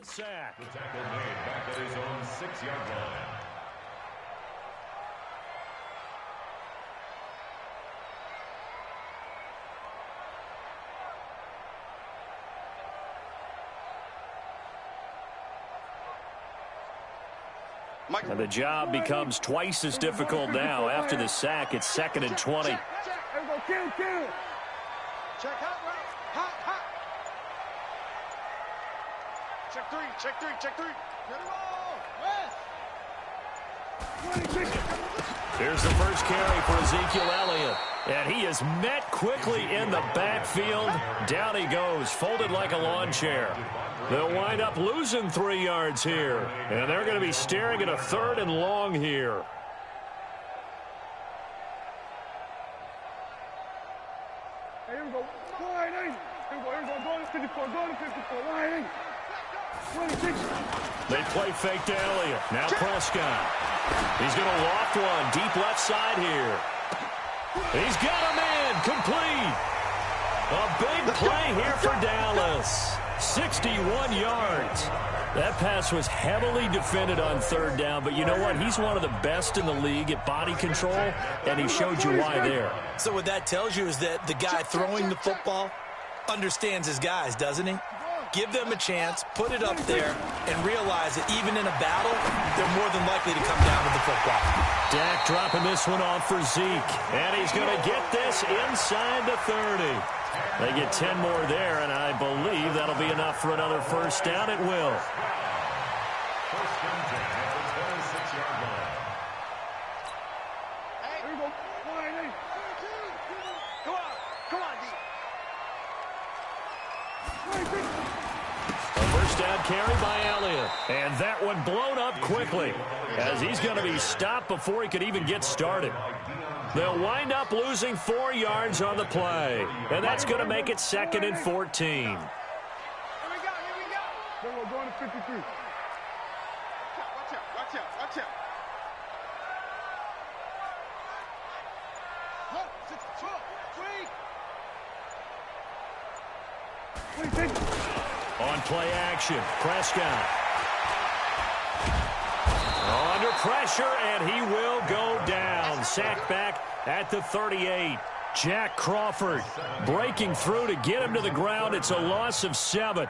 Sack. The tackle made back at his own 6-yard line. And the job becomes twice as difficult now. After the sack, it's 2nd and 20. Check hot route. Hot. Check three. Get him all. Here's the first carry for Ezekiel Elliott. And he is met quickly in the backfield. Down he goes, folded like a lawn chair. They'll wind up losing 3 yards here. And they're going to be staring at a 3rd and long here. Here we go. Line 8. Here we go. Going to 54. Going to 54. Line 8. 26. They play fake to Elliott. Now Prescott. He's going to loft one deep left side here. He's got him in. Complete. A big play here for Dallas. 61 yards. That pass was heavily defended on 3rd down, but you know what? He's one of the best in the league at body control, and he showed you why there. So what that tells you is that the guy throwing the football understands his guys, doesn't he? Give them a chance, put it up there, and realize that even in a battle, they're more than likely to come down with the football. Dak dropping this one off for Zeke, and he's going to get this inside the 30. They get 10 more there, and I believe that'll be enough for another first down. It will. First and 10 at the 26-yard line. Here we go. Line 8. Come on, D. A first down carry by Elliott. And that one blown up quickly as he's going to be stopped before he could even get started. They'll wind up losing 4 yards on the play. And that's going to make it 2nd and 14. Here we go. Then we're going to 53. Watch out. Look, 26. On play action, Prescott. Under pressure, and he will go down. Sacked back at the 38. Jack Crawford breaking through to get him to the ground. It's a loss of 7.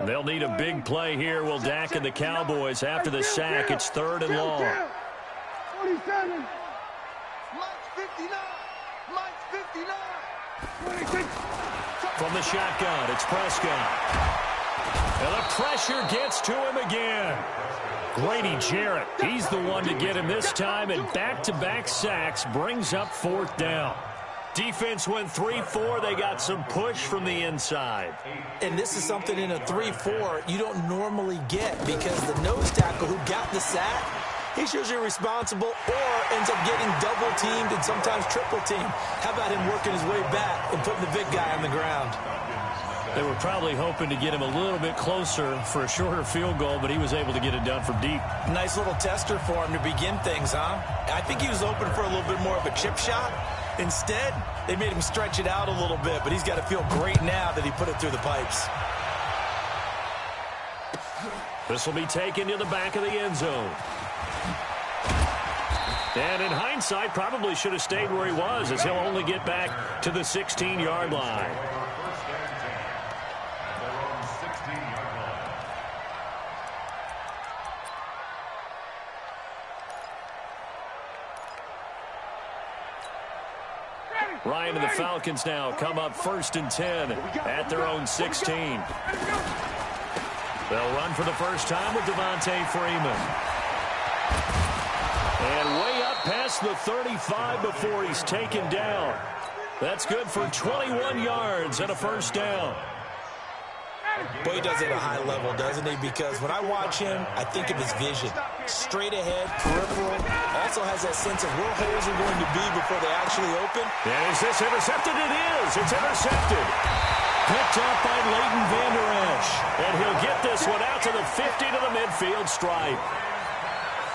They'll need a big play here, will Dak and the Cowboys. After the sack, it's 3rd and long. 47. Mike's 59. 26. From the shotgun, it's Prescott. And the pressure gets to him again. Grady Jarrett, he's the one to get him this time, and back-to-back sacks brings up 4th down. Defense went 3-4. They got some push from the inside. And this is something in a 3-4 you don't normally get, because the nose tackle who got the sack, he's usually responsible or ends up getting double-teamed and sometimes triple-teamed. How about him working his way back and putting the big guy on the ground? They were probably hoping to get him a little bit closer for a shorter field goal, but he was able to get it done from deep. Nice little tester for him to begin things, huh? I think he was open for a little bit more of a chip shot. Instead, they made him stretch it out a little bit, but he's got to feel great now that he put it through the pipes. This will be taken to the back of the end zone. And in hindsight, probably should have stayed where he was, as he'll only get back to the 16-yard line. Ryan and the Falcons now come up 1st and 10 at their own 16. They'll run for the first time with Devontae Freeman. And way up past the 35 before he's taken down. That's good for 21 yards and a first down. Boy, he does it at a high level, doesn't he? Because when I watch him, I think of his vision. Straight ahead, peripheral. Also has that sense of where holes are going to be before they actually open. And is this intercepted? It is. It's intercepted. Picked up by Leighton Vander Esch. And he'll get this one out to the 50 to the midfield stripe.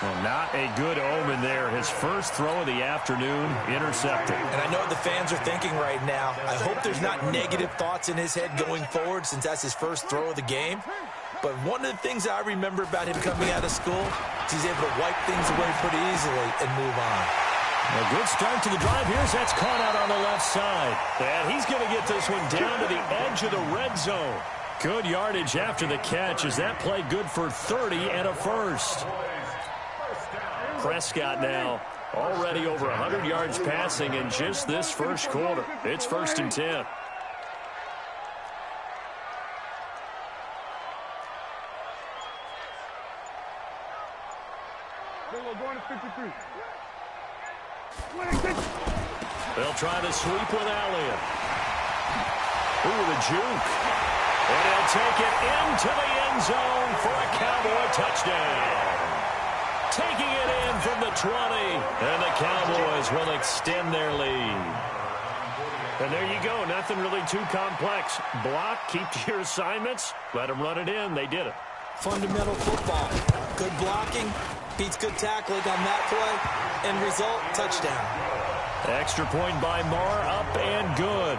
Well, not a good omen there. His first throw of the afternoon intercepted. And I know the fans are thinking right now, I hope there's not negative thoughts in his head going forward since that's his first throw of the game. But one of the things I remember about him coming out of school is he's able to wipe things away pretty easily and move on. A good start to the drive. Here's that's caught out on the left side. And he's going to get this one down to the edge of the red zone. Good yardage after the catch as that play good for 30 and a first. Prescott now already over 100 yards passing in just this first quarter. It's 1st and 10. Going to 53. They'll try to sweep with Elliott. Ooh, the juke. And he'll take it into the end zone for a Cowboy touchdown. Taking it in from the 20. And the Cowboys will extend their lead. And there you go. Nothing really too complex. Block, keep to your assignments. Let them run it in. They did it. Fundamental football. Good blocking. Beats good tackling on that play. End result, touchdown. Extra point by Marr, up and good.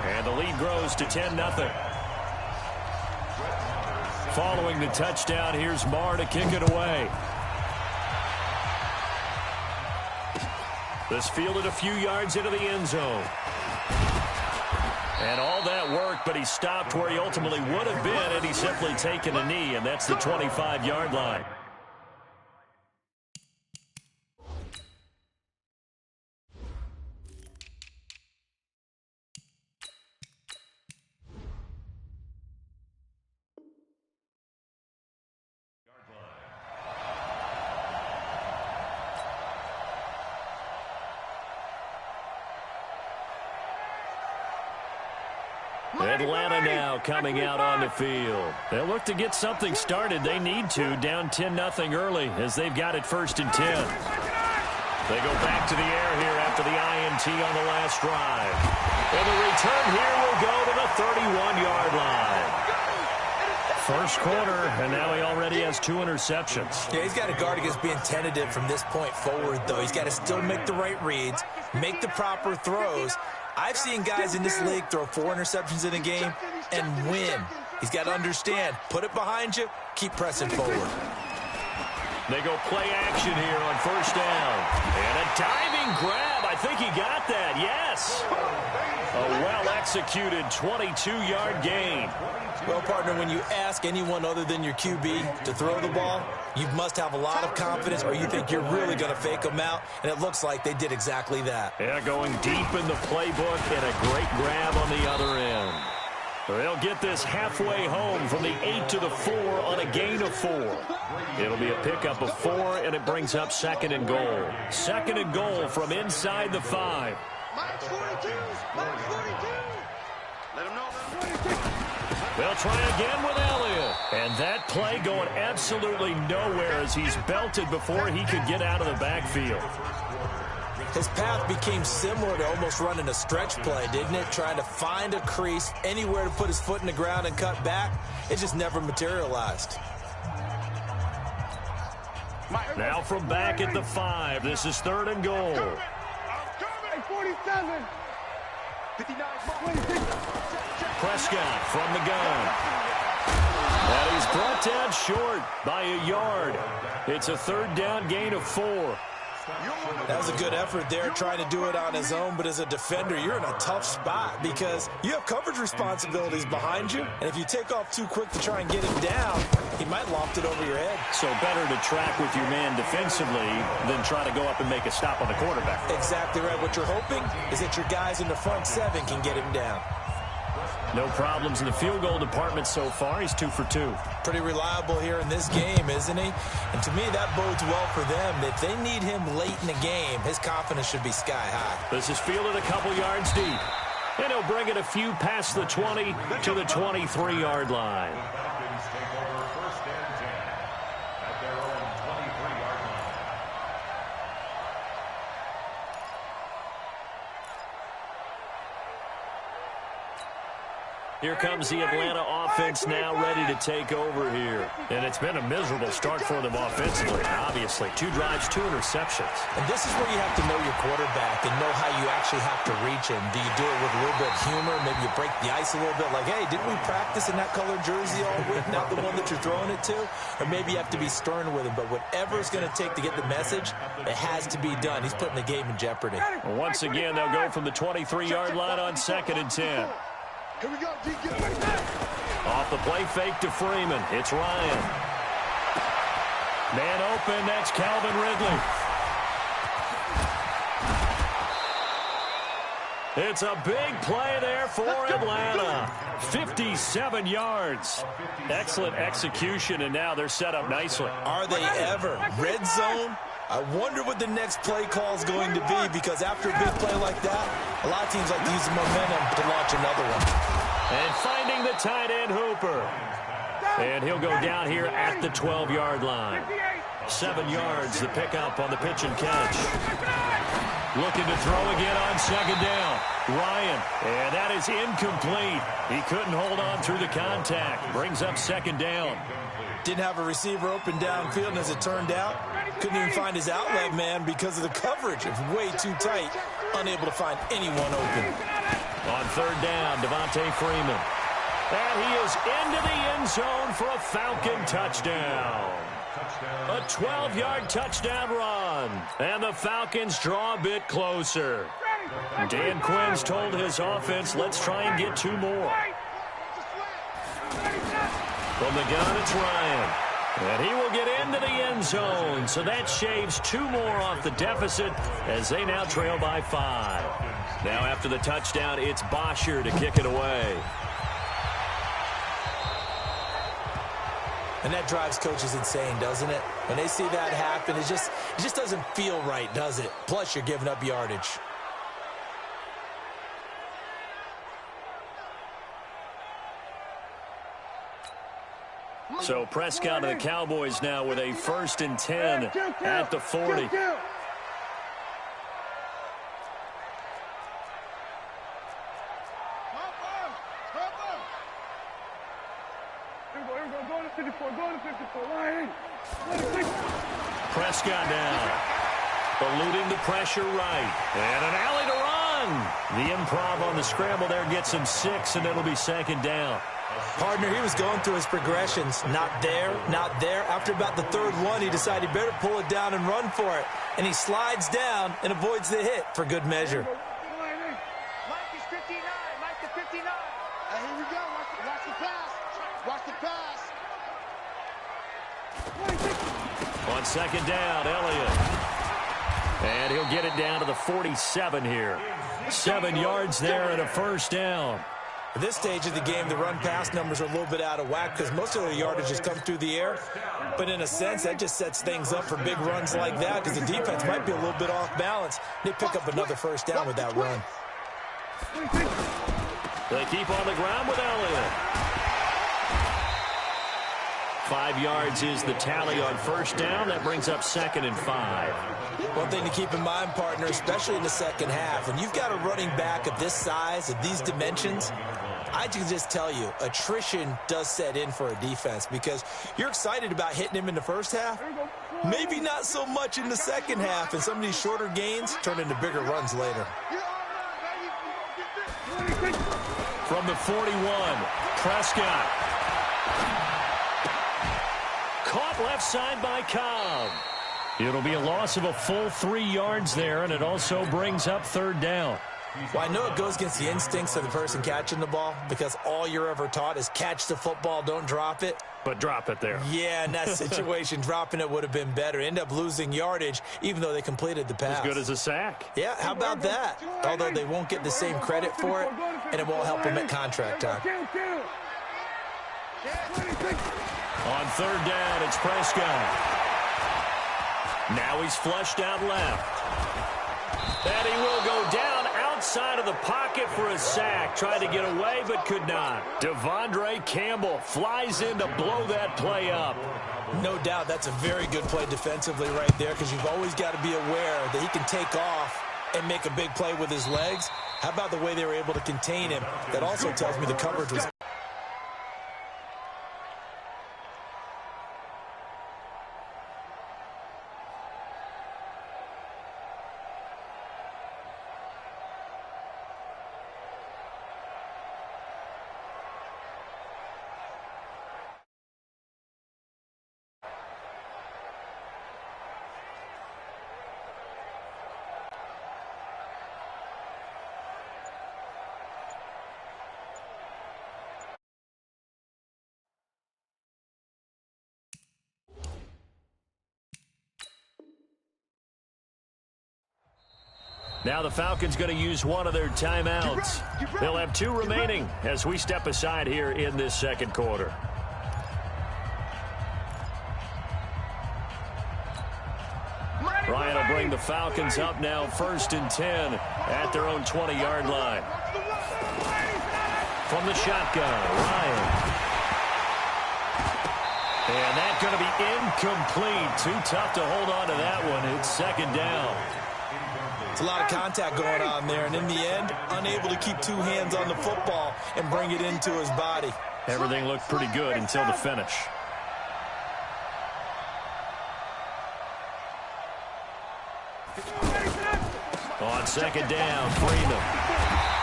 And the lead grows to 10-0. Following the touchdown, here's Marr to kick it away. This fielded a few yards into the end zone. And all that work, but he stopped where he ultimately would have been had he simply taken a knee, and that's the 25-yard line. Atlanta now coming out on the field. They'll look to get something started. They need to, down 10-0 early as they've got it 1st and 10. They go back to the air here after the INT on the last drive. And the return here will go to the 31-yard line. First quarter, and now he already has 2 interceptions. Yeah, he's got to guard against being tentative from this point forward, though. He's got to still make the right reads, make the proper throws. I've seen guys in this league throw 4 interceptions in a game and win. He's got to understand, put it behind you, keep pressing forward. They go play action here on 1st down. And a diving grab. I think he got that. Yes. A well-executed 22-yard gain. Well, partner, when you ask anyone other than your QB to throw the ball, you must have a lot of confidence or you think you're really going to fake them out, and it looks like they did exactly that. Yeah, going deep in the playbook and a great grab on the other end. They'll get this halfway home from the 8 to the 4 on a gain of 4. It'll be a pickup of 4, and it brings up 2nd and goal. 2nd and goal from inside the 5. Mike's 42. Mike's 42. Let him know. They'll try again with Elliott. And that play going absolutely nowhere as he's belted before he could get out of the backfield. His path became similar to almost running a stretch play, didn't it? Trying to find a crease, anywhere to put his foot in the ground and cut back. It just never materialized. Now from back at the 5, this is 3rd and goal. 47. 59. Prescott from the gun. And he's brought down short by a yard. It's a 3rd down gain of 4. That was a good effort there, trying to do it on his own, but as a defender, you're in a tough spot because you have coverage responsibilities behind you, and if you take off too quick to try and get him down, he might loft it over your head. So better to track with your man defensively than try to go up and make a stop on the quarterback. Exactly right. What you're hoping is that your guys in the front 7 can get him down. No problems in the field goal department so far. He's 2 for 2. Pretty reliable here in this game, isn't he? And to me, that bodes well for them. If they need him late in the game, his confidence should be sky high. This is fielded a couple yards deep. And he'll bring it a few past the 20 to the 23-yard line. Here comes the Atlanta offense now ready to take over here. And it's been a miserable start for them offensively, obviously. 2 drives, 2 interceptions. And this is where you have to know your quarterback and know how you actually have to reach him. Do you do it with a little bit of humor? Maybe you break the ice a little bit like, hey, didn't we practice in that colored jersey all week, not the one that you're throwing it to? Or maybe you have to be stern with him. But whatever it's going to take to get the message, it has to be done. He's putting the game in jeopardy. Well, once again, they'll go from the 23-yard line on 2nd and 10. Here we go, DK. Off the play fake to Freeman. It's Ryan. Man open, that's Calvin Ridley. It's a big play there for Atlanta. 57 yards. Excellent execution, and now they're set up nicely. Are they ever? Red zone? I wonder what the next play call is going to be, because after a big play like that, a lot of teams like to use the momentum to launch another one. And finding the tight end, Hooper. And he'll go down here at the 12-yard line. 7 yards, the pickup on the pitch and catch. Looking to throw again on 2nd down. Ryan, and that is incomplete. He couldn't hold on through the contact. Brings up 2nd down. Didn't have a receiver open downfield, and as it turned out, couldn't even find his outlet man because of the coverage. It's way too tight, unable to find anyone open. On 3rd down, Devontae Freeman. And he is into the end zone for a Falcon touchdown. A 12-yard touchdown run. And the Falcons draw a bit closer. Dan Quinn's told his offense, let's try and get 2 more. From the gun, it's Ryan. And he will get into the end zone. So that shaves 2 more off the deficit as they now trail by 5. Now after the touchdown, it's Bosher to kick it away. And that drives coaches insane, doesn't it? When they see that happen, it just doesn't feel right, does it? Plus, you're giving up yardage. So Prescott and the Cowboys now with a 1st and 10 at the 40. Prescott down. Eluding the pressure right. And an alley to run. The improv on the scramble there gets him 6, and it'll be 2nd down. Partner, he was going through his progressions. Not there, not there. After about the 3rd one, he decided he better pull it down and run for it. And he slides down and avoids the hit for good measure. Mike is 59. Mike is 59. Here we go. Watch the pass. Watch the pass. On 2nd down, Elliott. And he'll get it down to the 47 here. 7 yards there and a 1st down. At this stage of the game, the run-pass numbers are a little bit out of whack because most of the yardage has come through the air. But in a sense, that just sets things up for big runs like that because the defense might be a little bit off balance. They pick up another 1st down with that run. They keep on the ground with Elliott. 5 yards is the tally on 1st down. That brings up 2nd and 5. One thing to keep in mind, partner, especially in the second half, when you've got a running back of this size, of these dimensions, I can just tell you, attrition does set in for a defense because you're excited about hitting him in the first half. Maybe not so much in the second half, and some of these shorter gains turn into bigger runs later. From the 41, Prescott. Caught left side by Cobb. It'll be a loss of a full 3 yards there, and it also brings up 3rd down. Well, I know it goes against the instincts of the person catching the ball because all you're ever taught is catch the football, don't drop it. But drop it there. Yeah, in that situation, dropping it would have been better. End up losing yardage, even though they completed the pass. As good as a sack. Yeah, how about that? Although they won't get the same credit for it, and it won't help them at contract time. On 3rd down, it's Prescott. Now he's flushed out left. And he will go down outside of the pocket for a sack. Tried to get away, but could not. Devondre Campbell flies in to blow that play up. No doubt that's a very good play defensively right there because you've always got to be aware that he can take off and make a big play with his legs. How about the way they were able to contain him? That also tells me the coverage was... Now the Falcons going to use one of their timeouts. They'll have 2 remaining as we step aside here in this second quarter. Ryan will bring the Falcons up now 1st and 10 at their own 20-yard line. From the shotgun, Ryan. And that's going to be incomplete. Too tough to hold on to that one. It's 2nd down. It's a lot of contact going on there, and in the end, unable to keep 2 hands on the football and bring it into his body. Everything looked pretty good until the finish. On 2nd down, Freeman.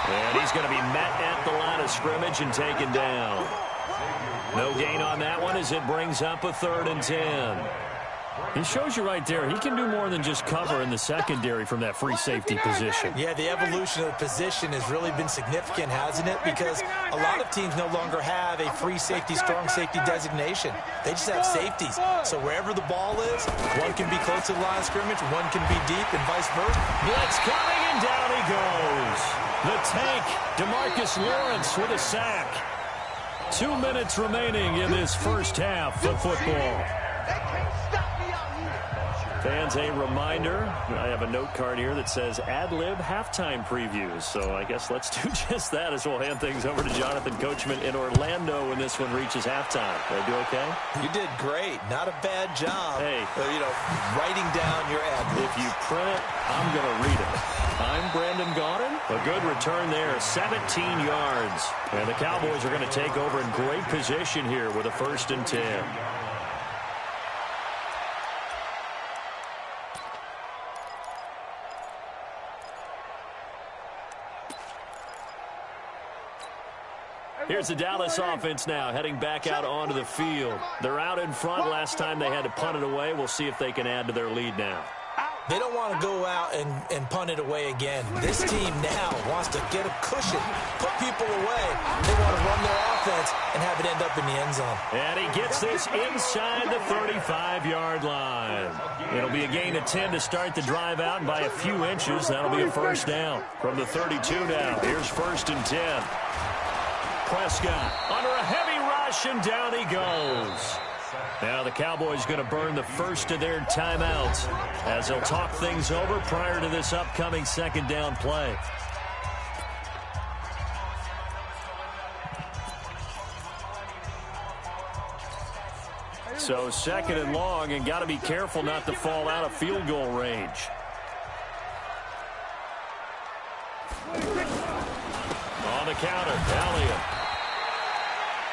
And he's going to be met at the line of scrimmage and taken down. No gain on that one as it brings up a 3rd and 10. He shows you right there, he can do more than just cover in the secondary from that free safety position. Yeah, the evolution of the position has really been significant, hasn't it? Because a lot of teams no longer have a free safety, strong safety designation. They just have safeties. So wherever the ball is, one can be close to the line of scrimmage, one can be deep, and vice versa. Blitz coming, and down he goes. The tank, DeMarcus Lawrence with a sack. 2 minutes remaining in this first half of football. Fans, a reminder, I have a note card here that says ad-lib halftime previews. So I guess let's do just that as we'll hand things over to Jonathan Coachman in Orlando when this one reaches halftime. Did I do okay? You did great. Not a bad job. Hey. Writing down your ad-libs. If you print it, I'm going to read it. I'm Brandon Gaudin. A good return there, 17 yards. And the Cowboys are going to take over in great position here with a 1st and 10. Here's the Dallas offense now heading back out onto the field. They're out in front. Last time they had to punt it away. We'll see if they can add to their lead now. They don't want to go out and punt it away again. This team now wants to get a cushion, put people away. They want to run their offense and have it end up in the end zone. And he gets this inside the 35-yard line. It'll be a gain of 10 to start the drive out, and by a few inches, that'll be a 1st down. From the 32 now, here's 1st and 10. Prescott under a heavy rush, and down he goes. Now the Cowboys going to burn the first of their timeouts as they'll talk things over prior to this upcoming 2nd down play. So 2nd and long, and got to be careful not to fall out of field goal range. On the counter, Elliott.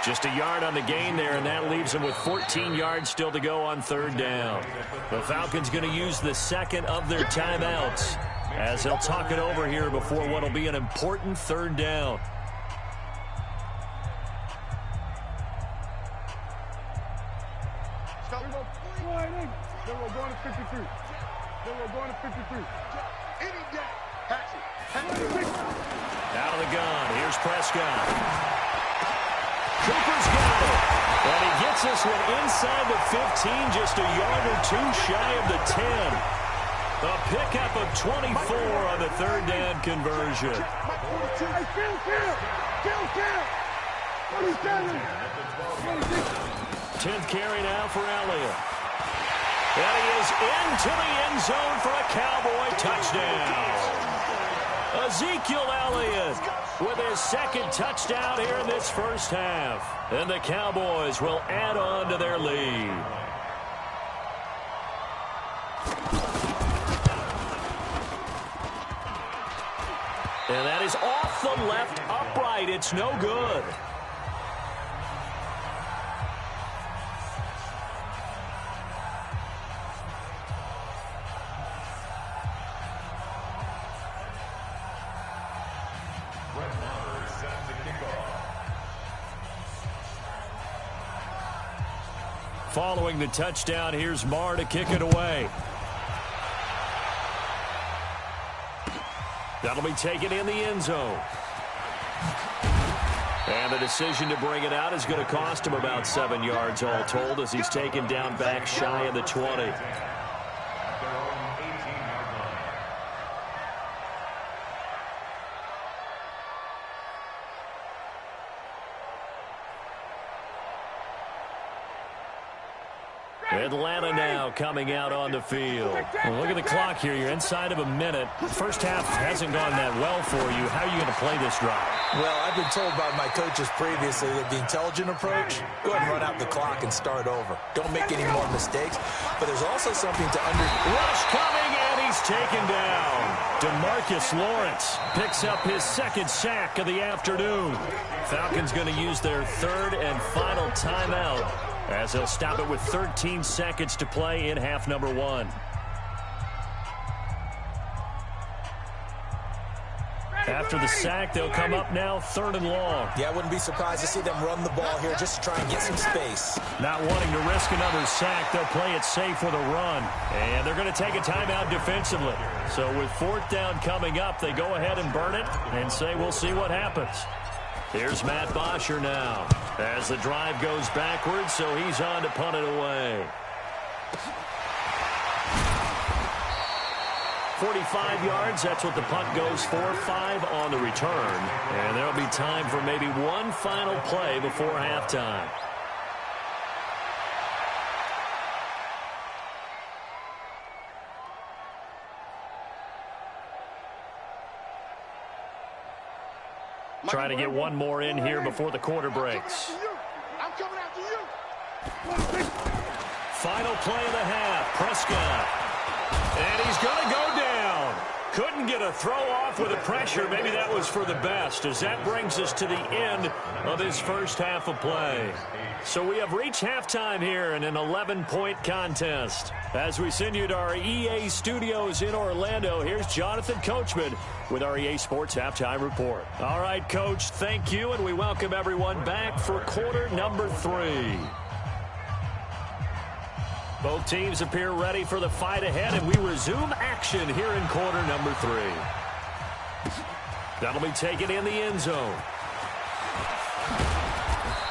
Just a yard on the gain there, and that leaves them with 14 yards still to go on 3rd down. The Falcons going to use the 2nd of their timeouts as they'll talk it over here before what will be an important 3rd down. Then we're going to 53. Then we're going to 53. Out of the gun, here's Prescott. Cooper's got it. And he gets this one inside the 15, just a yard or 2 shy of the 10. A pickup of 24 on the 3rd down conversion. 10th carry now for Elliott. And he is into the end zone for a Cowboy touchdown. Ezekiel Elliott with his 2nd touchdown here in this first half. And the Cowboys will add on to their lead. And that is off the left upright. It's no good. Following the touchdown, here's Marr to kick it away. That'll be taken in the end zone. And the decision to bring it out is going to cost him about 7 yards all told as he's taken down back shy of the 20. Atlanta now coming out on the field. Well, look at the clock here. You're inside of a minute. First half hasn't gone that well for you. How are you going to play this drive? Well, I've been told by my coaches previously that the intelligent approach, go ahead and run out the clock and start over. Don't make any more mistakes. But there's also something to Rush coming, and he's taken down. DeMarcus Lawrence picks up his second sack of the afternoon. Falcons going to use their third and final timeout, as they'll stop it with 13 seconds to play in half number 1. After the sack, they'll come up now 3rd and long. Yeah, I wouldn't be surprised to see them run the ball here just to try and get some space. Not wanting to risk another sack, they'll play it safe with a run. And they're going to take a timeout defensively. So with 4th down coming up, they go ahead and burn it and say we'll see what happens. Here's Matt Bosher now as the drive goes backwards, so he's on to punt it away. 45 yards, that's what the punt goes for. 5 on the return. And there'll be time for maybe one final play before halftime. Trying to get one more in here before the quarter breaks. I'm coming after you. Final play of the half. Prescott. And he's going to go down. Couldn't get a throw off with the pressure. Maybe that was for the best, as that brings us to the end of his first half of play. So we have reached halftime here in an 11-point contest. As we send you to our EA studios in Orlando, here's Jonathan Coachman with our EA Sports Halftime Report. All right, Coach, thank you, and we welcome everyone back for quarter number 3. Both teams appear ready for the fight ahead, and we resume action here in quarter number 3. That'll be taken in the end zone.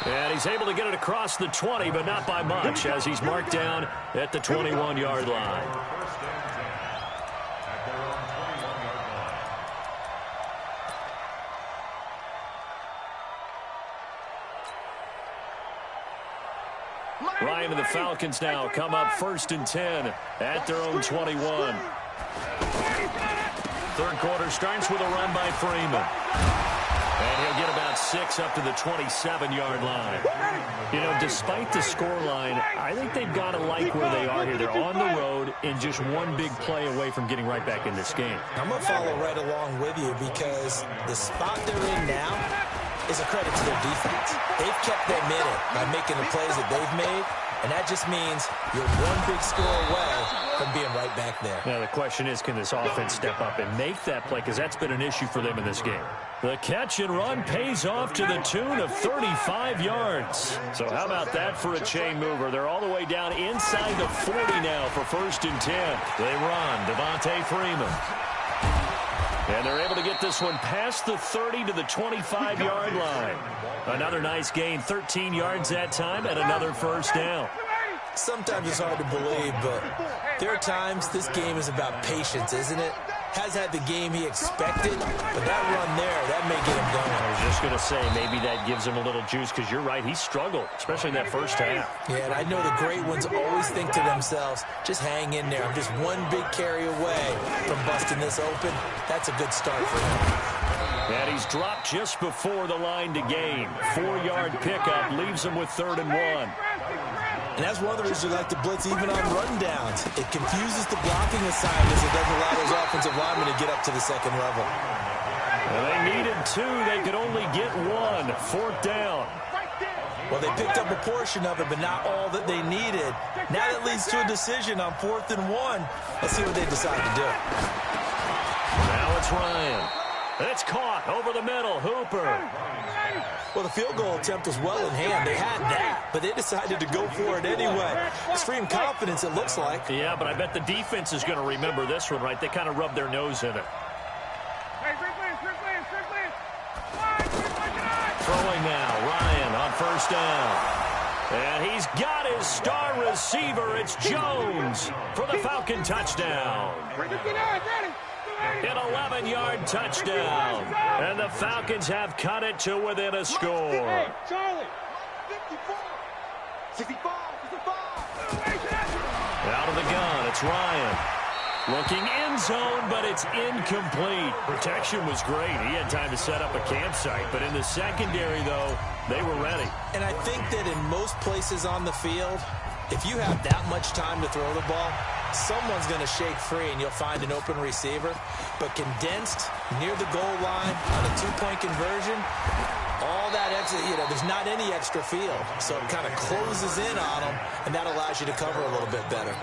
And he's able to get it across the 20, but not by much, as he's marked down at the 21-yard line. Ryan and the Falcons now come up 1st and 10 at their own 21. Third quarter starts with a run by Freeman. And he'll get about 6 up to the 27-yard line. You know, despite the scoreline, I think they've got to like where they are here. They're on the road and just one big play away from getting right back in this game. I'm going to follow right along with you because the spot they're in now is a credit to their defense. They've kept them in it by making the plays that they've made, and that just means you're one big score away from being right back there. Now, the question is, can this offense step up and make that play? Because that's been an issue for them in this game. The catch and run pays off to the tune of 35 yards. So how about that for a chain mover? They're all the way down inside the 40 now for 1st and 10. They run. Devontae Freeman. And they're able to get this one past the 30 to the 25-yard line. Another nice gain, 13 yards that time, and another 1st down. Sometimes it's hard to believe, but there are times this game is about patience, isn't it? Has had the game he expected, but that run there, that may get him going. I was just going to say, maybe that gives him a little juice, because you're right, he struggled, especially in that first half. Yeah, and I know the great ones always think to themselves, just hang in there. I'm just one big carry away from busting this open. That's a good start for him. And he's dropped just before the line to gain. 4-yard pickup leaves him with 3rd and 1. And that's one of the reasons we like to blitz even on rundowns. It confuses the blocking assignments. It doesn't allow those offensive linemen to get up to the second level. Well, they needed 2. They could only get 1. 4th down. Well, they picked up a portion of it, but not all that they needed. Now that leads to a decision on 4th and 1. Let's see what they decide to do. Now it's Ryan. It's caught over the middle. Hooper. Well, the field goal attempt was well in hand. They had that, but they decided to go for it anyway. Extreme confidence, it looks like. Yeah, but I bet the defense is going to remember this one, right? They kind of rubbed their nose in it. Throwing now, Ryan on 1st down. And he's got his star receiver. It's Jones for the Falcon touchdown. An 11-yard touchdown. And the Falcons have cut it to within a score. Hey, Charlie. 54. 65. 65. Out of the gun, it's Ryan. Looking end zone, but it's incomplete. Protection was great. He had time to set up a campsite, but in the secondary, though, they were ready. And I think that in most places on the field, if you have that much time to throw the ball, someone's going to shake free and you'll find an open receiver. But condensed near the goal line on a 2-point conversion, all that extra, there's not any extra field. So it kind of closes in on them, and that allows you to cover a little bit better.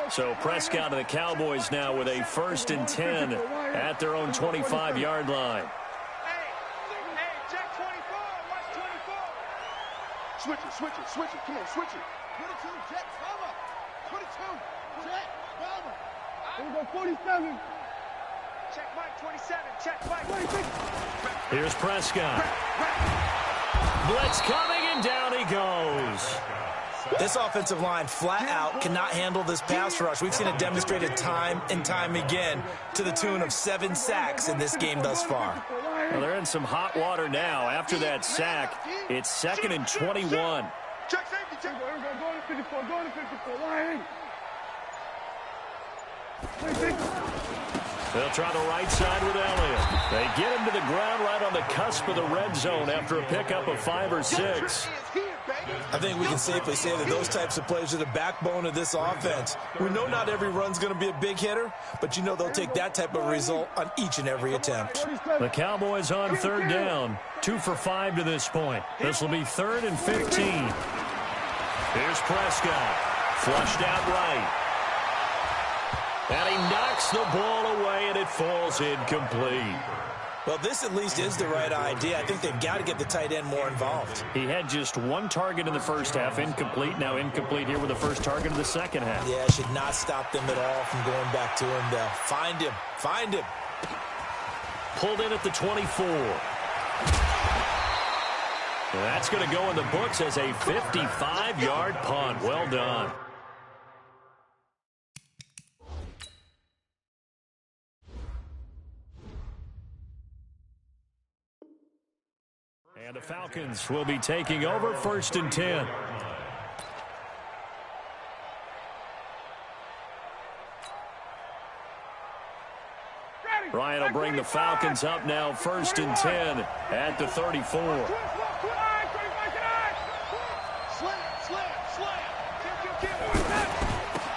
So Prescott and the Cowboys now with a 1st and 10 at their own 25-yard line. Hey, check 24. Watch 24. Switch it. Come on, switch it. 22, jet, cover. 22, jet, cover. Here we go, 47. Check Mike, 27. Check Mike. 26. Here's Prescott. Blitz coming, and down he goes. This offensive line flat out cannot handle this pass rush. We've seen it demonstrated time and time again to the tune of 7 sacks in this game thus far. Well, they're in some hot water now. After that sack, it's 2nd and 21. Check safety, check. Here we go, go to 54, go to 54. Line. 26. They'll try the right side with Elliott. They get him to the ground right on the cusp of the red zone after a pickup of 5 or 6. I think we can safely say that those types of plays are the backbone of this offense. We know not every run's going to be a big hitter, but they'll take that type of result on each and every attempt. The Cowboys on 3rd down. 2 for 5 to this point. This will be 3rd and 15. Here's Prescott. Flushed out right. And he knocks the ball away, and it falls incomplete. Well, this at least is the right idea. I think they've got to get the tight end more involved. He had just 1 target in the first half, incomplete. Now incomplete here with the first target of the second half. Yeah, should not stop them at all from going back to him, though. Find him. Pulled in at the 24. That's going to go in the books as a 55-yard punt. Well done. And the Falcons will be taking over 1st and 10. Ryan will bring the Falcons up now 1st and 10 at the 34.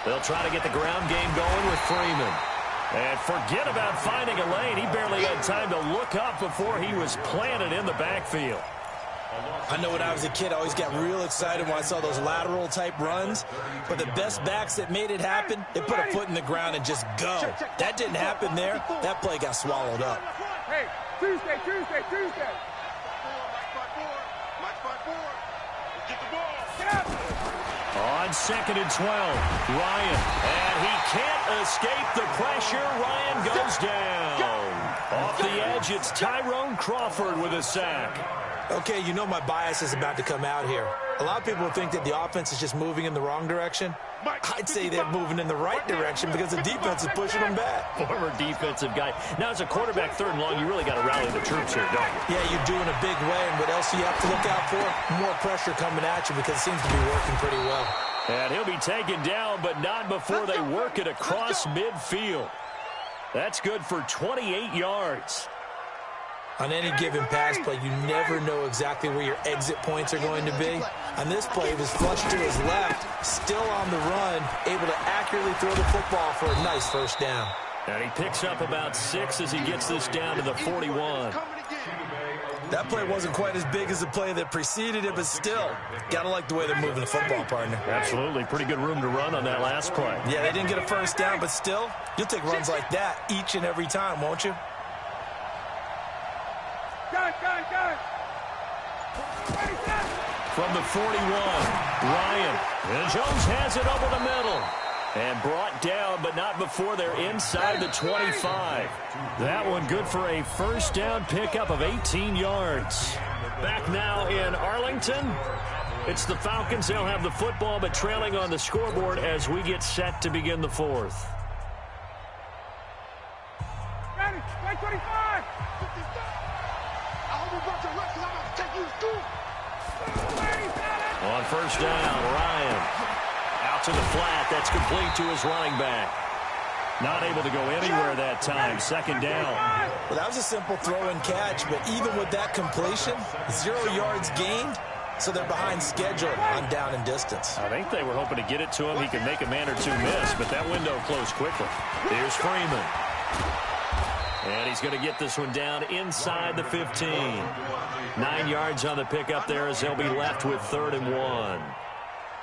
They'll try to get the ground game going with Freeman. And forget about finding a lane. He barely had time to look up before he was planted in the backfield. I know when I was a kid, I always got real excited when I saw those lateral type runs. But the best backs that made it happen, they put a foot in the ground and just go. That didn't happen there. That play got swallowed up. Hey, Tuesday. Mike 5-4. Get the ball. Get up. On 2nd and 12, Ryan. And he can't escape the pressure. Ryan goes down. Off the edge, it's Tyrone Crawford with a sack. Okay, my bias is about to come out here. A lot of people think that the offense is just moving in the wrong direction. I'd say they're moving in the right direction because the defense is pushing them back. Former defensive guy. Now, as a quarterback 3rd and long, you really got to rally the troops here, don't you? Yeah, you're doing a big way, and what else do you have to look out for? More pressure coming at you because it seems to be working pretty well. And he'll be taken down, but not before they work it across midfield. That's good for 28 yards. On any given pass play, you never know exactly where your exit points are going to be. On this play, he was flushed to his left, still on the run, able to accurately throw the football for a nice first down. And he picks up about 6 as he gets this down to the 41. That play wasn't quite as big as the play that preceded it, but still, gotta like the way they're moving the football, partner. Absolutely. Pretty good room to run on that last play. Yeah, they didn't get a first down, but still, you'll take runs like that each and every time, won't you? Got it. From the 41, Ryan. And Jones has it over the middle. And brought down, but not before they're inside the 25. That one good for a first down pickup of 18 yards. Back now in Arlington. It's the Falcons. They'll have the football, but trailing on the scoreboard as we get set to begin the fourth. Ready, right 25. On first down, Ryan. Out to the flat. That's complete to his running back. Not able to go anywhere that time. Second down. Well, that was a simple throw and catch, but even with that completion, 0 yards gained, so they're behind schedule on down and distance. I think they were hoping to get it to him. He could make a man or two miss, but that window closed quickly. Here's Freeman. And he's going to get this one down inside the 15. 9 yards on the pickup there as they'll be left with 3rd and 1.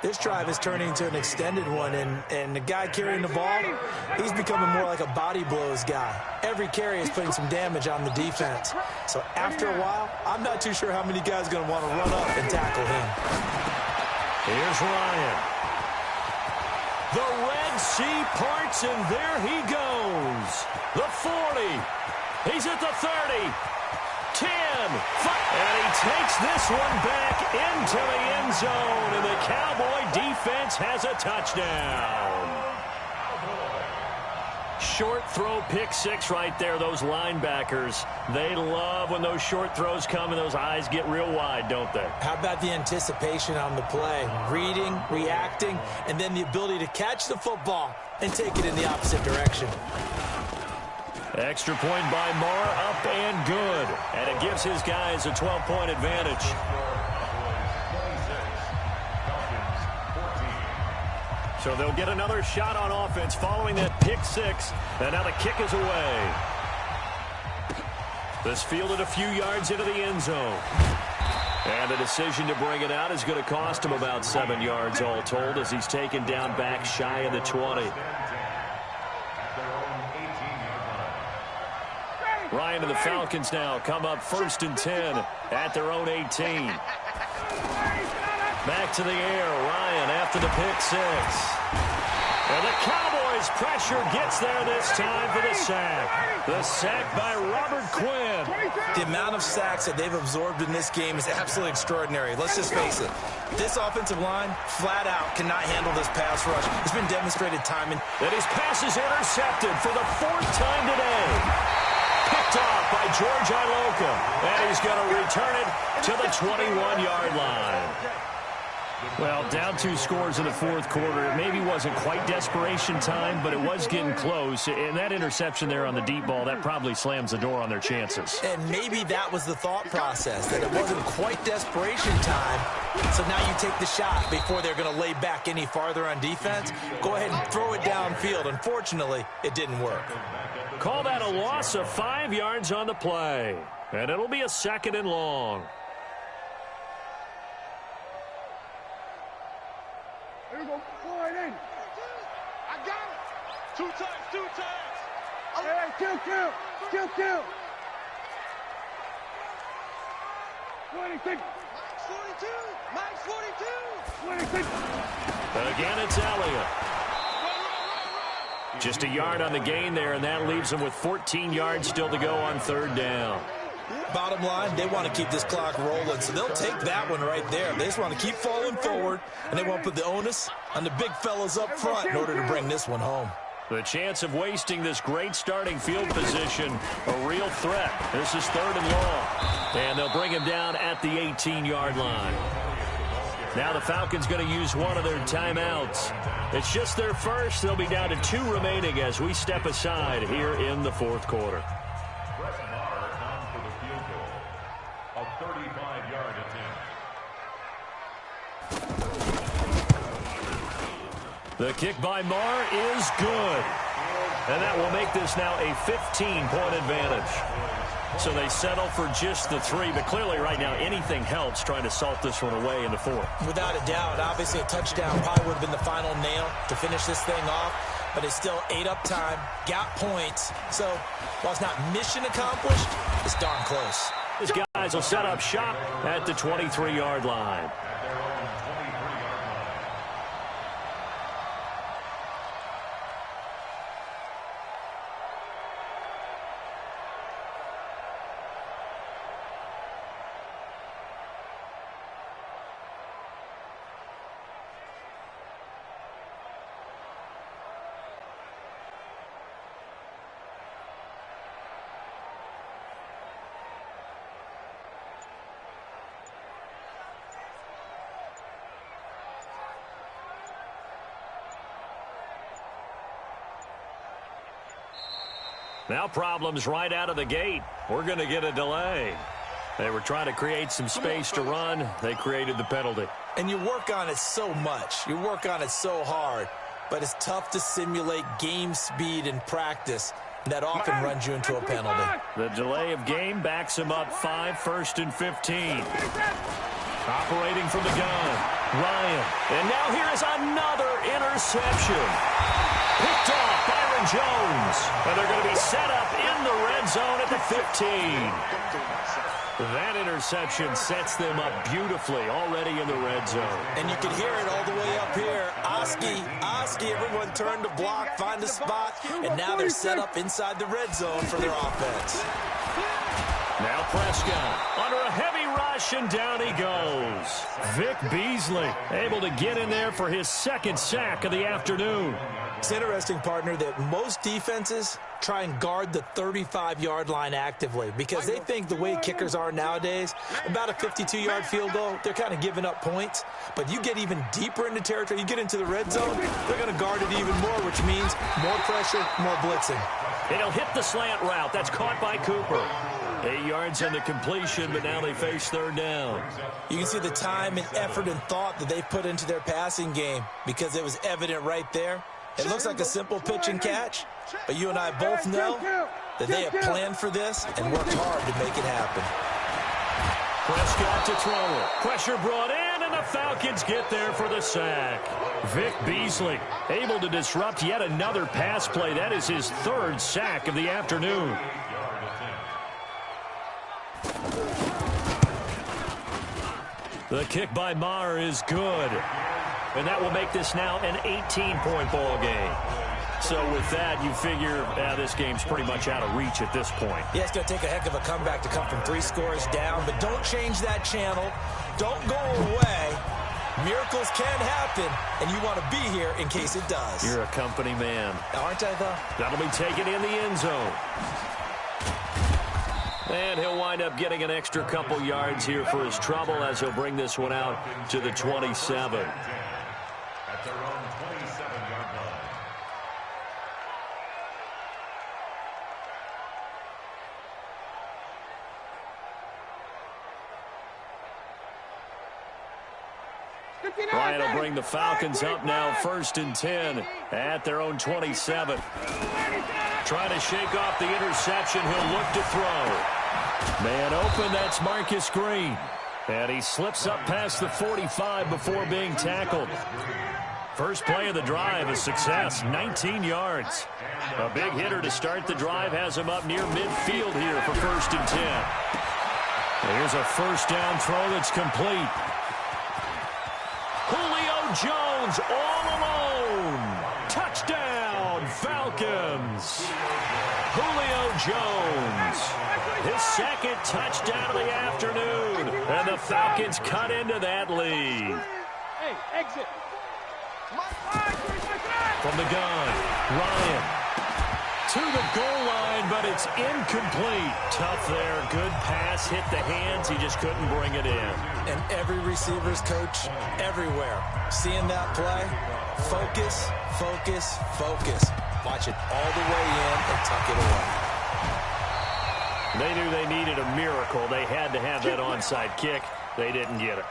This drive is turning into an extended one, and the guy carrying the ball, he's becoming more like a body blows guy. Every carry is putting some damage on the defense. So after a while, I'm not too sure how many guys are going to want to run up and tackle him. Here's Ryan. The Red Sea parts, and there he goes. The 40. He's at the 30. 10, 5, and he takes this one back into the end zone, and the Cowboy defense has a touchdown. Short throw, pick 6 right there. Those linebackers, they love when those short throws come and those eyes get real wide, don't they? How about the anticipation on the play? Reading, reacting, and then the ability to catch the football and take it in the opposite direction. Extra point by Marr, up and good. And it gives his guys a 12-point advantage. So they'll get another shot on offense following that pick 6. And now the kick is away. This fielded a few yards into the end zone. And the decision to bring it out is going to cost him about 7 yards all told as he's taken down back shy of the 20. Ryan and the Falcons now come up 1st and 10 at their own 18. Back to the air. Ryan after the pick 6. And the Cowboys pressure gets there this time for the sack. The sack by Robert Quinn. The amount of sacks that they've absorbed in this game is absolutely extraordinary. Let's just face it. This offensive line, flat out, cannot handle this pass rush. It's been demonstrated time and his pass is intercepted for the 4th time today. Picked off by George Iloka, and he's going to return it to the 21-yard line. Well, down 2 scores in the 4th quarter. It maybe wasn't quite desperation time, but it was getting close. And that interception there on the deep ball, that probably slams the door on their chances. And maybe that was the thought process, that it wasn't quite desperation time. So now you take the shot before they're going to lay back any farther on defense. Go ahead and throw it downfield. Unfortunately, it didn't work. Call that a loss of 5 yards on the play. And it'll be a 2nd and long. Here we go. Slide in. I got it. 2 times. Hey, kill. 26. Max 42. 26. Again, it's Elliott. Just a yard on the gain there, and that leaves them with 14 yards still to go on 3rd down. Bottom line, they want to keep this clock rolling, so they'll take that one right there. They just want to keep falling forward, and they want to put the onus on the big fellas up front in order to bring this one home. The chance of wasting this great starting field position, a real threat. This is 3rd and long, and they'll bring him down at the 18-yard line. Now the Falcons going to use one of their timeouts. It's just their first. They'll be down to 2 remaining as we step aside here in the 4th quarter. The kick by Marr is good. And that will make this now a 15-point advantage. So they settle for just the 3, but clearly right now anything helps trying to salt this one away into 4. Without a doubt, obviously a touchdown probably would have been the final nail to finish this thing off, but it's still 8 up time, got points. So while it's not mission accomplished, it's darn close. These guys will set up shop at the 23-yard line. Now problems right out of the gate. We're going to get a delay. They were trying to create some space to run. They created the penalty. And you work on it so much. You work on it so hard. But it's tough to simulate game speed in practice. That often runs you into a penalty. The delay of game backs him up 5, 1st and 15. Operating from the gun, Ryan. And now here is another interception. Picked off Byron Jones. And they're going to be set up in the red zone at the 15. That interception sets them up beautifully already in the red zone. And you can hear it all the way up here. Oski, everyone turned to block, find a spot, and now they're set up inside the red zone for their offense. Now Prescott under a heavy rush, and down he goes. Vic Beasley able to get in there for his 2nd sack of the afternoon. It's interesting, partner, that most defenses try and guard the 35-yard line actively because they think the way kickers are nowadays, about a 52-yard field goal, they're kind of giving up points. But you get even deeper into territory, you get into the red zone, they're going to guard it even more, which means more pressure, more blitzing. It'll hit the slant route. That's caught by Cooper. 8 yards on the completion, but now they face 3rd down. You can see the time and effort and thought that they put into their passing game because it was evident right there. It looks like a simple pitch and catch, but you and I both know that they have planned for this and worked hard to make it happen. Prescott to throw it. Pressure brought in, and the Falcons get there for the sack. Vic Beasley able to disrupt yet another pass play. That is his 3rd sack of the afternoon. The kick by Marr is good. And that will make this now an 18-point ball game. So with that, you figure this game's pretty much out of reach at this point. Yeah, it's going to take a heck of a comeback to come from 3 scores down, but don't change that channel. Don't go away. Miracles can happen, and you want to be here in case it does. You're a company man. Aren't I, though? That'll be taken in the end zone. And he'll wind up getting an extra couple yards here for his trouble as he'll bring this one out to the 27. At their own 27-yard line. Ryan will bring the Falcons up now 1st and 10 at their own 27. Trying to shake off the interception. He'll look to throw. Man open, that's Marcus Green. And he slips up past the 45 before being tackled. First play of the drive, a success, 19 yards. A big hitter to start the drive has him up near midfield here for 1st and 10. Here's a 1st down throw that's complete. Julio Jones all alone. Touchdown, Falcons. Julio Jones, his 2nd touchdown of the afternoon. And the Falcons cut into that lead. Hey, exit. From the gun, Ryan to the goal line, but it's incomplete. Tough there. Good pass, hit the hands. He just couldn't bring it in. And every receiver's coach everywhere. Seeing that play, focus, focus, focus. Watch it all the way in and tuck it away. They knew they needed a miracle. They had to have that onside kick. They didn't get it.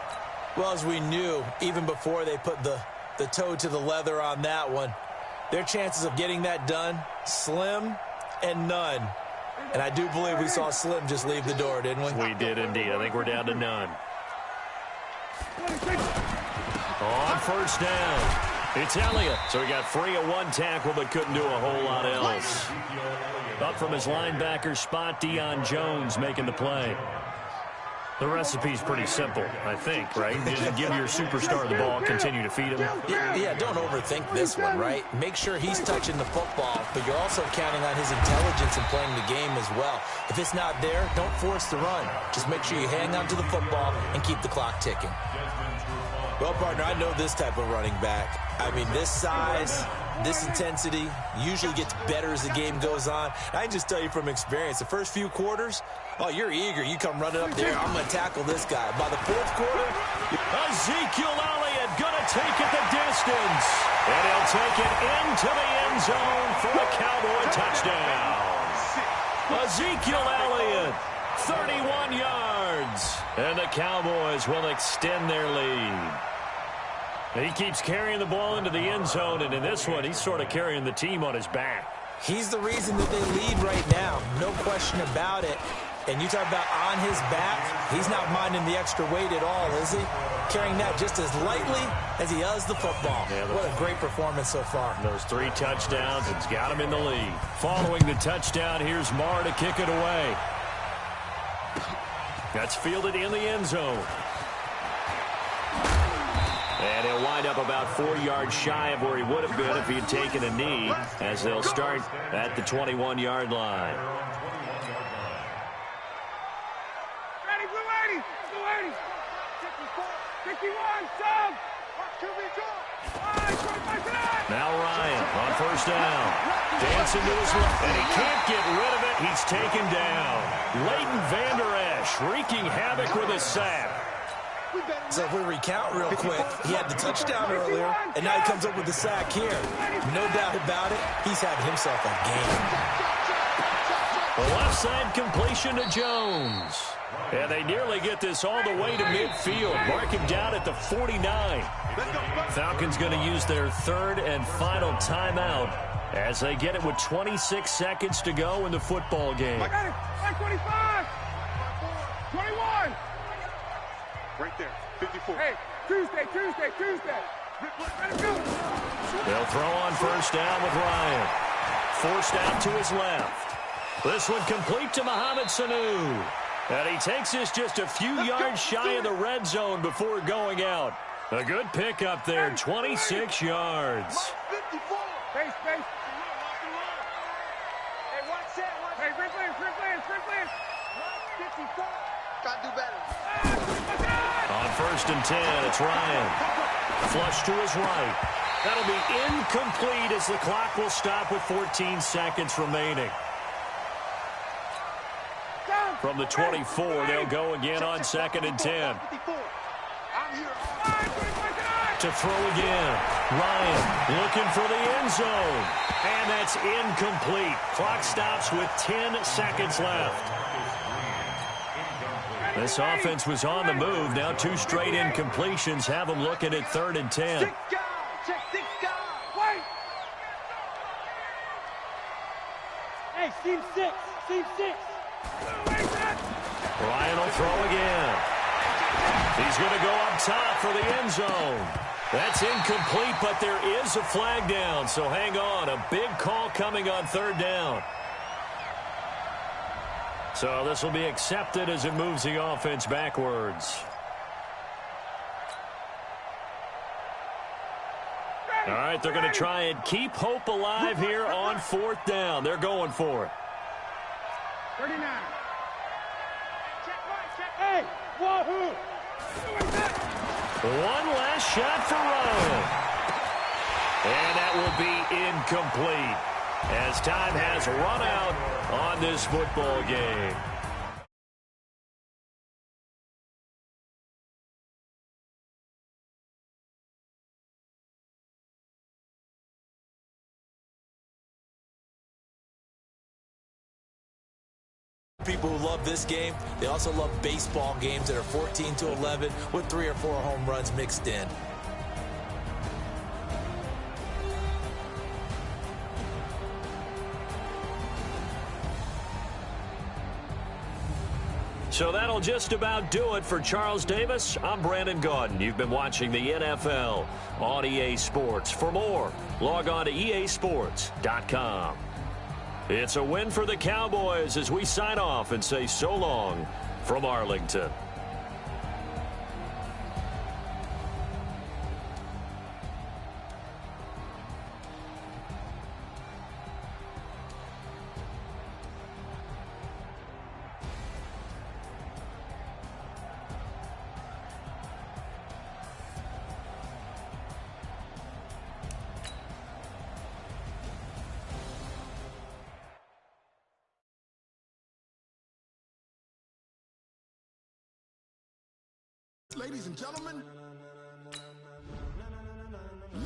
Well, as we knew, even before they put the the toe to the leather on that one. Their chances of getting that done, slim and none. And I do believe we saw Slim just leave the door, didn't we? We did indeed. I think we're down to none. On first down, it's Elliott. So he got free of one tackle but couldn't do a whole lot else. Up from his linebacker spot, Deion Jones making the play. The recipe's pretty simple, I think, right? Just give your superstar the ball, continue to feed him. Yeah, don't overthink this one, right? Make sure he's touching the football, but you're also counting on his intelligence in playing the game as well. If it's not there, don't force the run. Just make sure you hang on to the football and keep the clock ticking. Well, partner, I know this type of running back. I mean, this size, this intensity usually gets better as the game goes on. I can just tell you from experience, the first few quarters, oh, you're eager. You come running up there, I'm going to tackle this guy. By the fourth quarter, Ezekiel Elliott going to take it the distance. And he'll take it into the end zone for a Cowboy touchdown. Ezekiel Elliott, 31 yards. And the Cowboys will extend their lead. He keeps carrying the ball into the end zone, and in this one, he's sort of carrying the team on his back. He's the reason that they lead right now, no question about it. And you talk about on his back, he's not minding the extra weight at all, is he? Carrying that just as lightly as he does the football. Yeah, what a great performance so far. Those 3 touchdowns, it's got him in the lead. Following the touchdown, here's Marr to kick it away. That's fielded in the end zone. And he'll wind up about 4 yards shy of where he would have been if he had taken a knee, as they'll start at the 21-yard line. Ready, blue 80, blue 80. 51, sub. Now Ryan on first down. Dancing to his left, and he can't get rid of it. He's taken down. Leighton Vander Esch wreaking havoc with his sack. So if we recount real quick, he had the touchdown earlier, and now he comes up with the sack here. No doubt about it, he's having himself a game. The left side completion to Jones. And they nearly get this all the way to midfield. Mark him down at the 49. Falcons going to use their third and final timeout as they get it with 26 seconds to go in the football game. I got it. 25. 21. Right there. 54. Hey, Tuesday. They'll throw on first down with Ryan. Forced out to his left. This one complete to Mohamed Sanu. And he takes this just a few yards shy of the red zone before going out. A good pick up there, 26 yards. Space. Hey, watch that. Hey, free players. 54. Gotta do better. On first and 10, it's Ryan. Flush to his right. That'll be incomplete as the clock will stop with 14 seconds remaining. From the 24, they'll go again on second and 10. To throw again. Ryan looking for the end zone. And that's incomplete. Clock stops with 10 seconds left. This offense was on the move. Now 2 straight incompletions have them looking at third and 10. Check 6 guys. Wait. Hey, team 6. Ryan will throw again. He's going to go up top for the end zone. That's incomplete, but there is a flag down, so hang on. A big call coming on third down. So this will be accepted as it moves the offense backwards. All right, they're going to try and keep hope alive here on fourth down. They're going for it. 39. Hey, wahoo! One last shot for Ryan. And that will be incomplete as time has run out on this football game. People who love this game, they also love baseball games that are 14-11 with 3 or 4 home runs mixed in. So that'll just about do it for Charles Davis. I'm Brandon Gaudin. You've been watching the NFL on EA Sports. For more, log on to easports.com. It's a win for the Cowboys as we sign off and say so long from Arlington. Ladies and gentlemen,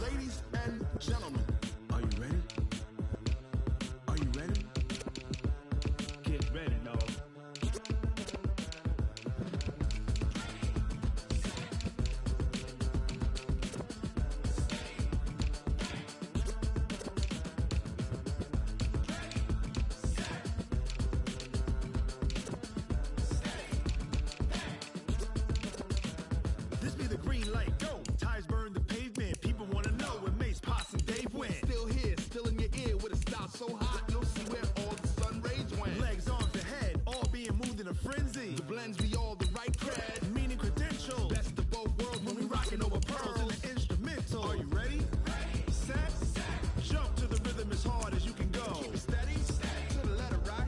ladies and gentlemen, are you ready? Are you ready? Get ready, dog. This be the green light, go. Tires burn the pavement. People want to know when Mace, Potts, and Dave went. Still here, still in your ear with a style so hot, you'll see where all the sun rays went. Legs, arms, and head, all being moved in a frenzy. The blends be all the right cred, meaning credentials. Best of both worlds when we rocking over pearls in the instrumental. Are you ready? Set, jump to the rhythm as hard as you can go. Keep it steady, to the letter, right?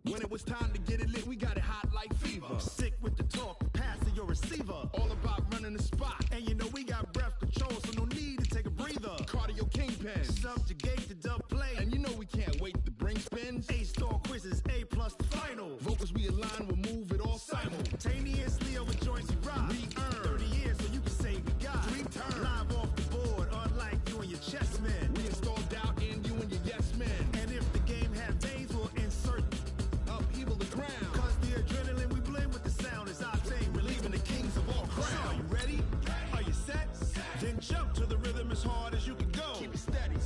When it was time to get it lit, we got it hot like fever. Sick with the talk, pass to your receiver. All about running the spot. And you know we got breath control, so no need to take a breather. Cardio kingpin, subjugate the dub play. And you know we can't wait to bring spins. A-star quizzes, A+ the final. Vocals we align, we'll move it all simultaneously over joints we rock. We earn 30 years, so you can say we got 3 turns. Live off the board, unlike you and your chess men. We install doubt in you and your yes men. And if the game had veins, we'll insert upheaval the ground. Cause the adrenaline we blend with the sound is our thing, relieving the kings of all crowns. So are you ready? Are you set? Then jump to the rhythm as hard as you can go. Keep it steady,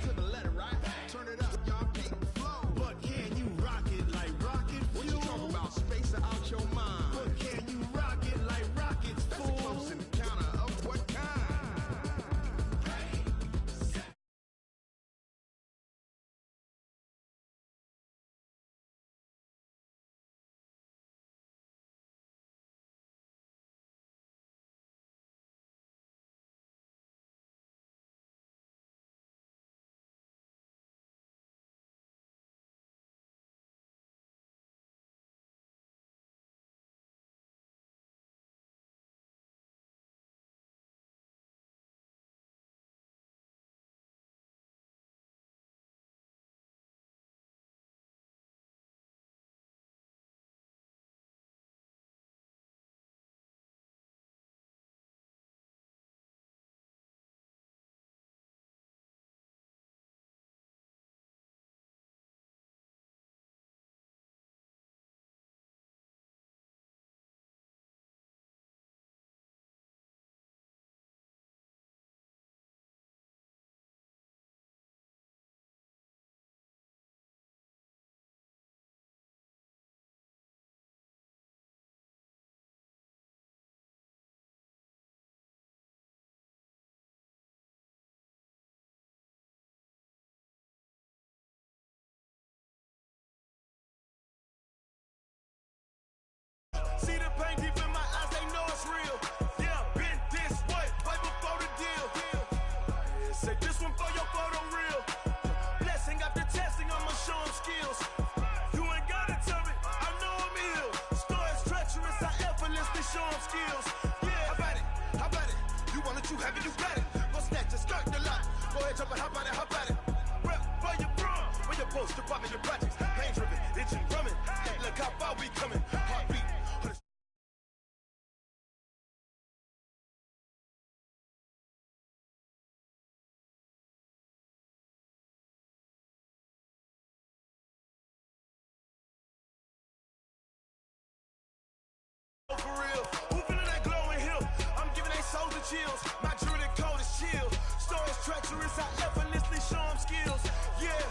to the letter, right? Turn it up, y'all, keep the flow. But can you rock it like rocket fuel? What you talking about? Space out your mind. But can you rock it like rockets, fool? That's a close encounter of what kind? See the pain deep in my eyes, they know it's real. Yeah, been this way, way before the deal. Say this one for your photo real. Blessing after testing, I'ma show them skills. You ain't gotta tell me, I know I'm ill. Stories treacherous, I effortlessly show them skills. Yeah, how about it? How about it? You want it, you have it, you got it. Go snatch it, skirt the lot. Go ahead, jump it, how about it? How about it? Rep where you from? Where you post, department, your projects. Pain driven, itching, drumming. Hey, look how far we coming. Heartbeat. chills. My jewelry code is chill. Stories treacherous, I effortlessly show them skills. Yeah.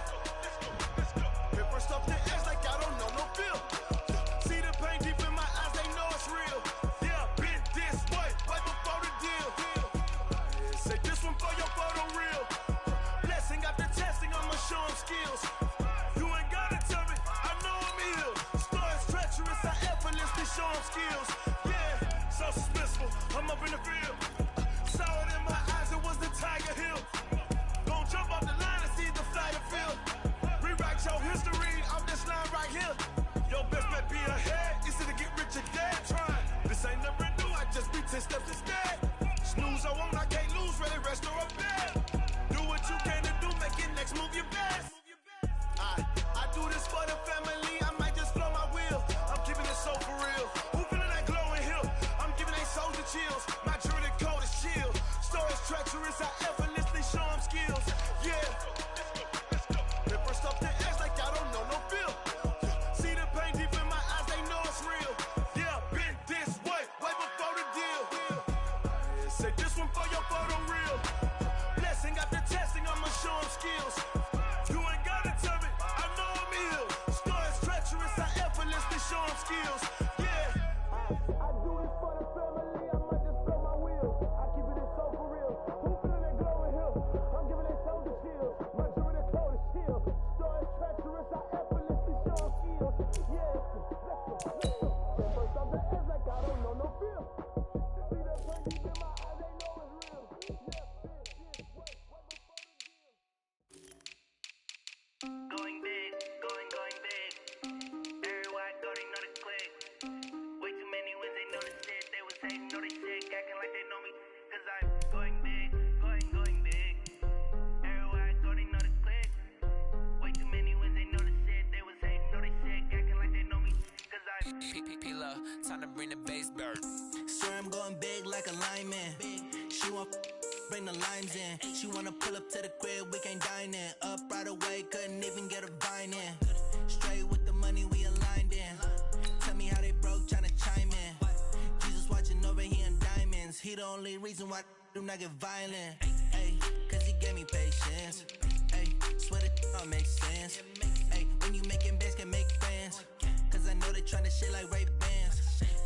Hit first up the edge like I don't know no feel. See the pain deep in my eyes, they know it's real. Yeah, been this way, right before the deal. Say this one for your photo reel. Blessing after testing, I'ma show them skills. You ain't gotta tell me, I know I'm ill. Stories treacherous, I effortlessly show them skills. Yeah, so suspenseful, I'm up in the field. Saw it in my eyes, it was the Tiger Hill. Gon' jump off the line and see the flight of field. Rewrite your history off this line right here. Your best bet be ahead, easy to get rich or dead. Trying, this ain't never new, I just be 10 steps instead. Snooze I won't, I can't lose, ready, rest or a bed. Do what you can to do, make it next move your best. I do this for the family, I might just blow my wheel. I'm keeping it so for real. Who feeling that glowing hill? I'm giving they soldier chills. My jewelry code is chill. Stories treacherous, I effortlessly show them skills. Yeah. Hit first up the edge like I don't know no feel. See the pain deep in my eyes, they know it's real. Yeah, been this way, way before the deal. Say this one for your photo reel. Blessing after testing, I'ma show them skills. You ain't gotta tell me, I know I'm ill. Stories treacherous, I effortlessly show them skills. Yeah. I do this for the family, I might just blow my wheel. I keep it so for real. Who feeling that glowing hill? I'm giving they soldier chills. My jewelry code is chill. Stories treacherous, I effortlessly show them skills. Yeah. Let's go. Step first off the edge like I don't know no feel. See that pain deep in my eyes, they know it's real. Yeah, this way, right before the deal. Going big, going big. Everywhere I go, they know the click. Way too many wins, they know the shit. They was hating, know they sick, acting like they know me. Cause I'm going big, going big. Everywhere I go, they know the click. Way too many wins, they know the shit. They was hating, know they sick, acting like they know me. Cause I'm P-P-P-Love, time to bring the bass bird. Swear I'm going big like a lineman. She want bring the limes in. She wanna pull up to the crib, we can't dine in. Up right away, couldn't even get a vine in. Straight with the money we aligned in. Tell me how they broke, tryna chime in. Jesus watching over here in diamonds. He the only reason why do not get violent. Ay, cause he gave me patience. Ay, swear that all makes sense. Ay, when you making bands, can make friends. Cause I know they tryna shit like Ray-Bans.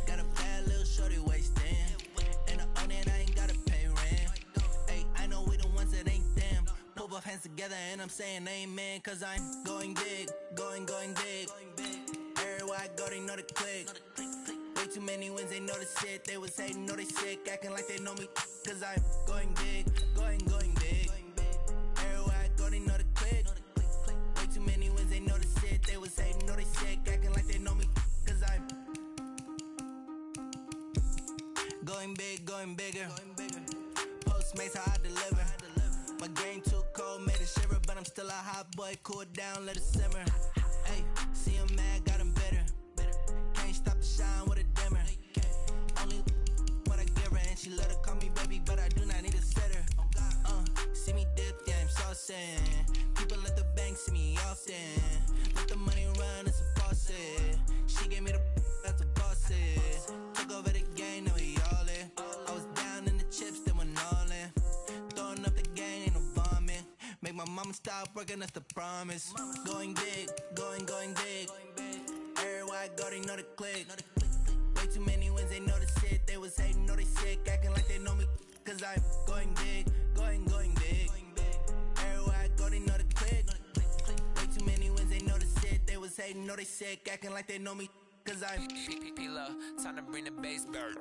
Got a bad little shorty wasting. And I own it, I ain't gotta pay rent. Ay, I know we the ones that ain't them. Pull both hands together and I'm saying amen. Cause I'm going big, going big. Everywhere I go, they know the click. Way too many wins, they know the shit. They was hating, know they sick, acting like they know me. Cause I'm going big, going big. Everywhere I go, they know the click. Way too many wins, they know the shit. They was hating, know they sick, acting like they know me. Cause I'm going big, going bigger. Postmates how I deliver. My game too cold, made it shiver, but I'm still a hot boy. Cool it down, let it simmer. Hey, see him mad, got him bitter. Can't stop the shine with a dimmer. Only what I give her, and she let her call me baby, but I do not need a sitter. See me dip, yeah, I'm saucing. People at the bank see me often. Let the money run, it's a faucet. She gave me the that's a boss it. Took over the game, now we all in. I was down in the chips, then went all in. Throwing up the game, ain't no vomit. Make my mama stop working, that's the promise. Going big, going big. Everywhere I go, they know the click. Way too many wins, they know the shit. They was hating, know they sick, acting like they know me. Cause I'm going big, going big. Everywhere I go, they know the click. Way too many wins, they know the shit. They was hating, know they sick, acting like they know me. Cause I'm P-P-P-Love, time to bring the bass bird.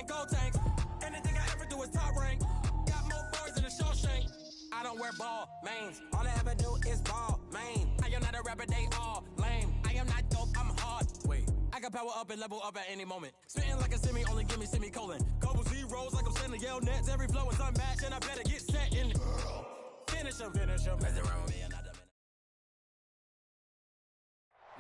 and gold tanks. Anything I ever do is top rank. Got more boys than a Shawshank. I don't wear ball mains. All I ever do is ball main. I am not a rapper, they all lame. I am not dope, I'm hard. Wait, I can power up and level up at any moment. Spitting like a semi, only give me semicolon. Couple zeros like I'm sending yell nets. Every flow is unmatched, and I better get set in. Finish him. Mess around with me and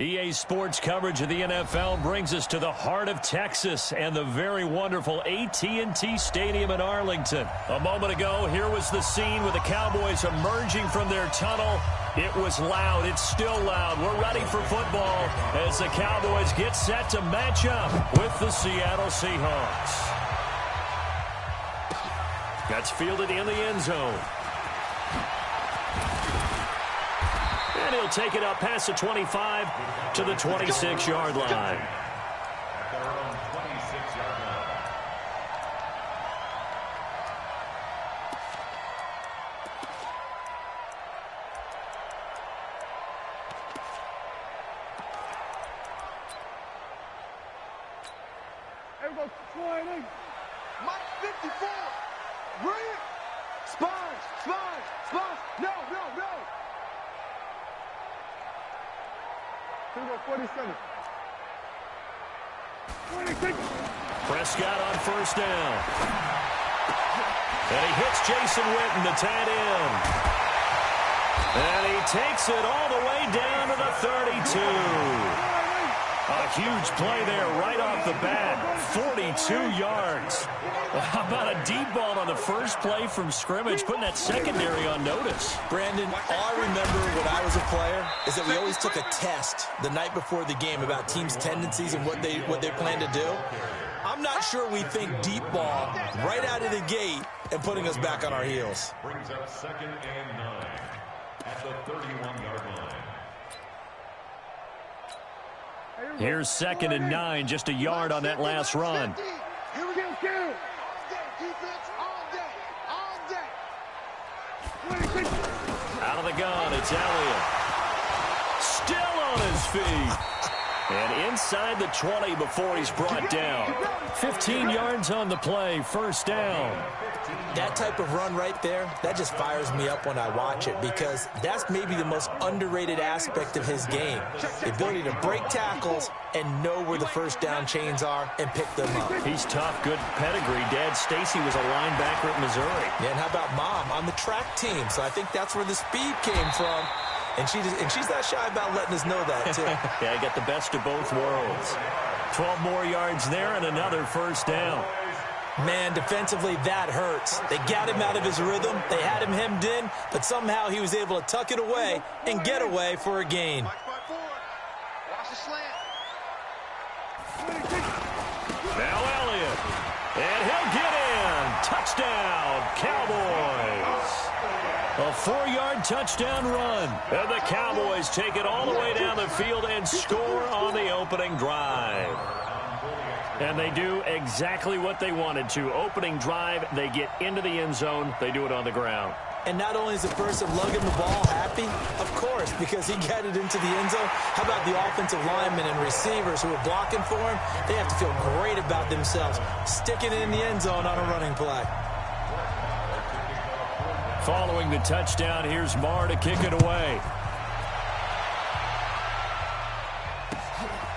EA Sports coverage of the NFL brings us to the heart of Texas and the very wonderful AT&T Stadium in Arlington. A moment ago, here was the scene with the Cowboys emerging from their tunnel. It was loud. It's still loud. We're ready for football as the Cowboys get set to match up with the Seattle Seahawks. That's fielded in the end zone. And he'll take it up past the 25 to the 26-yard line. At their own 26-yard line. Here we go, sliding. Mike 54. Brilliant. Sponge. No. Here we go, 47. 26. Prescott on first down. And he hits Jason Witten, the tight end. And he takes it all the way down to the 32. A huge play there right off the bat. 42 yards. How about a deep ball on the first play from scrimmage, putting that secondary on notice? Brandon, all I remember when I was a player is that we always took a test the night before the game about teams' tendencies and what they plan to do. I'm not sure we think deep ball right out of the gate and putting us back on our heels. Brings up 2nd and 9 at the 31-yard line. Here's 2nd and 9, just a yard on that last run. Here we go. Defense all day. Out of the gun, it's Elliott. Still on his feet. And inside the 20 before he's brought down. 15 yards on the play, first down. That type of run right there, that just fires me up when I watch it because that's maybe the most underrated aspect of his game. The ability to break tackles and know where the first down chains are and pick them up. He's tough, good pedigree. Dad Stacy was a linebacker at Missouri. Yeah, and how about Mom on the track team? So I think that's where the speed came from. And she's not shy about letting us know that, too. Yeah, got the best of both worlds. 12 more yards there and another first down. Man, defensively, that hurts. They got him out of his rhythm. They had him hemmed in, but somehow he was able to tuck it away and get away for a gain. Watch the slant. Now Elliott. And he'll get in. Touchdown, Cowboys. A 4-yard touchdown run. And the Cowboys take it all the way down the field and score on the opening drive. And they do exactly what they wanted to. Opening drive, they get into the end zone. They do it on the ground. And not only is the person lugging the ball happy, of course, because he got it into the end zone. How about the offensive linemen and receivers who are blocking for him? They have to feel great about themselves, sticking it in the end zone on a running play. Following the touchdown, here's Marr to kick it away.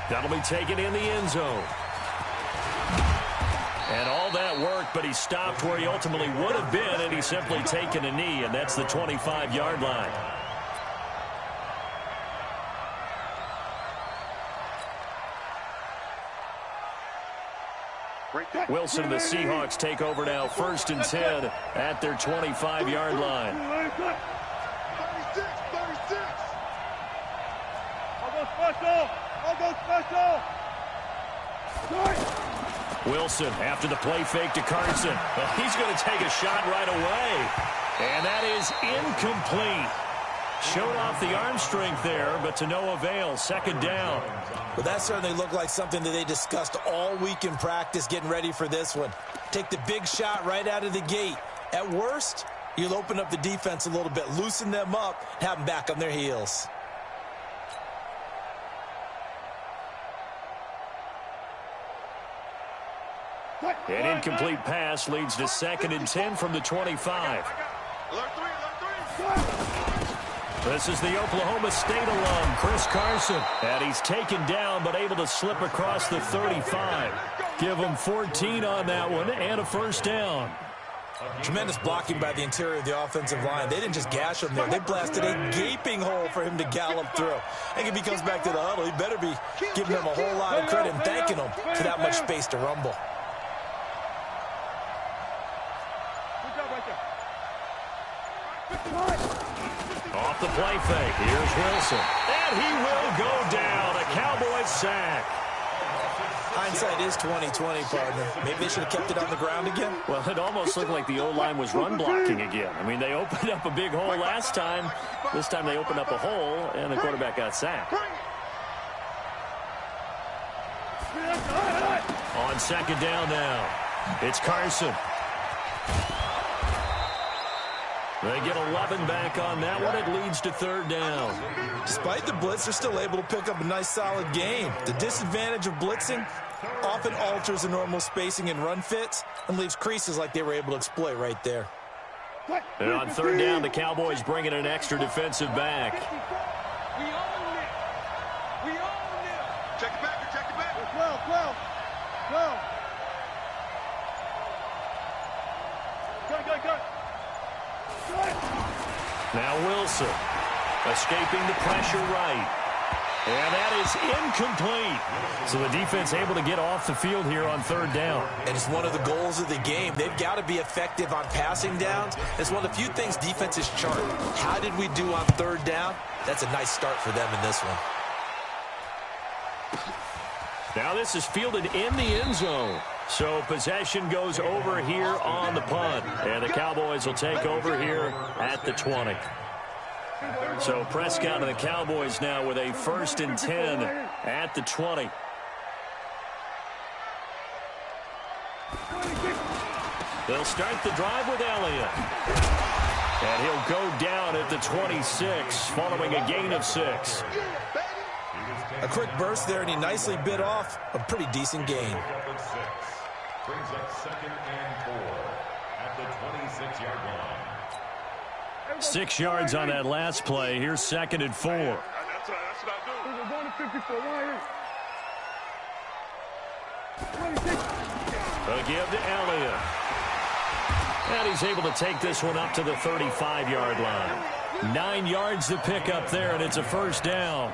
That'll be taken in the end zone. And all that work, but he stopped where he ultimately would have been, and he's simply taken a knee, and that's the 25-yard line. Wilson and the Seahawks take over now, 1st and 10 at their 25-yard line. 36. I'll go special. Wilson after the play fake to Carson. Well, he's going to take a shot right away. And that is incomplete. Showed off the arm strength there, but to no avail. 2nd down. Well, that certainly looked like something that they discussed all week in practice getting ready for this one. Take the big shot right out of the gate. At worst, you'll open up the defense a little bit, loosen them up, have them back on their heels. An incomplete pass leads to 2nd and 10 from the 25. This is the Oklahoma State alum, Chris Carson. And he's taken down but able to slip across the 35. Give him 14 on that one and a first down. Tremendous blocking by the interior of the offensive line. They didn't just gash him there. They blasted a gaping hole for him to gallop through. I think if he comes back to the huddle, he better be giving them a whole lot of credit and thanking them for that much space to rumble. Off the play fake. Here's Wilson. And he will go down. A Cowboys sack. Hindsight is 20/20, partner. Maybe they should have kept it on the ground again. Well, it almost looked like the O-line was run blocking again. I mean, they opened up a big hole last time. This time they opened up a hole, and the quarterback got sacked. On 2nd down now, it's Carson. They get 11 back on that one. It leads to 3rd down. Despite the blitz, they're still able to pick up a nice, solid gain. The disadvantage of blitzing often alters the normal spacing and run fits and leaves creases like they were able to exploit right there. And on 3rd down, the Cowboys bring in an extra defensive back. We own it. We own it. Check it back. Check it back. 12. Go. Now Wilson escaping the pressure right. And that is incomplete. So the defense able to get off the field here on 3rd down. And it's one of the goals of the game. They've got to be effective on passing downs. It's one of the few things defenses chart. How did we do on 3rd down? That's a nice start for them in this one. Now this is fielded in the end zone. So possession goes over here on the punt. And the Cowboys will take over here at the 20. So Prescott and the Cowboys now with a 1st and 10 at the 20. They'll start the drive with Elliott. And he'll go down at the 26 following a gain of 6. A quick burst there, and he nicely bit off a pretty decent gain. Brings up 2nd and 4 at the 26-yard line. 6 yards on that last play. Here's 2nd and 4. That's what I do. We're going to 54. Why 26. A give to Elliott. And he's able to take this one up to the 35-yard line. 9 yards to pick up there, and it's a 1st down.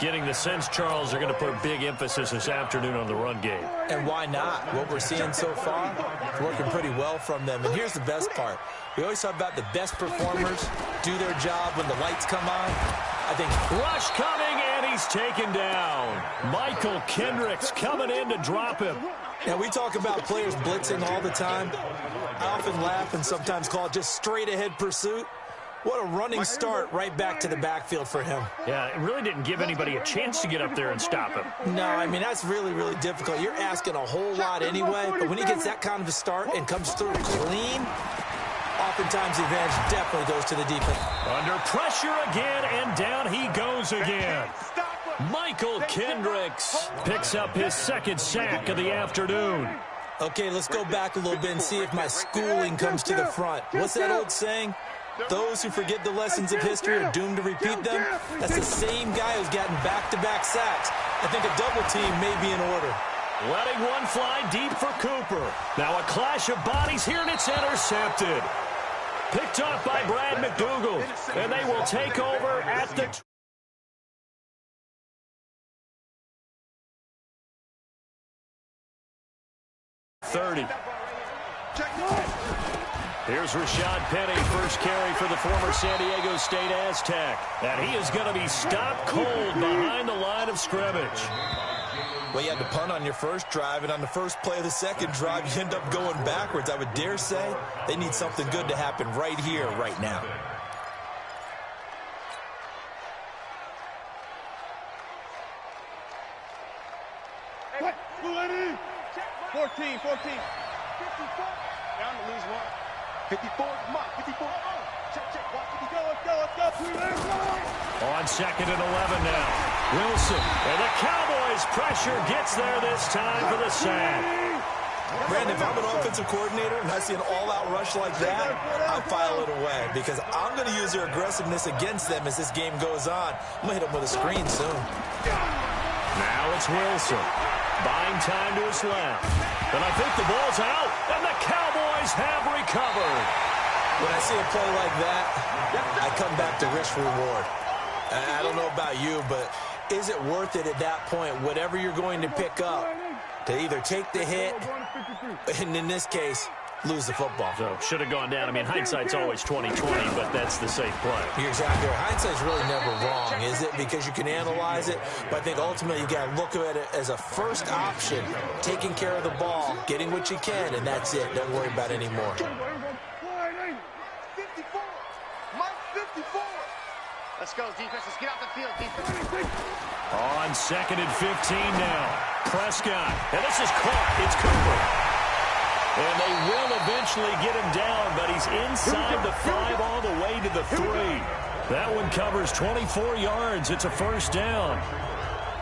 Getting the sense, Charles, are going to put a big emphasis this afternoon on the run game. And why not? What we're seeing so far, it's working pretty well from them. And here's the best part. We always talk about the best performers do their job when the lights come on. I think rush coming, and he's taken down. Michael Kendricks coming in to drop him. Now, we talk about players blitzing all the time. I often laugh and sometimes call it just straight-ahead pursuit. What a running start right back to the backfield for him. Yeah, it really didn't give anybody a chance to get up there and stop him. No, I mean, that's really, really difficult. You're asking a whole lot anyway, but when he gets that kind of a start and comes through clean, oftentimes the advantage definitely goes to the defense. Under pressure again, and down he goes again. Michael Kendricks picks up his 2nd sack of the afternoon. Okay, let's go back a little bit and see if my schooling comes to the front. What's that old saying? Those who forget the lessons of history are doomed to repeat them. That's the same guy who's gotten back-to-back sacks. I think a double team may be in order. Letting one fly deep for Cooper. Now a clash of bodies here, and it's intercepted. Picked off by Brad McDougal. And they will take over at the 30. Here's Rashad Penny, first carry for the former San Diego State Aztec. And he is going to be stopped cold behind the line of scrimmage. Well, you had to punt on your first drive, and on the first play of the second drive, you end up going backwards. I would dare say they need something good to happen right here, right now. What? 14. Down to lose one. 54, come on, 54. Check, watch it. Let's go. On 2nd and 11 now. Wilson, and the Cowboys pressure gets there this time for the sack. Brandon, if I'm an offensive coordinator and I see an all-out rush like that, I file it away because I'm going to use their aggressiveness against them as this game goes on. I'm going to hit them with a screen soon. Now it's Wilson. Buying time to his left. And I think the ball's out, and the Cowboys have recovered. When I see a play like that, I come back to risk-reward. I don't know about you, but is it worth it at that point, whatever you're going to pick up, to either take the hit, and in this case, lose the football? So, should have gone down. I mean, hindsight's always 20/20, but that's the safe play. You're exactly right. Hindsight's really never wrong, is it? Because you can analyze it, but I think ultimately you got to look at it as a first option, taking care of the ball, getting what you can, and that's it. Don't worry about it anymore. 54. Mike 54. Let's go, defense. Let's get off the field, defense. On 2nd and 15 now. Prescott. And this is caught. It's Cooper. And they will eventually get him down, but he's inside the 5 all the way to the 3. That one covers 24 yards. It's a first down.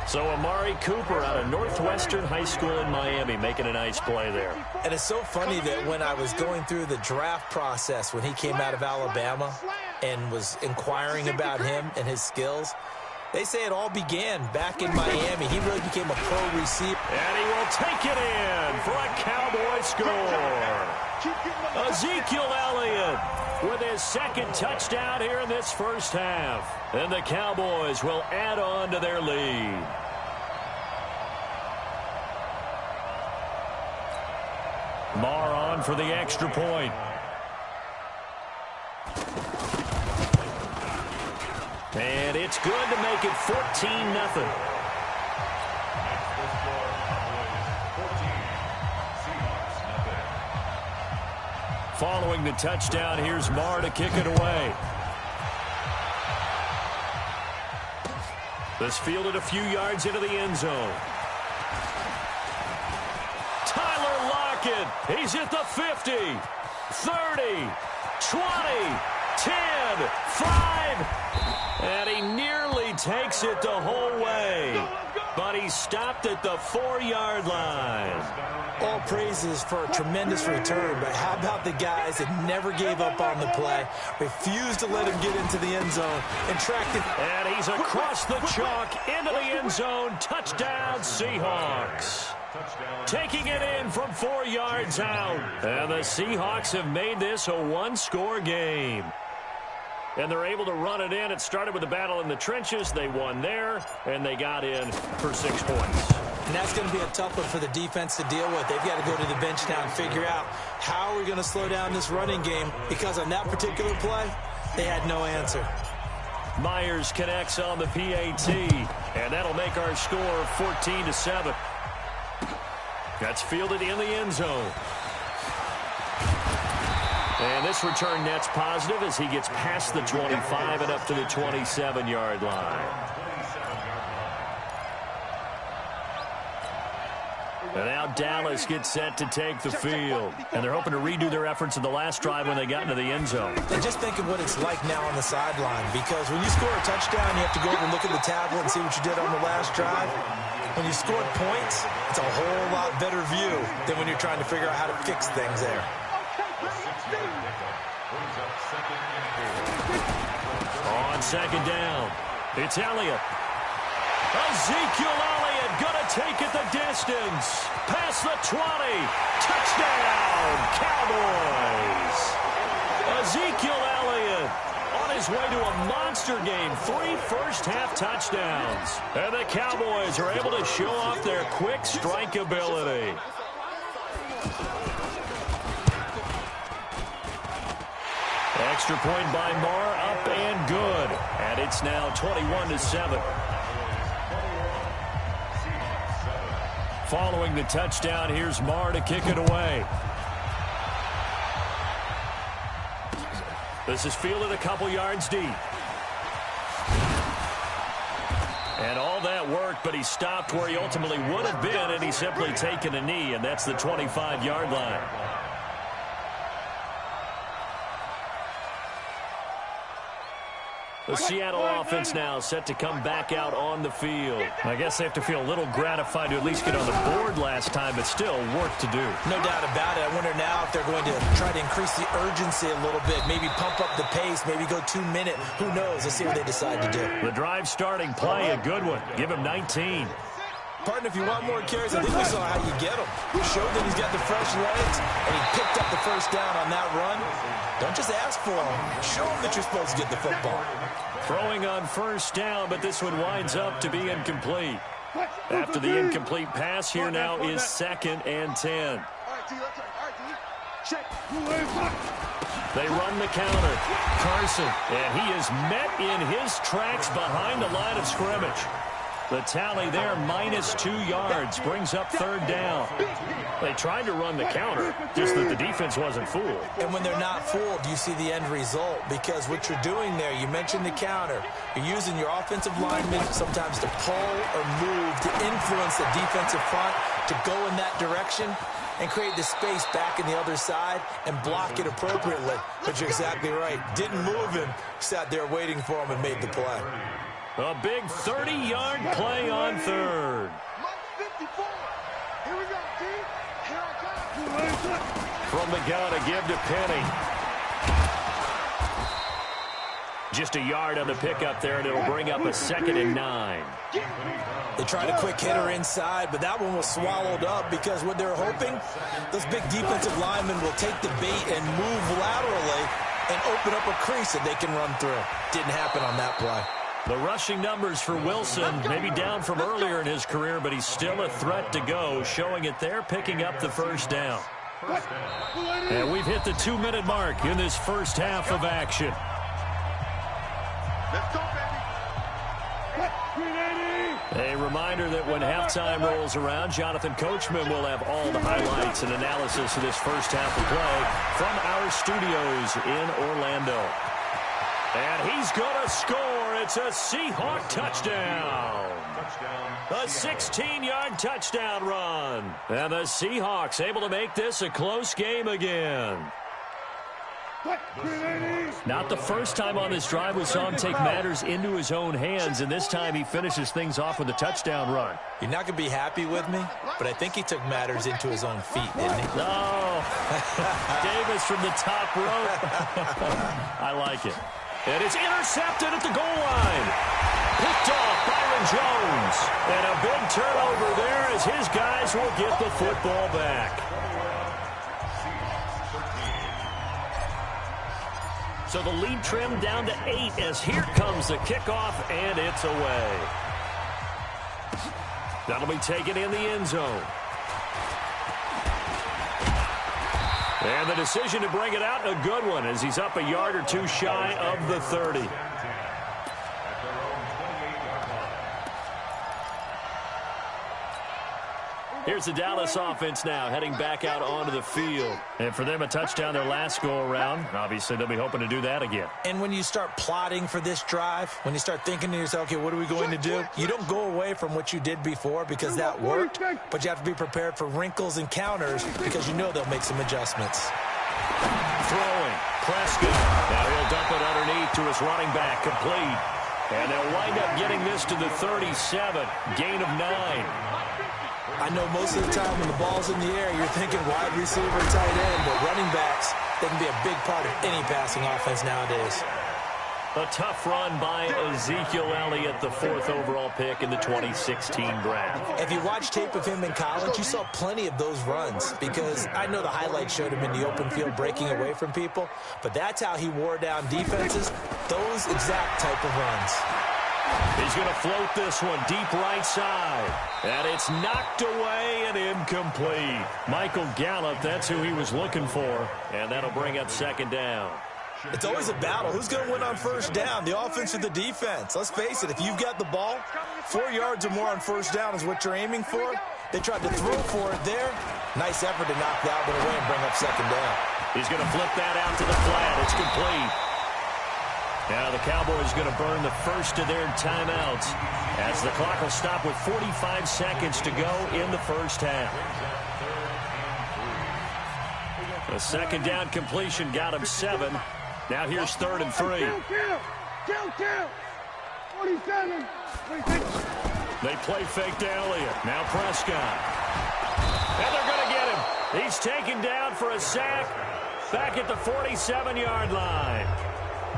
So Amari Cooper out of Northwestern High School in Miami making a nice play there. And it's so funny that when I was going through the draft process when he came out of Alabama and was inquiring about him and his skills, they say it all began back in Miami. He really became a pro receiver. And he will take it in for a Cowboy score. Ezekiel Elliott with his 2nd touchdown here in this first half. And the Cowboys will add on to their lead. Marr on for the extra point. And it's good to make it 14-0. Following the touchdown, here's Marr to kick it away. This fielded a few yards into the end zone. Tyler Lockett, he's at the 50, 30, 20, 10, 5, and he nearly takes it the whole way. But he stopped at the 4-yard line. All praises for a tremendous return, but how about the guys that never gave up on the play, refused to let him get into the end zone, and tracked it. And he's across the chalk into the end zone. Touchdown, Seahawks. Taking it in from 4 yards out. And the Seahawks have made this a 1-score game. And they're able to run it in. It started with a battle in the trenches. They won there, and they got in for 6 points. And that's going to be a tough one for the defense to deal with. They've got to go to the bench now and figure out how are we going to slow down this running game, because on that particular play, they had no answer. Myers connects on the PAT, and that'll make our score 14-7. That's fielded in the end zone. And this return net's positive as he gets past the 25 and up to the 27-yard line. And now Dallas gets set to take the field. And they're hoping to redo their efforts in the last drive when they got into the end zone. And just think of what it's like now on the sideline, because when you score a touchdown, you have to go over and look at the tablet and see what you did on the last drive. When you scored points, it's a whole lot better view than when you're trying to figure out how to fix things there. On 2nd down, it's Elliott. Ezekiel Elliott gonna take it the distance. Past the 20. Touchdown, Cowboys. Ezekiel Elliott on his way to a monster game. 3 first-half touchdowns. And the Cowboys are able to show off their quick strike ability. Extra point by Marr, up and good. And it's now 21-7. Following the touchdown, here's Marr to kick it away. This is fielded a couple yards deep. And all that worked, but he stopped where he ultimately would have been, and he's simply taken a knee, and that's the 25-yard line. The Seattle offense now set to come back out on the field. I guess they have to feel a little gratified to at least get on the board last time, but still work to do. No doubt about it. I wonder now if they're going to try to increase the urgency a little bit, maybe pump up the pace, maybe go 2-minute. Who knows? Let's see what they decide to do. The drive starting play, a good one. Give him 19. Partner, if you want more carries, I think we saw how you get him. Showed that he's got the fresh legs, and he picked up the first down on that run. Don't just ask for him. Show him that you're supposed to get the football. Throwing on first down, but this one winds up to be incomplete. After the incomplete pass, here now is 2nd and 10. They run the counter. Carson, and he is met in his tracks behind the line of scrimmage. The tally there, -2 yards, brings up 3rd down. They tried to run the counter, just that the defense wasn't fooled. And when they're not fooled, you see the end result, because what you're doing there, you mentioned the counter. You're using your offensive linemen sometimes to pull or move, to influence the defensive front, to go in that direction and create the space back in the other side and block it appropriately. But you're exactly right. Didn't move him, sat there waiting for him and made the play. A big 30-yard play on 3rd. From the gun, a give to Penny. Just a yard on the pickup there, and it'll bring up a 2nd and 9. They tried a quick hitter inside, but that one was swallowed up because what they're hoping, those big defensive linemen will take the bait and move laterally and open up a crease that they can run through. Didn't happen on that play. The rushing numbers for Wilson may be down from earlier in his career, but he's still a threat to go, showing it there, picking up the first down. And we've hit the 2-minute mark in this first half of action. Let's go, baby. A reminder that when halftime rolls around, Jonathan Coachman will have all the highlights and analysis of this first half of play from our studios in Orlando. And he's going to score. It's a Seahawk touchdown. A 16-yard touchdown run. And the Seahawks able to make this a close game again. Not the first time on this drive we saw him take matters into his own hands, and this time he finishes things off with a touchdown run. You're not going to be happy with me, but I think he took matters into his own feet, didn't he? Oh, Davis from the top rope. I like it. And it's intercepted at the goal line. Picked off Byron Jones. And a big turnover there as his guys will get the football back. So the lead trimmed down to 8 as here comes the kickoff, and it's away. That'll be taken in the end zone. And the decision to bring it out, a good one, as he's up a yard or two shy of the 30. Here's the Dallas offense now, heading back out onto the field. And for them, a touchdown their last go-around. Obviously, they'll be hoping to do that again. And when you start plotting for this drive, when you start thinking to yourself, okay, what are we going to do? You don't go away from what you did before because that worked, but you have to be prepared for wrinkles and counters because you know they'll make some adjustments. Throwing, Prescott. Now he'll dump it underneath to his running back, complete. And they'll wind up getting this to the 37, gain of 9. I know most of the time when the ball's in the air, you're thinking wide receiver, tight end, but running backs, they can be a big part of any passing offense nowadays. A tough run by Ezekiel Elliott, the 4th overall pick in the 2016 draft. If you watch tape of him in college, you saw plenty of those runs because I know the highlights showed him in the open field breaking away from people, but that's how he wore down defenses, those exact type of runs. He's going to float this one deep right side. And it's knocked away and incomplete. Michael Gallup, that's who he was looking for. And that'll bring up 2nd down. It's always a battle. Who's going to win on first down, the offense or the defense? Let's face it, if you've got the ball, 4 yards or more on first down is what you're aiming for. They tried to throw for it there. Nice effort to knock that one away and bring up 2nd down. He's going to flip that out to the flat. It's complete. Now the Cowboys going to burn the first of their timeouts as the clock will stop with 45 seconds to go in the first half. The 2nd down completion got him 7. Now here's 3rd and 3. Kill. 47. 26. They play fake to Elliott. Now Prescott. And they're going to get him. He's taken down for a sack back at the 47-yard line.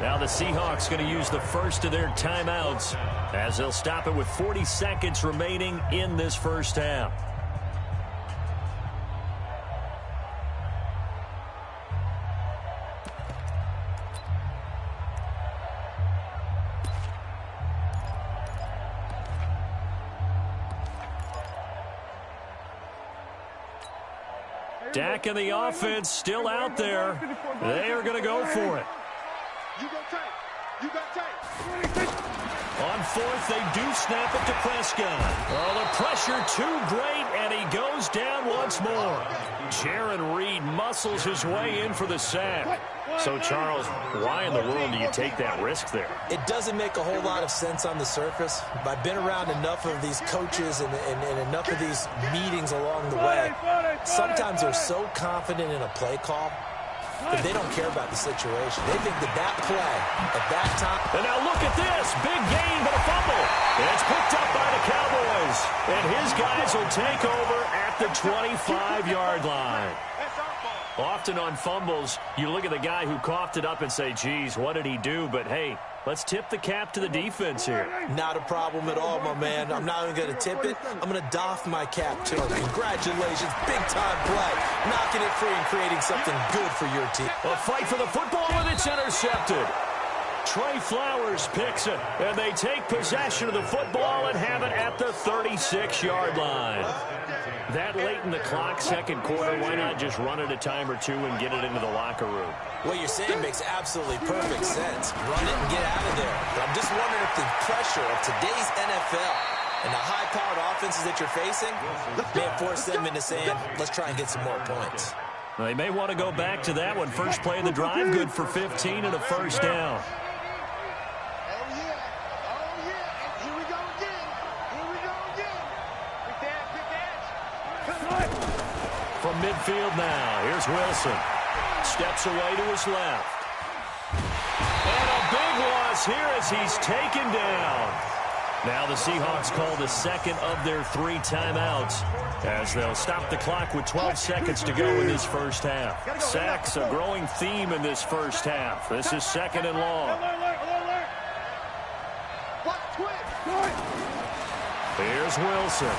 Now the Seahawks going to use the first of their timeouts as they'll stop it with 40 seconds remaining in this first half. Dak and the offense still out there. They are going to go for it. You got tight. On fourth, they do snap it to Prescott. Oh, the pressure too great, and he goes down once more. Jaron Reed muscles his way in for the sack. So, Charles, why in the world do you take that risk there? It doesn't make a whole lot of sense on the surface, but I've been around enough of these coaches and enough of these meetings along the way. Sometimes they're so confident in a play call that they don't care about the situation. They think that play at that time. And now look at this. Big gain, but a fumble. It's picked up by the Cowboys. And his guys will take over at the 25-yard line. Often on fumbles, you look at the guy who coughed it up and say, geez, what did he do? But, hey, let's tip the cap to the defense here. Not a problem at all, my man. I'm not even going to tip it. I'm going to doff my cap to him. Congratulations. Big-time play. Knocking it free and creating something good for your team. A fight for the football, and it's intercepted. Trey Flowers picks it, and they take possession of the football and have it at the 36-yard line. That late in the clock, second quarter, why not just run it a time or two and get it into the locker room? What you're saying makes absolutely perfect sense. Run it and get out of there. But I'm just wondering if the pressure of today's NFL and the high-powered offenses that you're facing may force them into saying, let's try and get some more points. They may want to go back to that one. First play of the drive, good for 15 and a first down. From midfield now, here's Wilson. Steps away to his left. And a big loss here as he's taken down. Now the Seahawks call the second of their 3 timeouts as they'll stop the clock with 12 seconds to go in this first half. Sacks, a growing theme in this first half. This is second and long. Here's Wilson.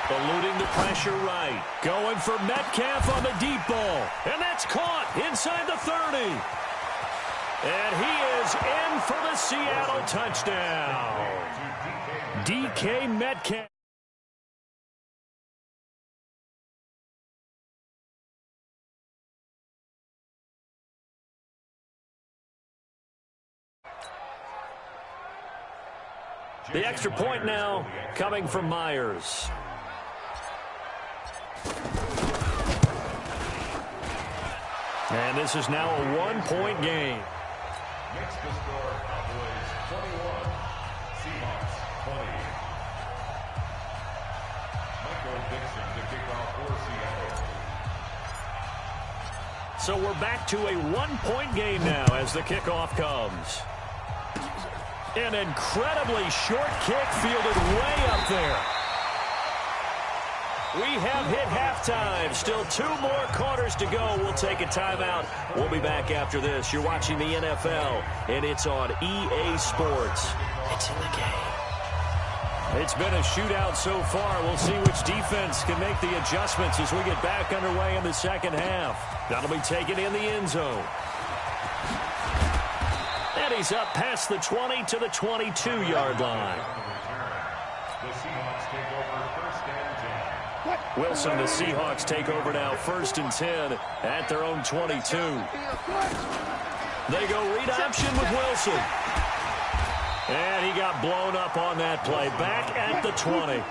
Eluding the pressure right. Going for Metcalf on the deep ball. And that's caught inside the 30. And he is in for the Seattle touchdown. DK Metcalf. The extra point now coming from Myers. And this is now a 1-point game. Makes the score Cowboys 21, Seahawks 20. Michael Dixon to kick off for Seattle. So we're back to a 1-point game now as the kickoff comes. An incredibly short kick fielded way up there. We have hit halftime. Still 2 more quarters to go. We'll take a timeout. We'll be back after this. You're watching the NFL, and it's on EA Sports. It's in the game. It's been a shootout so far. We'll see which defense can make the adjustments as we get back underway in the second half. That'll be taken in the end zone. And he's up past the 20 to the 22-yard line. The Seahawks take over first and 10. Wilson, the Seahawks take over now first and 10 at their own 22. They go read option with Wilson. And he got blown up on that play. Back at the 20.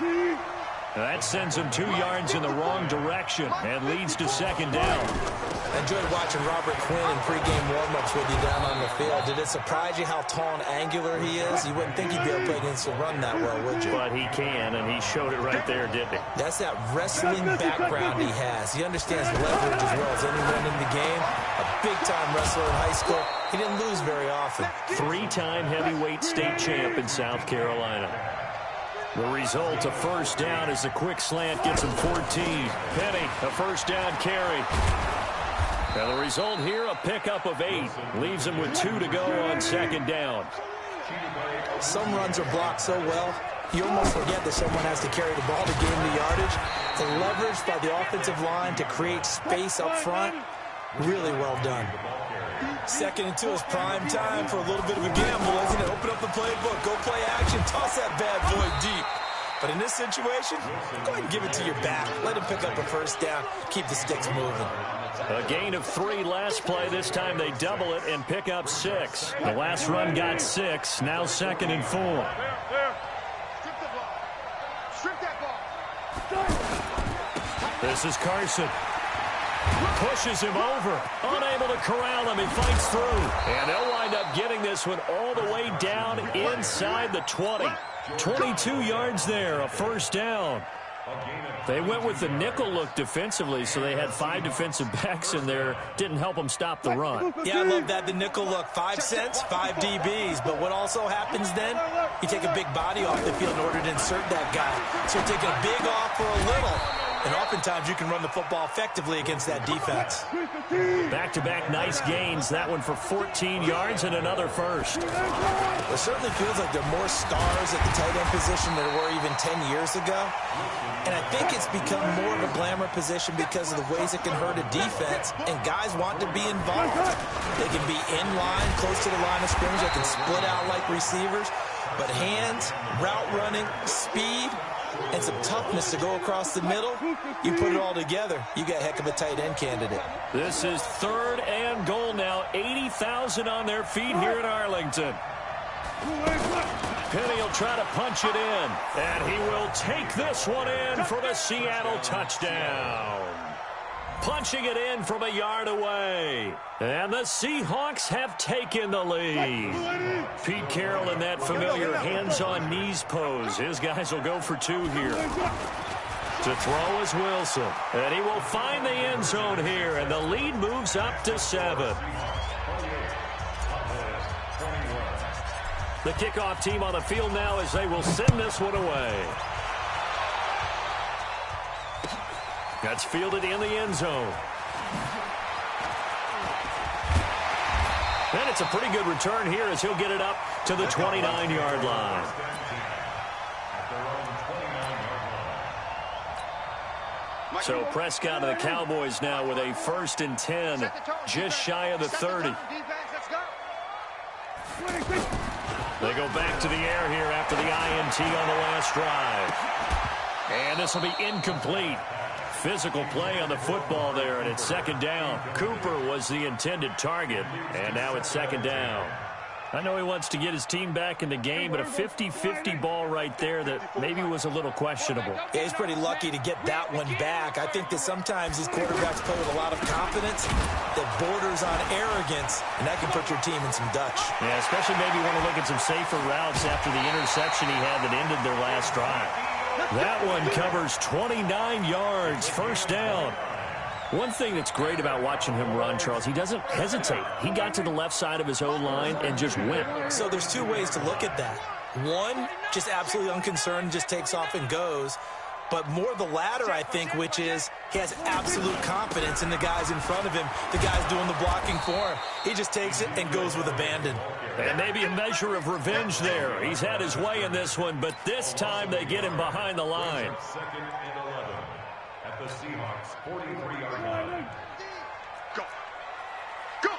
That sends him 2 yards in the wrong direction and leads to second down. I enjoyed watching Robert Quinn in pregame warm-ups with you down on the field. Did it surprise you how tall and angular he is? You wouldn't think he'd be able to play against the run that well, would you? But he can, and he showed it right there, didn't he? That's that wrestling background he has. has. He understands leverage as well as anyone in the game. A big-time wrestler in high school. He didn't lose very often. 3-time heavyweight state champ in South Carolina. The result, a first down as the quick slant gets him 14. Penny, a first down carry. And the result here, a pickup of 8. Leaves him with 2 to go on second down. Some runs are blocked so well, you almost forget that someone has to carry the ball to gain the yardage. The leverage by the offensive line to create space up front, really well done. 2nd and 2 is prime time for a little bit of a gamble, isn't it? Open up the playbook, go play action, toss that bad boy deep. But in this situation, go ahead and give it to your back. Let him pick up a first down, keep the sticks moving. A gain of 3 last play. This time they double it and pick up 6. The last run got 6. Now 2nd and 4. This is Carson. Pushes him over. Unable to corral him. He fights through. And they'll wind up getting this one all the way down inside the 20. 22 yards there. A first down. They went with the nickel look defensively, so they had 5 defensive backs in there. Didn't help them stop the run. Yeah, I love that, the nickel look. 5 cents, 5 DBs. But what also happens then, you take a big body off the field in order to insert that guy. So you're taking a big off for a little. And oftentimes you can run the football effectively against that defense. Back-to-back nice gains. That one for 14 yards and another first. It certainly feels like there are more stars at the tight end position than there were even 10 years ago. And I think it's become more of a glamour position because of the ways it can hurt a defense, and guys want to be involved. They can be in line, close to the line of scrimmage. They can split out like receivers. But hands, route running, speed, and some toughness to go across the middle, you put it all together, you got a heck of a tight end candidate. This is 3rd and goal now. 80,000 on their feet here in Arlington. Penny will try to punch it in, and he will take this one in for the Seattle touchdown. Punching it in from a yard away. And the Seahawks have taken the lead. Pete Carroll in that familiar hands-on-knees pose. His guys will go for 2 here. To throw is Wilson. And he will find the end zone here, and the lead moves up to 7. The kickoff team on the field now as they will send this one away. That's fielded in the end zone. And it's a pretty good return here as he'll get it up to the 29-yard line. So Prescott and the Cowboys now with a 1st and 10, just shy of the 30. They go back to the air here after the INT on the last drive. And this will be incomplete. Physical play on the football there, and it's 2nd down. Cooper was the intended target, and now it's 2nd down. I know he wants to get his team back in the game, but a 50-50 ball right there that maybe was a little questionable. Yeah, he's pretty lucky to get that one back. I think that sometimes these quarterbacks play with a lot of confidence that borders on arrogance, and that can put your team in some Dutch. Yeah, especially maybe want to look at some safer routes after the interception he had that ended their last drive. That one covers 29 yards, 1st down. One thing that's great about watching him run, Charles, he doesn't hesitate. He got to the left side of his O-line and just went. So there's 2 ways to look at that. One, just absolutely unconcerned, just takes off and goes. But more the latter, I think, which is he has absolute confidence in the guys in front of him, the guys doing the blocking for him. He just takes it and goes with abandon. And maybe a measure of revenge there. He's had his way in this one, but this time they get him behind the line. 2nd and 11 at the Seahawks 43-yard line. Go. Go.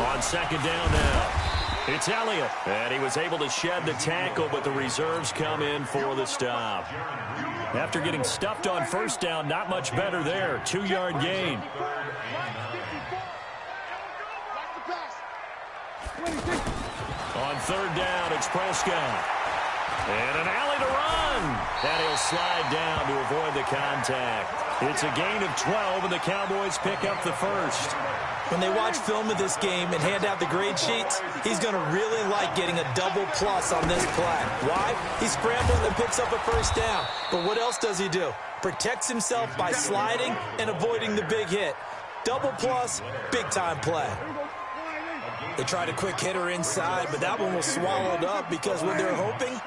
On 2nd down now. It's Elliott, and he was able to shed the tackle, but the reserves come in for the stop. After getting stuffed on 1st down, not much better there. 2-yard gain. On 3rd down, it's Prescott. And an alley to run. And he'll slide down to avoid the contact. It's a gain of 12, and the Cowboys pick up the 1st. When they watch film of this game and hand out the grade sheets, he's going to really like getting a double plus on this play. Why? He scrambles and picks up a first down. But what else does he do? Protects himself by sliding and avoiding the big hit. Double plus, big-time play. They tried a quick hitter inside, but that one was swallowed up because what they're hoping,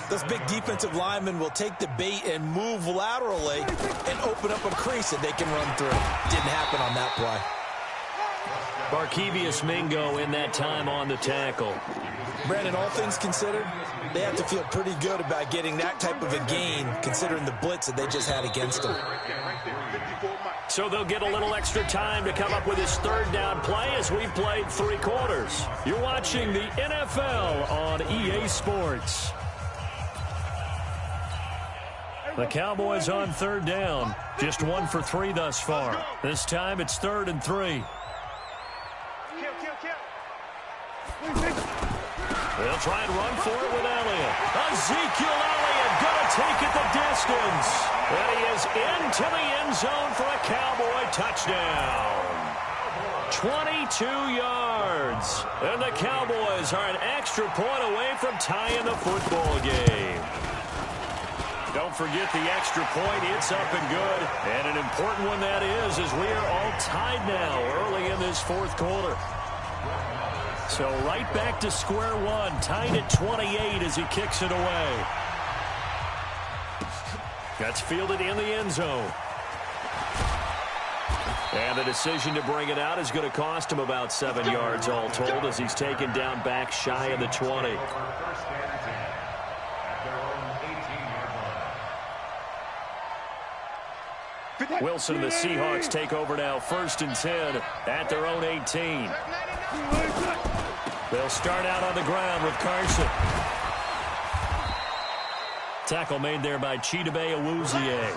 those big defensive linemen will take the bait and move laterally and open up a crease that they can run through. Didn't happen on that play. Barkevious Mingo in that time on the tackle. Brandon, all things considered, they have to feel pretty good about getting that type of a gain considering the blitz that they just had against them. So they'll get a little extra time to come up with his third down play as we've played 3 quarters. You're watching the NFL on EA Sports. The Cowboys on third down. Just 1 for 3 thus far. This time it's 3rd and 3. They'll try and run for it with Elliott. Ezekiel Elliott going to take it the distance. And he is into the end zone for a Cowboy touchdown. 22 yards. And the Cowboys are an extra point away from tying the football game. Don't forget the extra point. It's up and good. And an important one that is, as we are all tied now early in this 4th quarter. So right back to square one, tied at 28 as he kicks it away. That's fielded in the end zone. And the decision to bring it out is going to cost him about 7 yards all told as he's taken down back shy of the 20. Wilson and the Seahawks take over now, 1st and 10 at their own 18. They'll start out on the ground with Carson. Tackle made there by Chidobe Awuzie.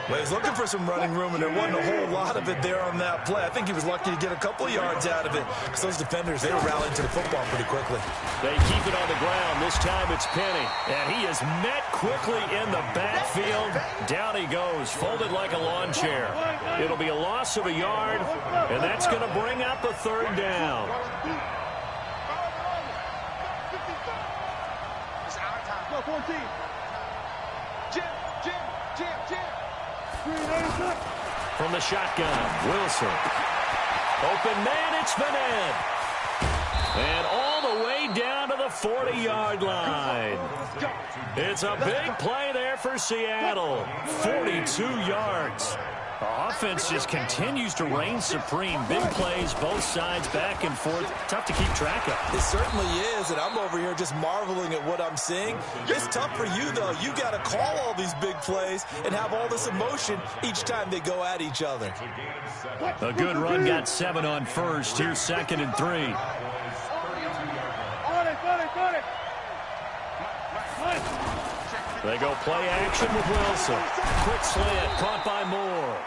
Well, he's looking for some running room, and there wasn't a whole lot of it there on that play. I think he was lucky to get a couple of yards out of it because those defenders, they were rallying to the football pretty quickly. They keep it on the ground. This time it's Penny. And he is met quickly in the backfield. Down he goes, folded like a lawn chair. It'll be a loss of a yard, and that's going to bring up a 3rd down. From the shotgun, Wilson. Open man, it's Vanette. And all the way down to the 40-yard line. It's a big play there for Seattle. 42 yards. The offense just continues to reign supreme. Big plays, both sides, back and forth. Tough to keep track of. It certainly is, and I'm over here just marveling at what I'm seeing. It's tough for you, though. You got to call all these big plays and have all this emotion each time they go at each other. A good run, got 7 on first. Here's 2nd and 3. They go play action with Wilson. Quick slant, caught by Moore.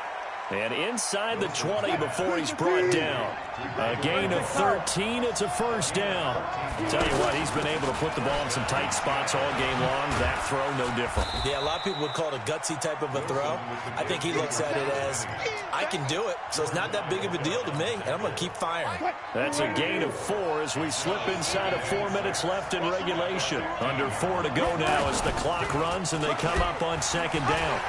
And inside the 20 before he's brought down. A gain of 13, it's a 1st down. Tell you what, he's been able to put the ball in some tight spots all game long. That throw, no different. Yeah, a lot of people would call it a gutsy type of a throw. I think he looks at it as, I can do it, so it's not that big of a deal to me, and I'm going to keep firing. That's a gain of 4 as we slip inside of 4 minutes left in regulation. Under 4 to go now as the clock runs and they come up on 2nd down.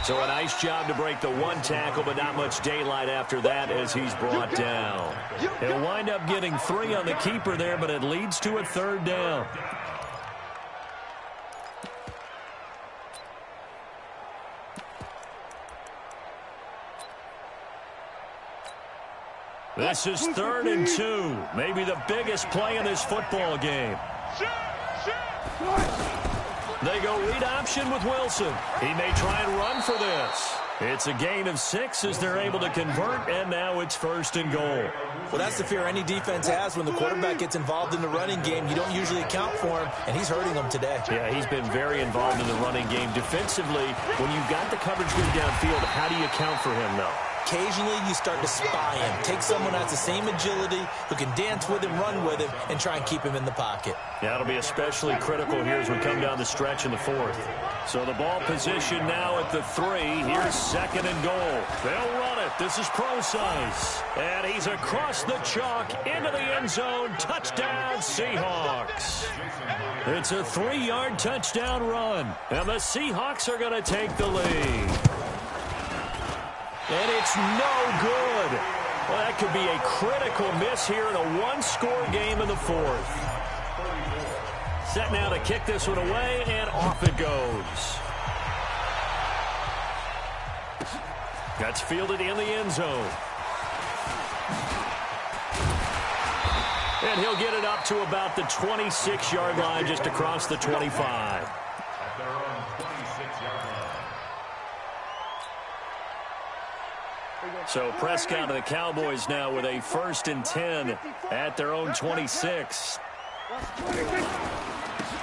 So a nice job to break the 1 tackle, but not much daylight after that as he's brought down. He'll wind up getting 3 on the keeper there, but it leads to a 3rd down. This is 3rd and 2. Maybe the biggest play in this football game. They go read option with Wilson. He may try and run for this. It's a gain of 6 as they're able to convert, and now it's 1st and goal. Well, that's the fear any defense has when the quarterback gets involved in the running game. You don't usually account for him, and he's hurting them today. Yeah, he's been very involved in the running game. Defensively, when you've got the coverage good downfield, how do you account for him, though? Occasionally, you start to spy him. Take someone who has the same agility, who can dance with him, run with him, and try and keep him in the pocket. Yeah, it'll be especially critical here as we come down the stretch in the 4th. So the ball position now at the 3. Here's 2nd and goal. They'll run it. it. This is Pro Size. And he's across the chalk into the end zone. Touchdown, Seahawks. It's a 3-yard touchdown run. And the Seahawks are going to take the lead. And it's no good. Well, that could be a critical miss here in a one-score game in the fourth. Set now to kick this one away, and off it goes. That's fielded in the end zone. And he'll get it up to about the 26-yard line, just across the 25. At their own 26-yard line. So Prescott and the Cowboys now with a 1st and 10 at their own 26.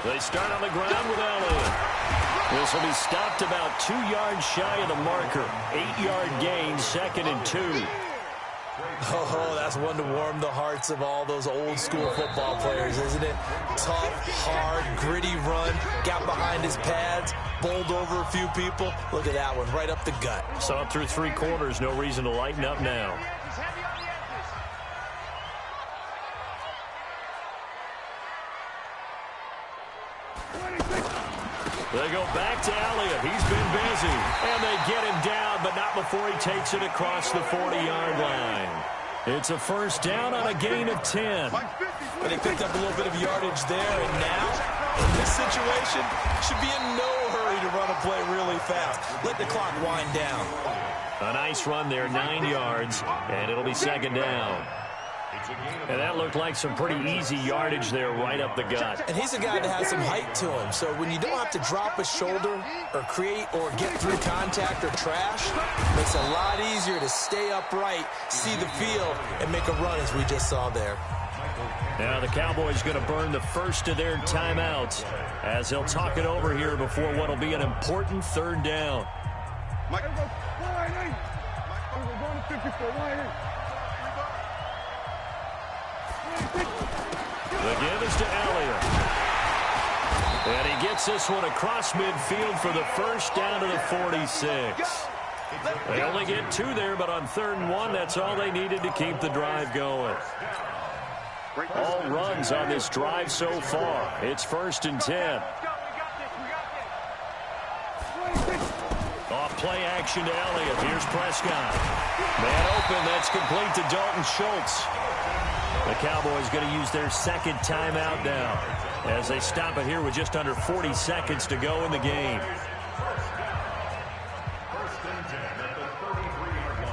They start on the ground with Elliott. This will be stopped about 2 yards shy of the marker. 8-yard gain, 2nd and 2. Oh, that's one to warm the hearts of all those old-school football players, isn't it? Tough, hard, gritty run, got behind his pads, bowled over a few people. Look at that one, right up the gut. Saw it through 3 quarters, no reason to lighten up now. They go back to Elliott. He's been busy. And they get him down, but not before he takes it across the 40-yard line. It's a 1st down on a gain of 10. But they picked up a little bit of yardage there, and now, in this situation, should be in no hurry to run a play really fast. Let the clock wind down. A nice run there, 9 yards, and it'll be 2nd down. And that looked like some pretty easy yardage there right up the gut. And he's a guy that has some height to him, so when you don't have to drop a shoulder or create or get through contact or trash, it makes it a lot easier to stay upright, see the field, and make a run as we just saw there. Now the Cowboys going to burn the first of their timeouts as they'll talk it over here before what will be an important 3rd down. The give is to Elliott. And he gets this one across midfield for the 1st down to the 46. They only get 2 there, but on 3rd and 1, that's all they needed to keep the drive going. All runs on this drive so far. It's 1st and 10. Off play action to Elliott. Here's Prescott. Man open, that's complete to Dalton Schultz. The Cowboys going to use their 2nd timeout now as they stop it here with just under 40 seconds to go in the game. 1st and 10 at the 33-yard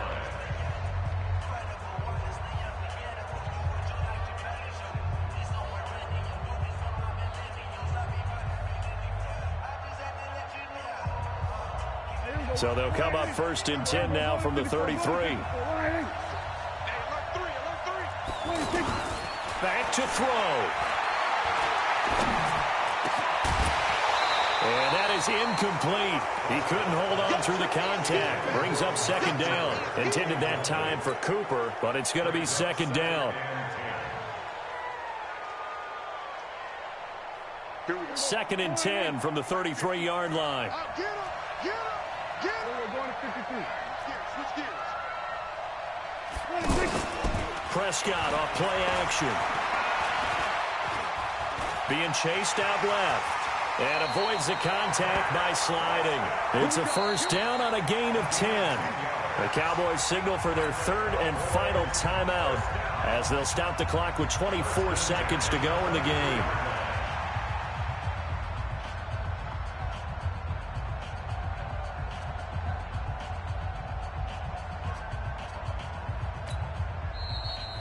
line. So they'll come up 1st and 10 now from the 33. Back to throw. And that is incomplete. He couldn't hold on through the contact. Brings up 2nd down. Intended that time for Cooper, but it's going to be 2nd down. 2nd and 10 from the 33-yard line. Prescott off play action. Being chased out left. And avoids the contact by sliding. It's a 1st down on a gain of 10. The Cowboys signal for their 3rd and final timeout as they'll stop the clock with 24 seconds to go in the game.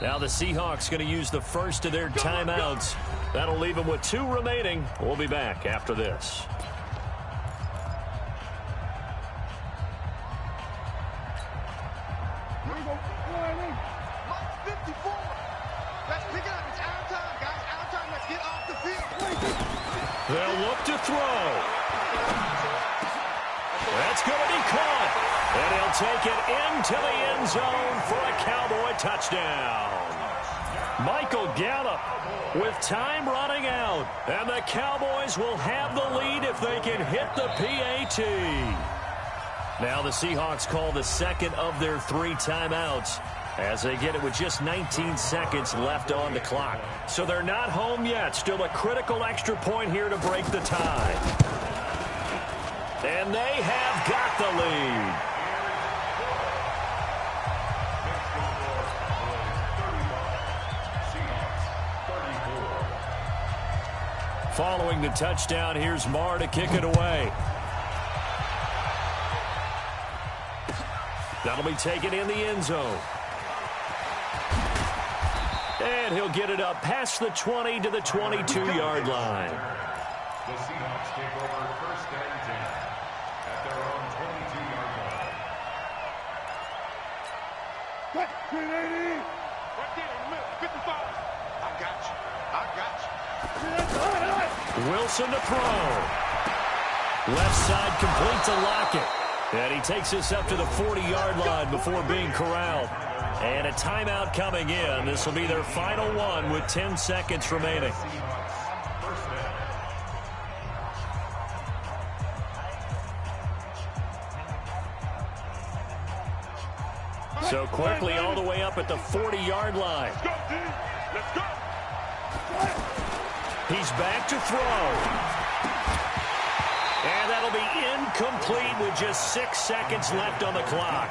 Now the Seahawks going to use the 1st of their timeouts. That'll leave them with 2 remaining. We'll be back after this. They'll look to throw. That's going to be caught. And he'll take it into the end zone for a Cowboy touchdown. Michael Gallup with time running out. And the Cowboys will have the lead if they can hit the PAT. Now the Seahawks call the second of their 3 timeouts as they get it with just 19 seconds left on the clock. So they're not home yet. Still a critical extra point here to break the tie. And they have got the lead. Following the touchdown, here's Marr to kick it away. That'll be taken in the end zone. And he'll get it up past the 20 to the 22-yard line. The Seahawks take over first and 10 at their own 22-yard line. What? 380. Right there in the middle, 55. I got you. I got you. Wilson to throw. Left side complete to Lockett. And he takes us up to the 40-yard line before being corralled. And a timeout coming in. This will be their final one with 10 seconds remaining. So quickly all the way up at the 40-yard line. Let's go. He's back to throw. And that'll be incomplete with just 6 seconds left on the clock.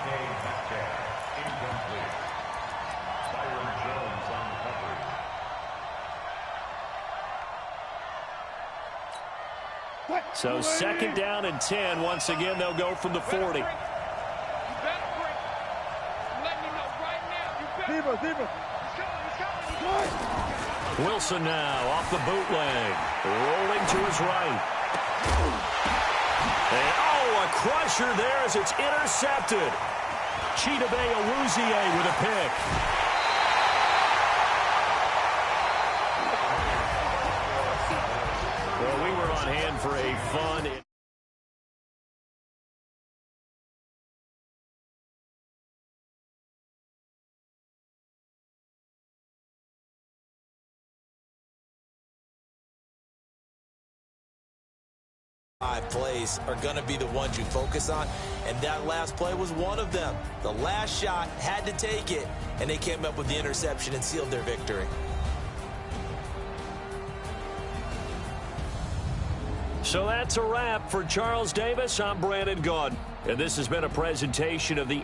So second down and 10. Once again, they'll go from the 40. Wilson now off the bootleg. Rolling to his right. And, oh, a crusher there as it's intercepted. Chidobe Awuzie with a pick. Well, we were on hand for a fun... plays are going to be the ones you focus on, and that last play was one of them. The last shot had to take it, and they came up with the interception and sealed their victory. So that's a wrap for Charles Davis. I'm Brandon Gaudin, and this has been a presentation of the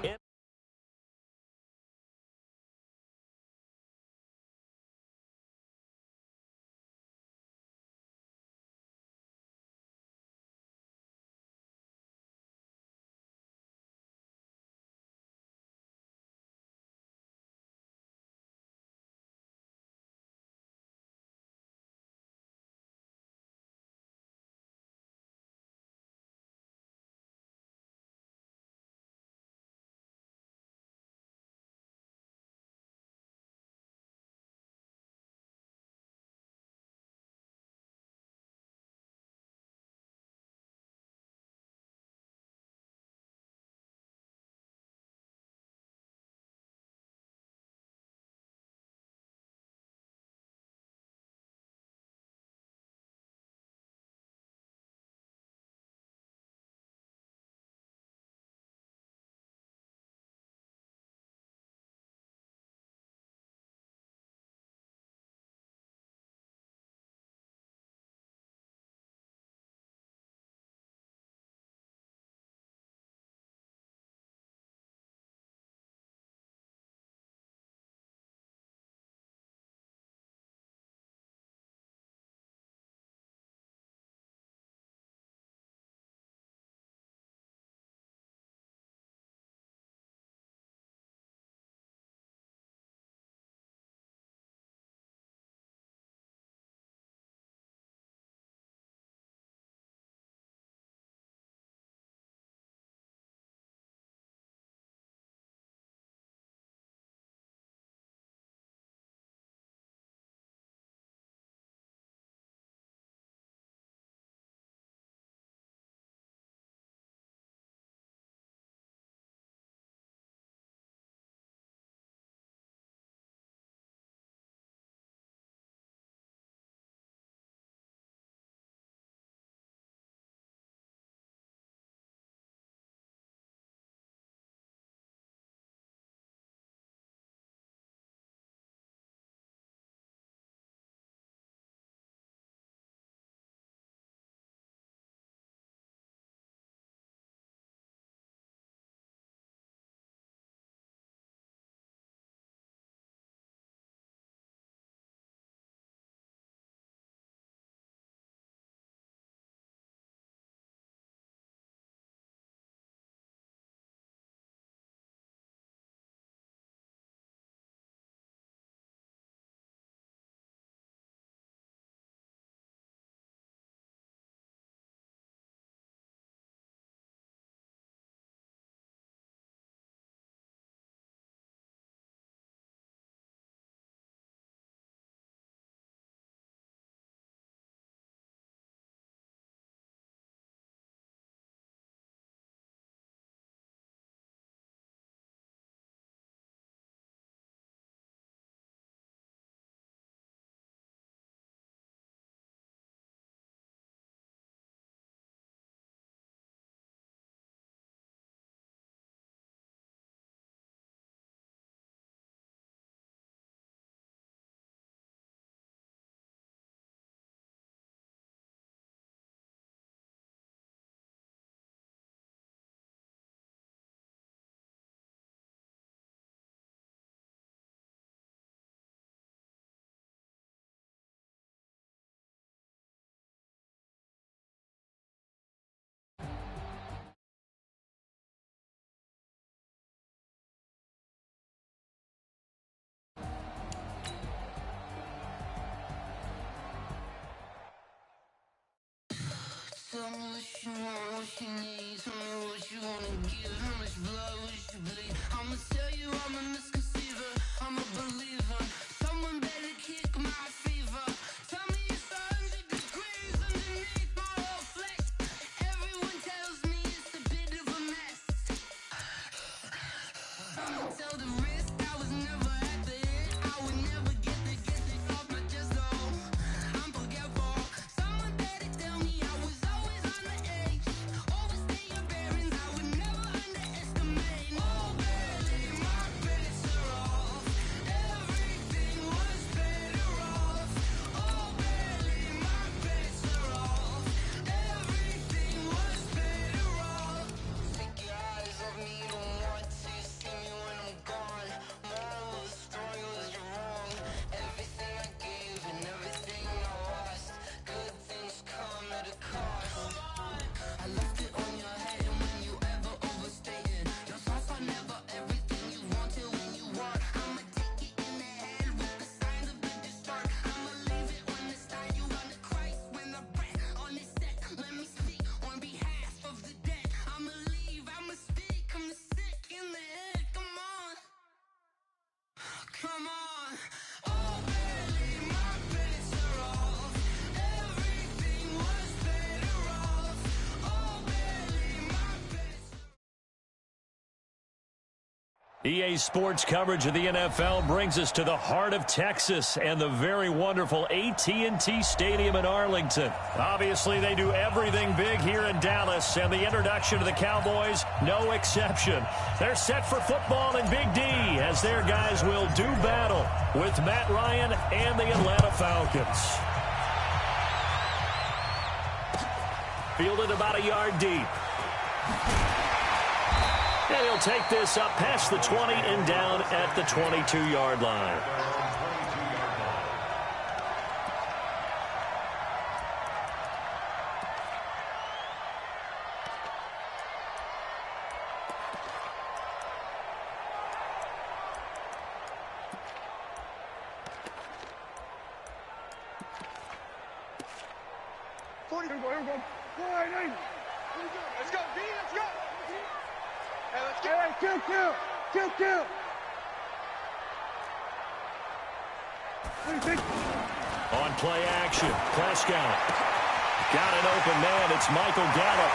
Tell me what you want, what you need. Tell me what you wanna give. How much blood would you bleed? I'ma tell you I'm a misconceiver. I'm a believer. Someone better kick my fever. Tell me it's 100 degrees underneath my whole flesh. Everyone tells me it's a bit of a mess. I'ma tell the risk I was never at the end. I would never get it off my chest though. I'm forgetful. Someone better tell me I was always on the edge. Overstay your bearings, I would never underestimate. Oh baby, my bets are off. Everything was better off. Oh baby, my bets are off. Everything was better off. Take your eyes off me, don't want to see me when I'm gone. Moral of the story was you're wrong. Everything I gave and everything I lost. Good things come at a cost. I left it on your head and when you ever overstated. Your thoughts are never everything you wanted when you want. I'ma take it in the head with the signs of the distort. I'ma leave it on the side. You wanna Christ when I breath on this set. Let me speak on behalf of the dead. I'ma leave, I'ma speak. I'm the sick in the head. Come on. Come on. Oh baby, my bets are off. Everything was better off. Oh baby, my bets. EA Sports coverage of the NFL brings us to the heart of Texas and the very wonderful AT&T Stadium in Arlington. Obviously, they do everything big here in Dallas, and the introduction to the Cowboys, no exception. They're set for football in Big D as their guys will do battle with Matt Ryan and the Atlanta Falcons. Fielded about a yard deep. And he'll take this up past the 20 and down at the 22-yard line. Here we go. Wide eight. Let's go, D, let's go. Hey, let's go. Hey, kill. What do you think? On play action, Prescott. Got an open man. It's Michael Gallup.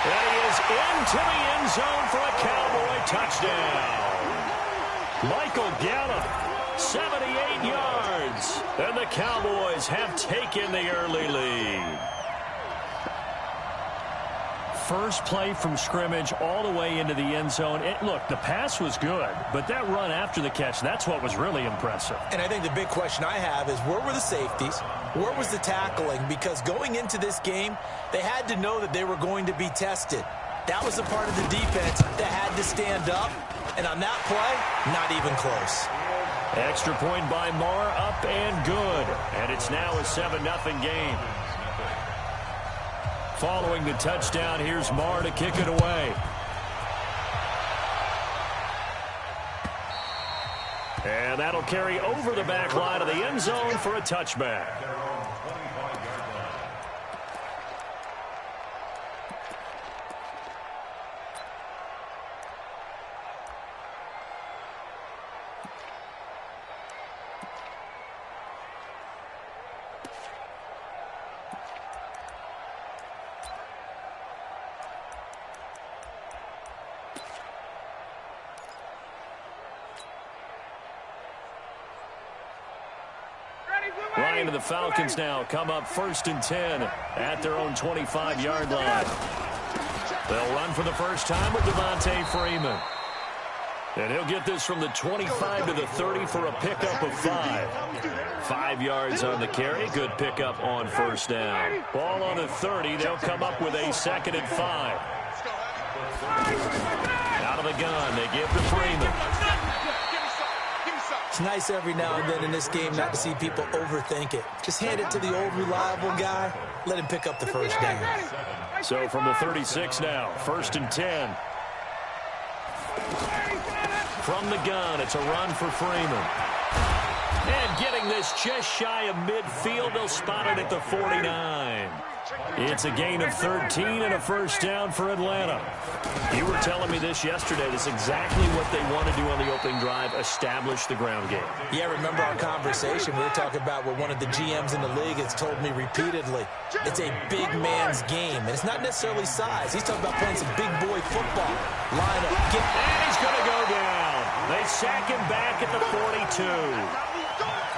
And he is into the end zone for a Cowboy touchdown. Michael Gallup, 78 yards. And the Cowboys have taken the early lead. First play from scrimmage all the way into the end zone. Look, the pass was good, but that run after the catch, that's what was really impressive. And I think the big question I have is where were the safeties? Where was the tackling? Because going into this game, they had to know that they were going to be tested. That was the part of the defense that had to stand up. And on that play, not even close. Extra point by Marr, up and good. And it's now a 7-0 game. Following the touchdown, here's Marr to kick it away. And that'll carry over the back line of the end zone for a touchback. Ryan and the Falcons now come up 1st and 10 at their own 25-yard line. They'll run for the first time with Devontae Freeman. And he'll get this from the 25 to the 30 for a pickup of 5. 5 yards on the carry. Good pickup on first down. Ball on the 30. They'll come up with a 2nd and 5. Out of the gun, they give to Freeman. It's nice every now and then in this game not to see people overthink it. Just hand it to the old reliable guy. Let him pick up the first down. So from the 36 now, 1st and 10. From the gun, it's a run for Freeman. And getting this just shy of midfield, they'll spot it at the 49. It's a gain of 13 and a first down for Atlanta. You were telling me this yesterday. This is exactly what they want to do on the opening drive, establish the ground game. Yeah, remember our conversation? We were talking about what one of the GMs in the league has told me repeatedly. It's a big man's game, and it's not necessarily size. He's talking about playing some big boy football. Line up. And he's going to go down. They sack him back at the 42.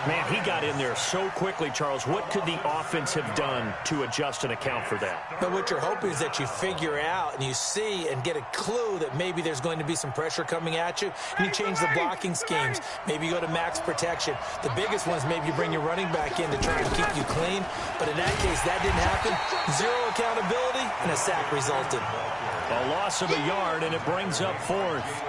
Man, he got in there so quickly, Charles. What could the offense have done to adjust and account for that? But what you're hoping is that you figure out and you see and get a clue that maybe there's going to be some pressure coming at you. You change the blocking schemes. Maybe you go to max protection. The biggest one is maybe you bring your running back in to try and keep you clean. But in that case, that didn't happen. Zero accountability, and a sack resulted. A loss of a yard, and it brings up fourth.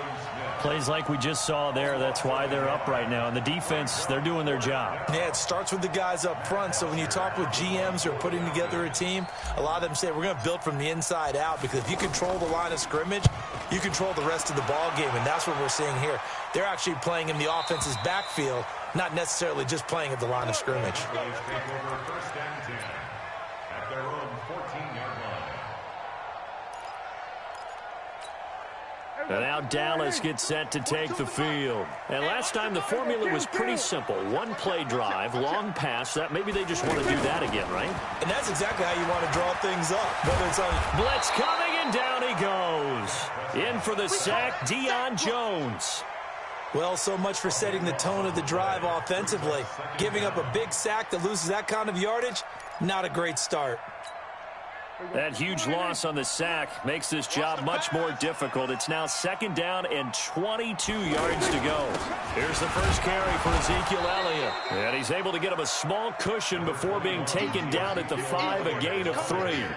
Plays like we just saw there. That's why they're up right now. And the defense, they're doing their job. Yeah, it starts with the guys up front. So when you talk with GMs who are putting together a team, a lot of them say we're going to build from the inside out, because if you control the line of scrimmage, you control the rest of the ball game. And that's what we're seeing here. They're actually playing in the offense's backfield, not necessarily just playing at the line of scrimmage. First and 10 at their own 14-yard line. And now Dallas gets set to take the field. And last time the formula was pretty simple. One play drive, long pass. That maybe they just want to do that again, right? And that's exactly how you want to draw things up. Whether it's on blitz coming, and down he goes. In for the sack, Deion Jones. Well, so much for setting the tone of the drive offensively. Giving up a big sack that loses that kind of yardage, not a great start. That huge loss on the sack makes this job much more difficult. It's now second down and 22 yards to go. Here's the first carry for Ezekiel Elliott. And he's able to get him a small cushion before being taken down at the 5, a gain of 3. All right,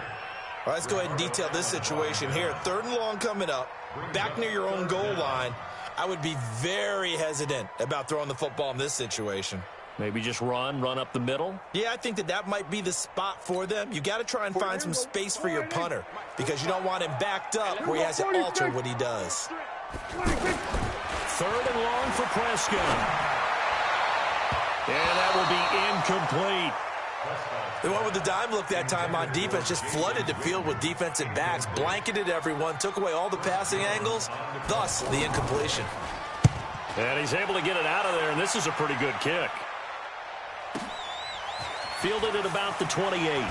let's go ahead and detail this situation here. 3rd and long coming up, back near your own goal line. I would be very hesitant about throwing the football in this situation. Maybe just run up the middle? Yeah, I think that might be the spot for them. You got to try and find some space for your punter, because you don't want him backed up where he has to alter what he does. 3rd and long for Prescott. And that will be incomplete. The one with the dime look that time on defense just flooded the field with defensive backs, blanketed everyone, took away all the passing angles, thus the incompletion. And he's able to get it out of there, and this is a pretty good kick. Fielded at about the 28.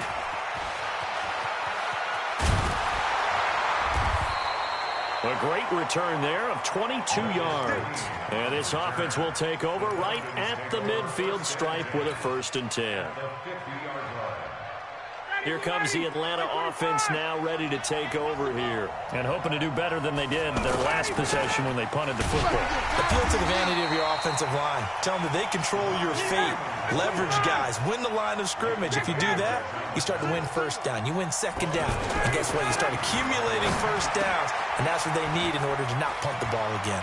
A great return there of 22 yards. And this offense will take over right at the midfield stripe with a 1st and 10. Here comes the Atlanta offense now ready to take over here. And hoping to do better than they did their last possession when they punted the football. Appeal to the vanity of your offensive line. Tell them that they control your fate. Leverage guys. Win the line of scrimmage. If you do that, you start to win 1st down. You win 2nd down. And guess what? You start accumulating 1st downs. And that's what they need in order to not punt the ball again.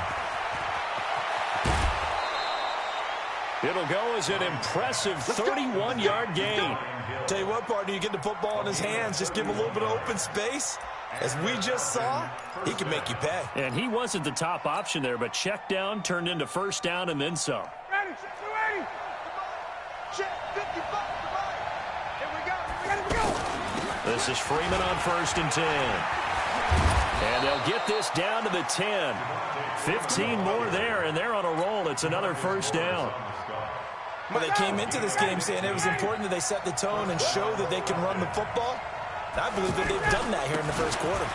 It'll go as an impressive 31-yard gain. Tell you what, partner, you get the football in his hands, just give him a little bit of open space. As we just saw, he can make you pay. And he wasn't the top option there, but check down turned into 1st down and then some. Ready, ready. Check 55. Here we go. Here we go. This is Freeman on 1st and 10. And they'll get this down to the 10. 15 more there, and they're on a roll. It's another 1st down. Well, they came into this game saying it was important that they set the tone and show that they can run the football. I believe that they've done that here in the 1st quarter.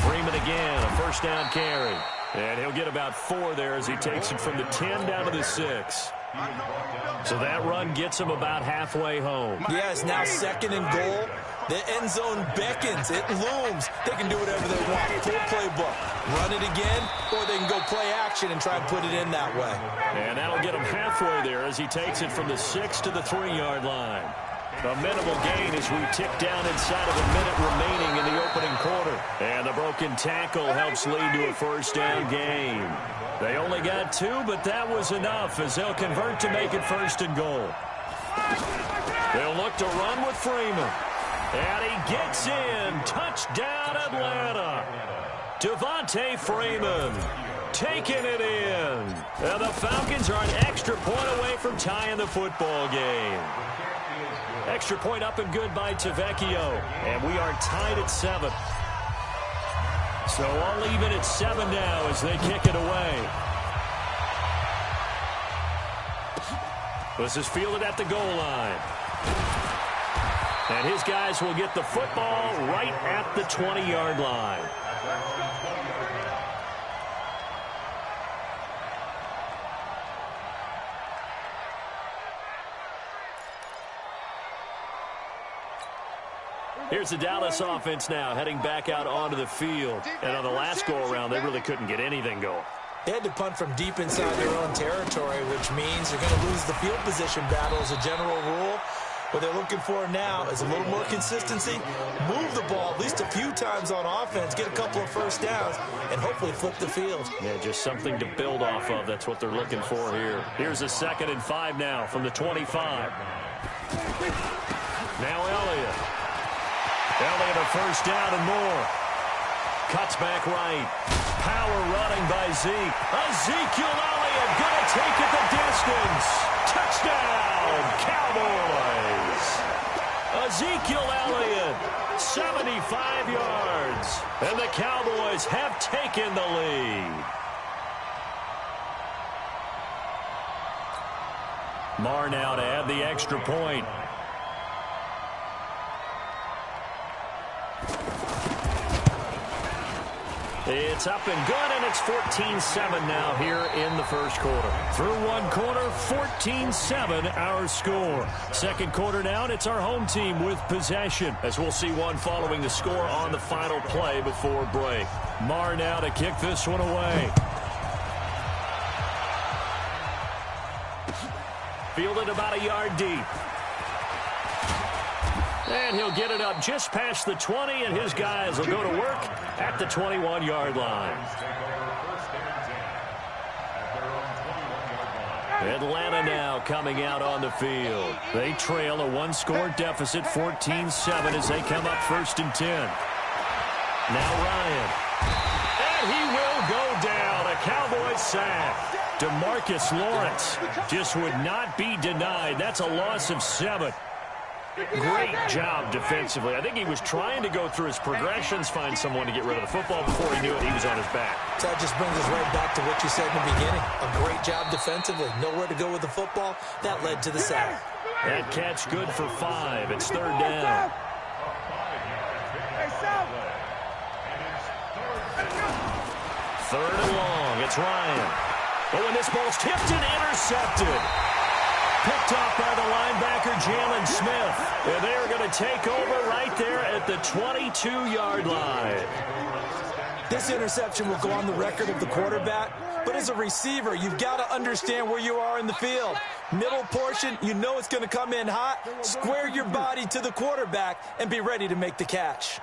Freeman again, a 1st down carry. And he'll get about 4 there as he takes it from the 10 down to the 6. So that run gets him about halfway home. Yes, now 2nd and goal. The end zone beckons. It looms. They can do whatever they want. Full playbook. Run it again, or they can go play action and try and put it in that way. And that'll get him halfway there as he takes it from the 6 to the 3-yard line. A minimal gain as we tick down inside of a minute remaining in the opening quarter. And the broken tackle helps lead to a 1st down gain. They only got 2, but that was enough as they'll convert to make it 1st and goal. They'll look to run with Freeman. And he gets in. Touchdown, Atlanta. Devontae Freeman. taking it in. And the Falcons are an extra point away from tying the football game. Extra point up and good by Tavecchio. And we are tied at 7. So all even at 7 now as they kick it away. This is fielded at the goal line. And his guys will get the football right at the 20-yard line. Here's the Dallas offense now heading back out onto the field. And on the last go-around, they really couldn't get anything going. They had to punt from deep inside their own territory, which means they're going to lose the field position battle as a general rule. What they're looking for now is a little more consistency, move the ball at least a few times on offense, get a couple of first downs, and hopefully flip the field. Yeah, just something to build off of. That's what they're looking for here. Here's a 2nd and 5 now from the 25. Now Elliott. Elliott a first down and more. Cuts back right. Power running by Zeke. Ezekiel Elliott going to take it the distance. Touchdown, Cowboys. Ezekiel Elliott, 75 yards. And the Cowboys have taken the lead. Marr now to add the extra point. It's up and good, and it's 14-7 now here in the first quarter. Through one quarter, 14-7 our score. Second quarter now, and it's our home team with possession, as we'll see one following the score on the final play before break. Marr now to kick this one away. Fielded about a yard deep. And he'll get it up just past the 20, and his guys will go to work at the 21-yard line. Atlanta now coming out on the field. They trail a one-score deficit, 14-7, as they come up 1st and 10. Now Ryan. And he will go down. A Cowboys sack. DeMarcus Lawrence just would not be denied. That's a loss of 7. Great job defensively. I think he was trying to go through his progressions, find someone to get rid of the football. Before he knew it, he was on his back. So that just brings us right back to what you said in the beginning. A great job defensively. Nowhere to go with the football. That led to the sack. That catch good for 5. It's 3rd down. Third and long. It's Ryan. Oh, and this ball's tipped and intercepted. Picked off by the linebacker, Jalen Smith. And they are going to take over right there at the 22-yard line. This interception will go on the record of the quarterback, but as a receiver, you've got to understand where you are in the field. Middle portion, you know it's going to come in hot. Square your body to the quarterback and be ready to make the catch.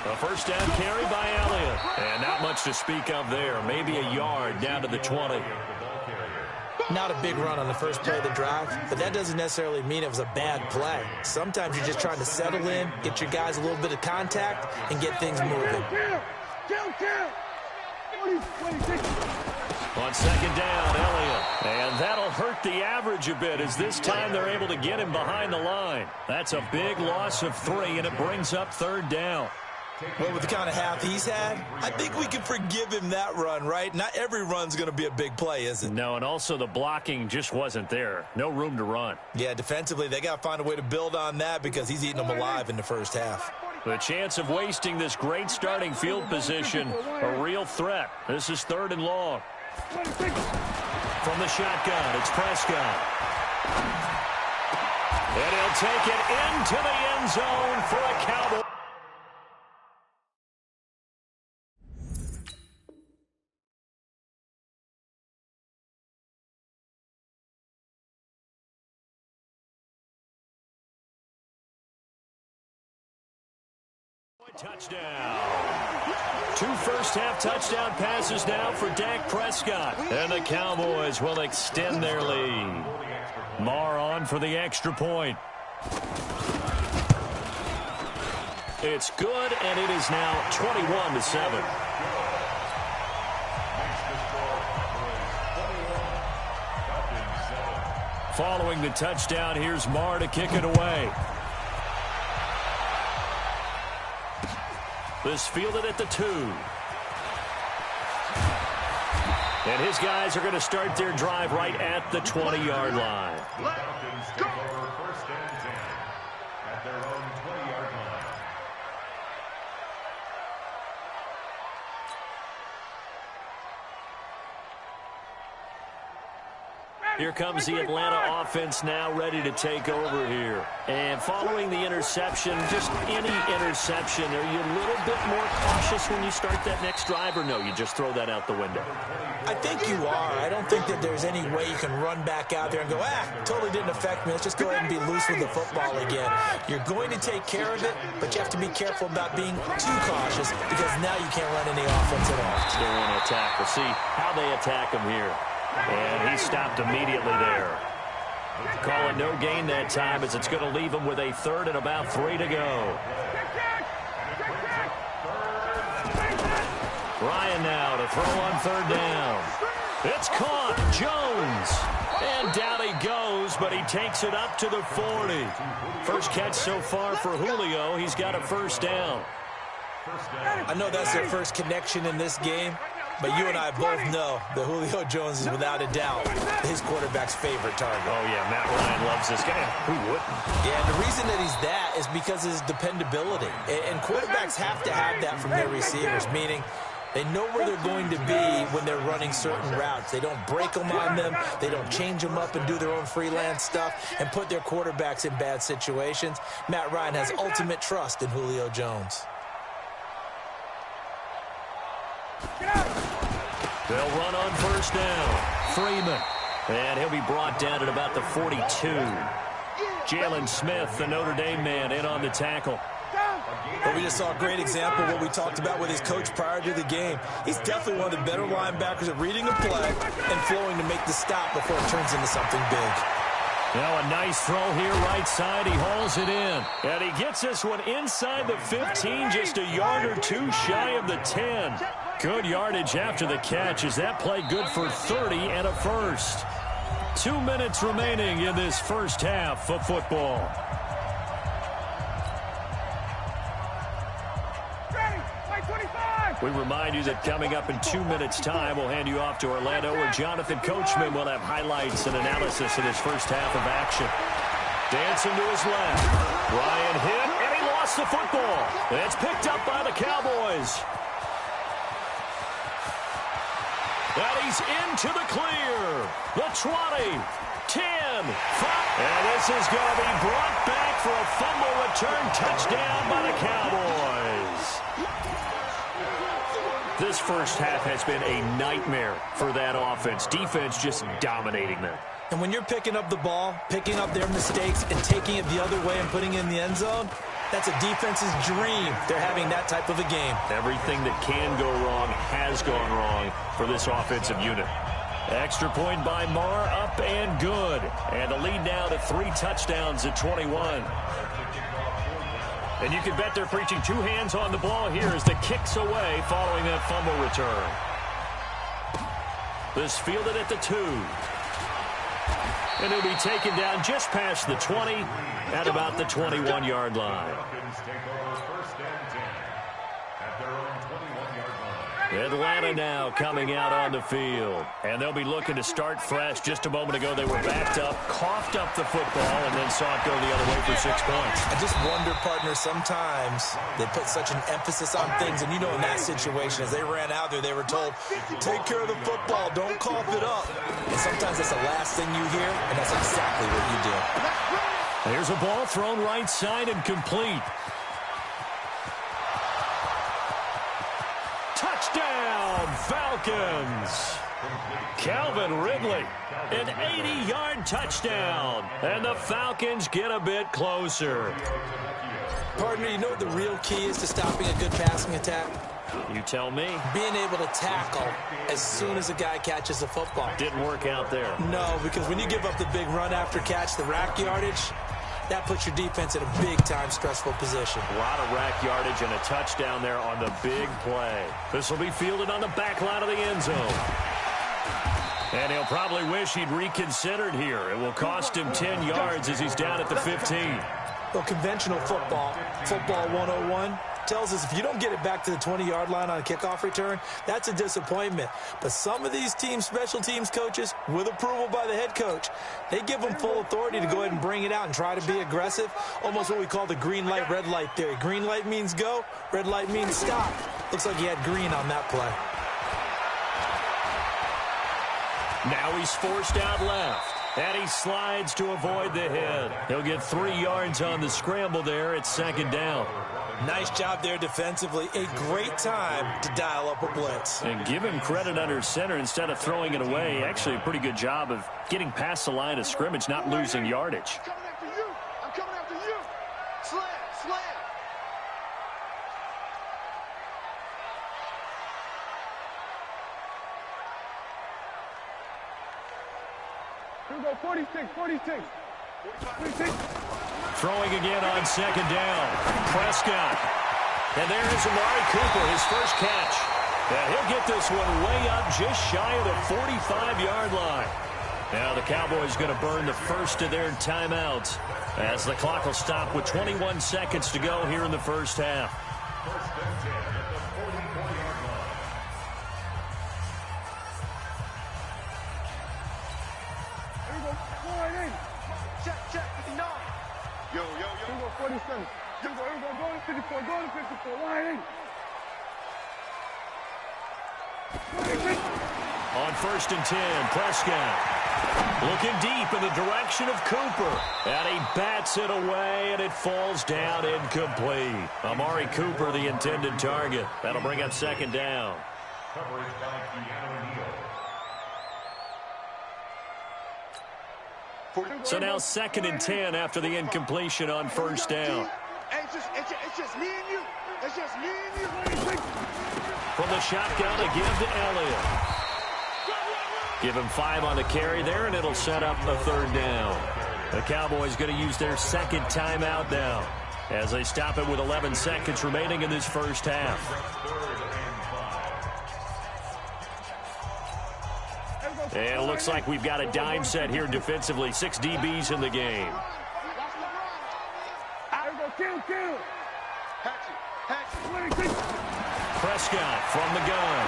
A first down carry by Elliott. And not much to speak of there. Maybe a yard down to the 20. Not a big run on the first play of the drive, but that doesn't necessarily mean it was a bad play. Sometimes you're just trying to settle in, get your guys a little bit of contact, and get things moving. On second down, Elliott. And that'll hurt the average a bit as this time they're able to get him behind the line. That's a big loss of 3, and it brings up 3rd down. Well, with the kind of half he's had, I think we can forgive him that run, right? Not every run's going to be a big play, is it? No, and also the blocking just wasn't there. No room to run. Yeah, defensively, they got to find a way to build on that because he's eating them alive in the first half. The chance of wasting this great starting field position, a real threat. This is 3rd and long. From the shotgun, it's Prescott. And he'll take it into the end zone for a Cowboy. Touchdown. 2 first-half touchdown passes now for Dak Prescott. And the Cowboys will extend their lead. Marr on for the extra point. It's good, and it is now 21-7. Following the touchdown, here's Marr to kick it away. This fielded at the 2. And his guys are going to start their drive right at the 20-yard line. Falcons take over first and 10 at their own 20-yard line. Here comes the Atlanta offense now ready to take over here. And following the interception, just any interception, are you a little bit more cautious when you start that next drive, or no, you just throw that out the window? I think you are. I don't think that there's any way you can run back out there and go, totally didn't affect me. Let's just go ahead and be loose with the football again. You're going to take care of it, but you have to be careful about being too cautious because now you can't run any offense at all. They want to attack. We'll see how they attack him here. And he stopped immediately there. Call it no gain that time as it's going to leave him with a 3rd and about 3 to go. Ryan now to throw on 3rd down. It's caught. Jones. And down he goes, but he takes it up to the 40. First catch so far for Julio. He's got a 1st down. I know that's their first connection in this game, but you and I both know that Julio Jones is without a doubt his quarterback's favorite target. Oh, yeah, Matt Ryan loves this guy. Who wouldn't? Yeah, and the reason that he's that is because of his dependability. And quarterbacks have to have that from their receivers, meaning they know where they're going to be when they're running certain routes. They don't break them on them. They don't change them up and do their own freelance stuff and put their quarterbacks in bad situations. Matt Ryan has ultimate trust in Julio Jones. They'll run on 1st down. Freeman. And he'll be brought down at about the 42. Jalen Smith, the Notre Dame man, in on the tackle. But we just saw a great example of what we talked about with his coach prior to the game. He's definitely one of the better linebackers at reading a play and flowing to make the stop before it turns into something big. Now a nice throw here right side. He hauls it in. And he gets this one inside the 15, just a yard or 2 shy of the 10. Good yardage after the catch. Is that play good for 30 and a 1st? 2 minutes remaining in this first half of football. We remind you that coming up in 2 minutes' time, we'll hand you off to Orlando, where Jonathan Coachman will have highlights and analysis of his first half of action. Dancing to his left. Ryan hit, and he lost the football. It's picked up by the Cowboys. And he's into the clear. The 20, 10, 5. And this is going to be brought back for a fumble return touchdown by the Cowboys. This first half has been a nightmare for that offense. Defense just dominating them. And when you're picking up the ball, picking up their mistakes, and taking it the other way and putting it in the end zone, that's a defense's dream. They're having that type of a game. Everything that can go wrong has gone wrong for this offensive unit. Extra point by Marr, up and good. And the lead now to 3 touchdowns at 21. And you can bet they're preaching 2 hands on the ball here as the kick's away following that fumble return. This fielded at the 2. And he'll be taken down just past the 20 at about the 21-yard line. Atlanta now coming out on the field. And they'll be looking to start fresh. Just a moment ago, they were backed up, coughed up the football, and then saw it go the other way for 6 points. I just wonder, partner, sometimes they put such an emphasis on things. And you know, in that situation, as they ran out there, they were told, take care of the football, don't cough it up. And sometimes that's the last thing you hear, and that's exactly what you do. There's a ball thrown right side and complete. Touchdown, Falcons. Calvin Ridley, an 80-yard touchdown. And the Falcons get a bit closer. Partner, you know what the real key is to stopping a good passing attack? You tell me. Being able to tackle as soon as a guy catches the football. Didn't work out there. No, because when you give up the big run after catch, the rack yardage, that puts your defense in a big-time stressful position. A lot of rack yardage and a touchdown there on the big play. This will be fielded on the back line of the end zone. And he'll probably wish he'd reconsidered here. It will cost him 10 yards as he's down at the 15. Well, conventional football 101, tells us if you don't get it back to the 20-yard line on a kickoff return, that's a disappointment. But some of these teams, special teams coaches, with approval by the head coach, they give them full authority to go ahead and bring it out and try to be aggressive, almost what we call the green light, red light theory. Green light means go, red light means stop. Looks like he had green on that play. Now he's forced out left. And he slides to avoid the hit. He'll get 3 yards on the scramble there. It's second down. Nice job there defensively. A great time to dial up a blitz. And give him credit under center instead of throwing it away. Actually, a pretty good job of getting past the line of scrimmage, not losing yardage. I'm coming after you. I'm coming after you. Slam, slam. Here we go, 46, 46. 46. Throwing again on second down. Prescott. And there's Amari Cooper, his first catch. And he'll get this one way up just shy of the 45-yard line. Now the Cowboys going to burn the first of their timeouts as the clock will stop with 21 seconds to go here in the first half. Check, 59. Yo. Here we go, 47. Here we go, go to 54, go to 54, line 8. On first and 10, Prescott looking deep in the direction of Cooper. And he bats it away, and it falls down incomplete. Amari Cooper, the intended target. That'll bring up second down. Coverage by Keanu Neal. So now second and 10 after the incompletion on first down. Hey, it's just me and you. It's just me and you. From the shotgun, a give to Elliott. Give him 5 on the carry there, and it'll set up a third down. The Cowboys going to use their second timeout now as they stop it with 11 seconds remaining in this first half. And it looks like we've got a dime set here defensively. 6 DBs in the game. Prescott from the gun.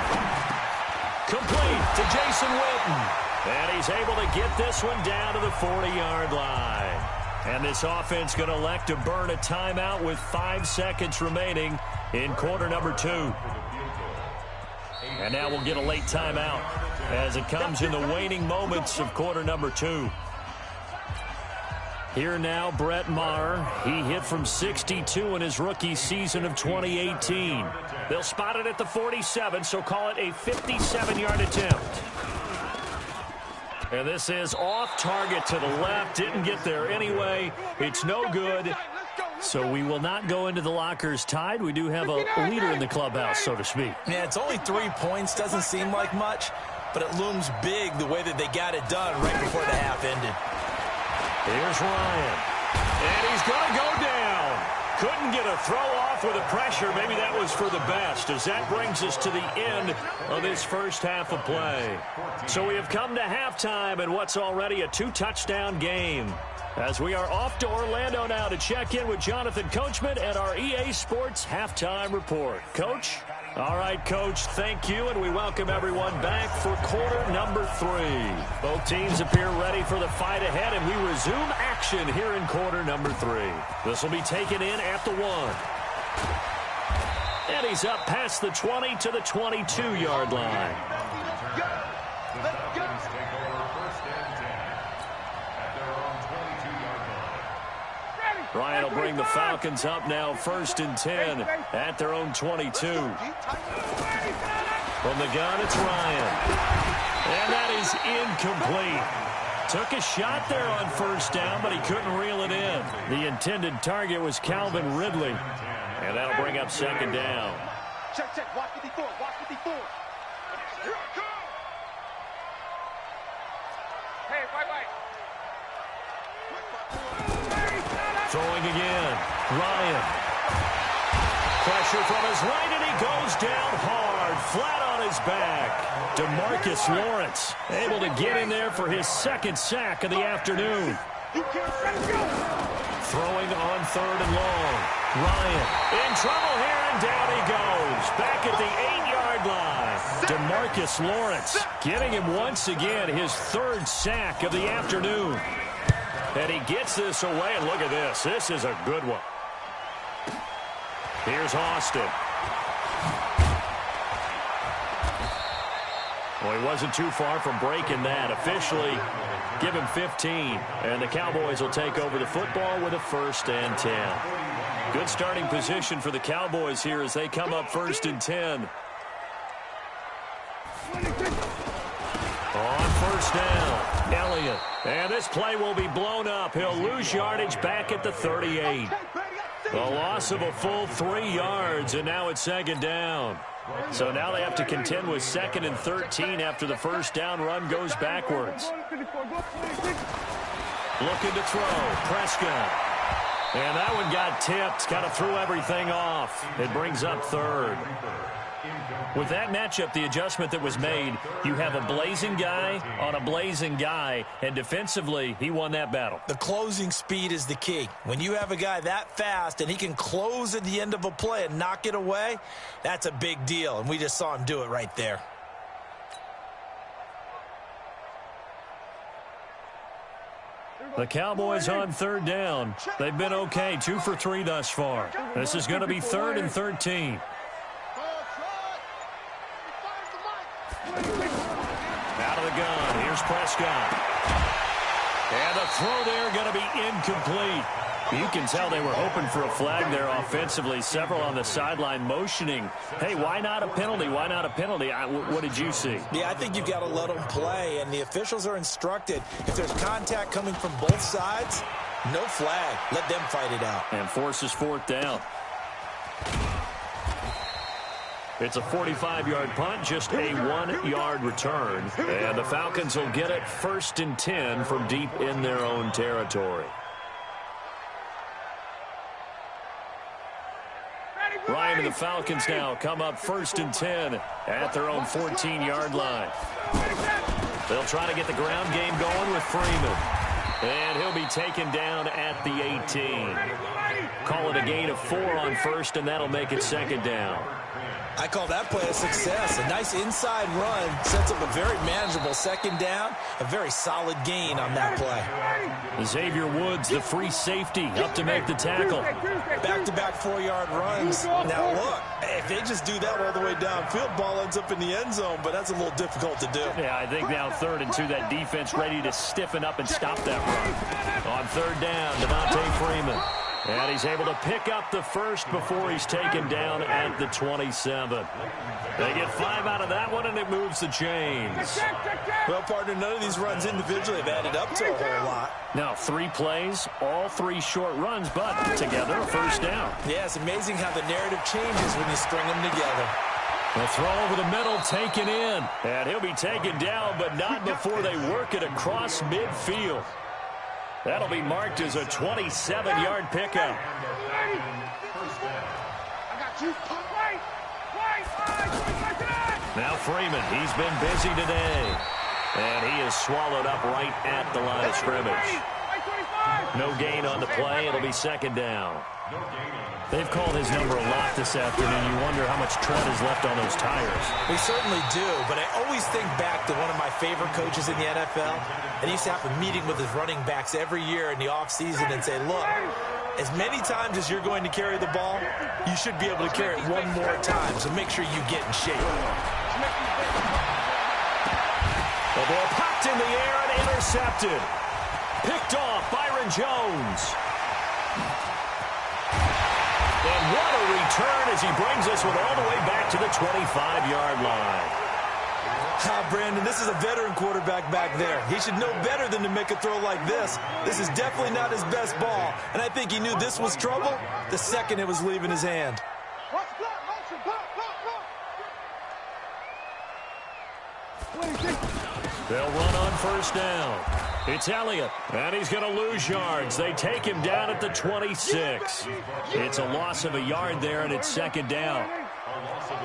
Complete to Jason Witten. And he's able to get this one down to the 40-yard line. And this offense going to elect to burn a timeout with 5 seconds remaining in quarter number 2. And now we'll get a late timeout as it comes in the waning moments of quarter number 2. Here now, Brett Maher. He hit from 62 in his rookie season of 2018. They'll spot it at the 47, so call it a 57-yard attempt. And this is off target to the left. Didn't get there anyway. It's no good. So we will not go into the lockers tied. We do have a leader in the clubhouse, so to speak. Yeah, it's only 3 points. Doesn't seem like much, but it looms big the way that they got it done right before the half ended. Here's Ryan. And he's going to go down. Couldn't get a throw off with the pressure. Maybe that was for the best, as that brings us to the end of this first half of play. So we have come to halftime in what's already a 2-touchdown game, as we are off to Orlando now to check in with Jonathan Coachman and our EA Sports Halftime Report. Coach? All right, Coach, thank you, and we welcome everyone back for quarter number 3. Both teams appear ready for the fight ahead, and we resume action here in quarter number 3. This will be taken in at the 1. And he's up past the 20 to the 22-yard line. Ryan will bring the Falcons up now first and 10 at their own 22. From the gun, it's Ryan. And that is incomplete. Took a shot there on first down, but he couldn't reel it in. The intended target was Calvin Ridley. And that'll bring up second down. Check, watch 54, watch 54. Here I come. Hey, white. Throwing again. Ryan. Pressure from his right, and he goes down hard, flat on his back. DeMarcus Lawrence able to get in there for his second sack of the afternoon. Throwing on 3rd and long. Ryan in trouble here, and down he goes. Back at the 8-yard line. DeMarcus Lawrence getting him once again his 3rd sack of the afternoon. And he gets this away, and look at this. This is a good one. Here's Austin. Well, he wasn't too far from breaking that. Officially, give him 15. And the Cowboys will take over the football with a 1st and 10. Good starting position for the Cowboys here as they come up 1st and 10. On 1st down, Elliott. And this play will be blown up. He'll lose yardage back at the 38. A loss of a full 3 yards, and now it's 2nd down. So now they have to contend with 2nd and 13 after the 1st down run goes backwards. Looking to throw, Prescott. And that one got tipped, kind of threw everything off. It brings up 3rd. With that matchup, the adjustment that was made, you have a blazing guy on a blazing guy, and defensively, he won that battle. The closing speed is the key. When you have a guy that fast and he can close at the end of a play and knock it away, that's a big deal, and we just saw him do it right there. The Cowboys on 3rd down. They've been okay, 2 for 3 thus far. This is going to be 3rd and 13. Out of the gun, here's Prescott. And the throw there going to be incomplete. You can tell they were hoping for a flag there offensively. Several on the sideline motioning, hey, why not a penalty? Why not a penalty? What did you see? Yeah, I think you've got to let them play, and the officials are instructed. If there's contact coming from both sides, no flag. Let them fight it out. And forces 4th down. It's a 45-yard punt, just a 1-yard return. And the Falcons will get it 1st and 10 from deep in their own territory. Ryan and the Falcons now come up 1st and 10 at their own 14-yard line. They'll try to get the ground game going with Freeman. And he'll be taken down at the 18. Call it a gain of 4 on 1st, and that'll make it 2nd down. I call that play a success. A nice inside run sets up a very manageable 2nd down. A very solid gain on that play. Xavier Woods, the free safety, up to make the tackle. Back-to-back 4-yard runs. Now, look, if they just do that all the way downfield, ball ends up in the end zone, but that's a little difficult to do. Yeah, I think now 3rd and 2, that defense ready to stiffen up and stop that run. On 3rd down, Devontae Freeman. And he's able to pick up the 1st before he's taken down at the 27. They get 5 out of that one, and it moves the chains. Well, partner, none of these runs individually have added up to a whole lot. Now, 3 plays, all 3 short runs, but together a 1st down. Yeah, it's amazing how the narrative changes when you string them together. The throw over the middle taken in. And he'll be taken down, but not before they work it across midfield. That'll be marked as a 27-yard pickup. Now Freeman, he's been busy today. And he is swallowed up right at the line of scrimmage. No gain on the play. It'll be 2nd down. They've called his number a lot this afternoon. You wonder how much tread is left on those tires. We certainly do, but I always think back to one of my favorite coaches in the NFL. And he used to have a meeting with his running backs every year in the offseason and say, look, as many times as you're going to carry the ball, you should be able to carry it one more time, so make sure you get in shape. The ball popped in the air and intercepted. Picked off Byron Jones. And what a return as he brings this one all the way back to the 25-yard line. Brandon, this is a veteran quarterback back there. He should know better than to make a throw like this. This is definitely not his best ball, and I think he knew this was trouble the second it was leaving his hand. They'll run on 1st down. It's Elliott, and he's going to lose yards. They take him down at the 26. It's a loss of a yard there, and it's second down.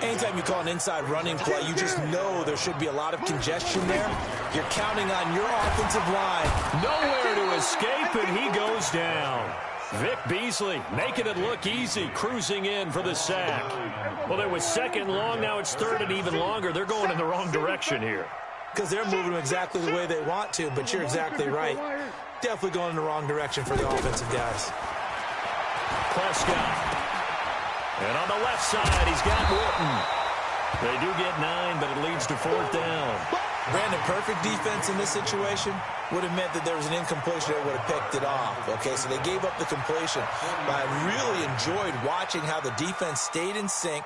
Anytime you call an inside running play, you just know there should be a lot of congestion there. You're counting on your offensive line. Nowhere to escape, and he goes down. Vic Beasley making it look easy, cruising in for the sack. Well, it was second long. Now it's third and even longer. They're going in the wrong direction here. Because they're moving them exactly the way they want to, but you're exactly right. Definitely going in the wrong direction for the offensive guys. Prescott. And on the left side, he's got Witten. They do get 9, but it leads to fourth down. Brandon, perfect defense in this situation would have meant that there was an incompletion that would have picked it off. Okay, so they gave up the completion. But I really enjoyed watching how the defense stayed in sync,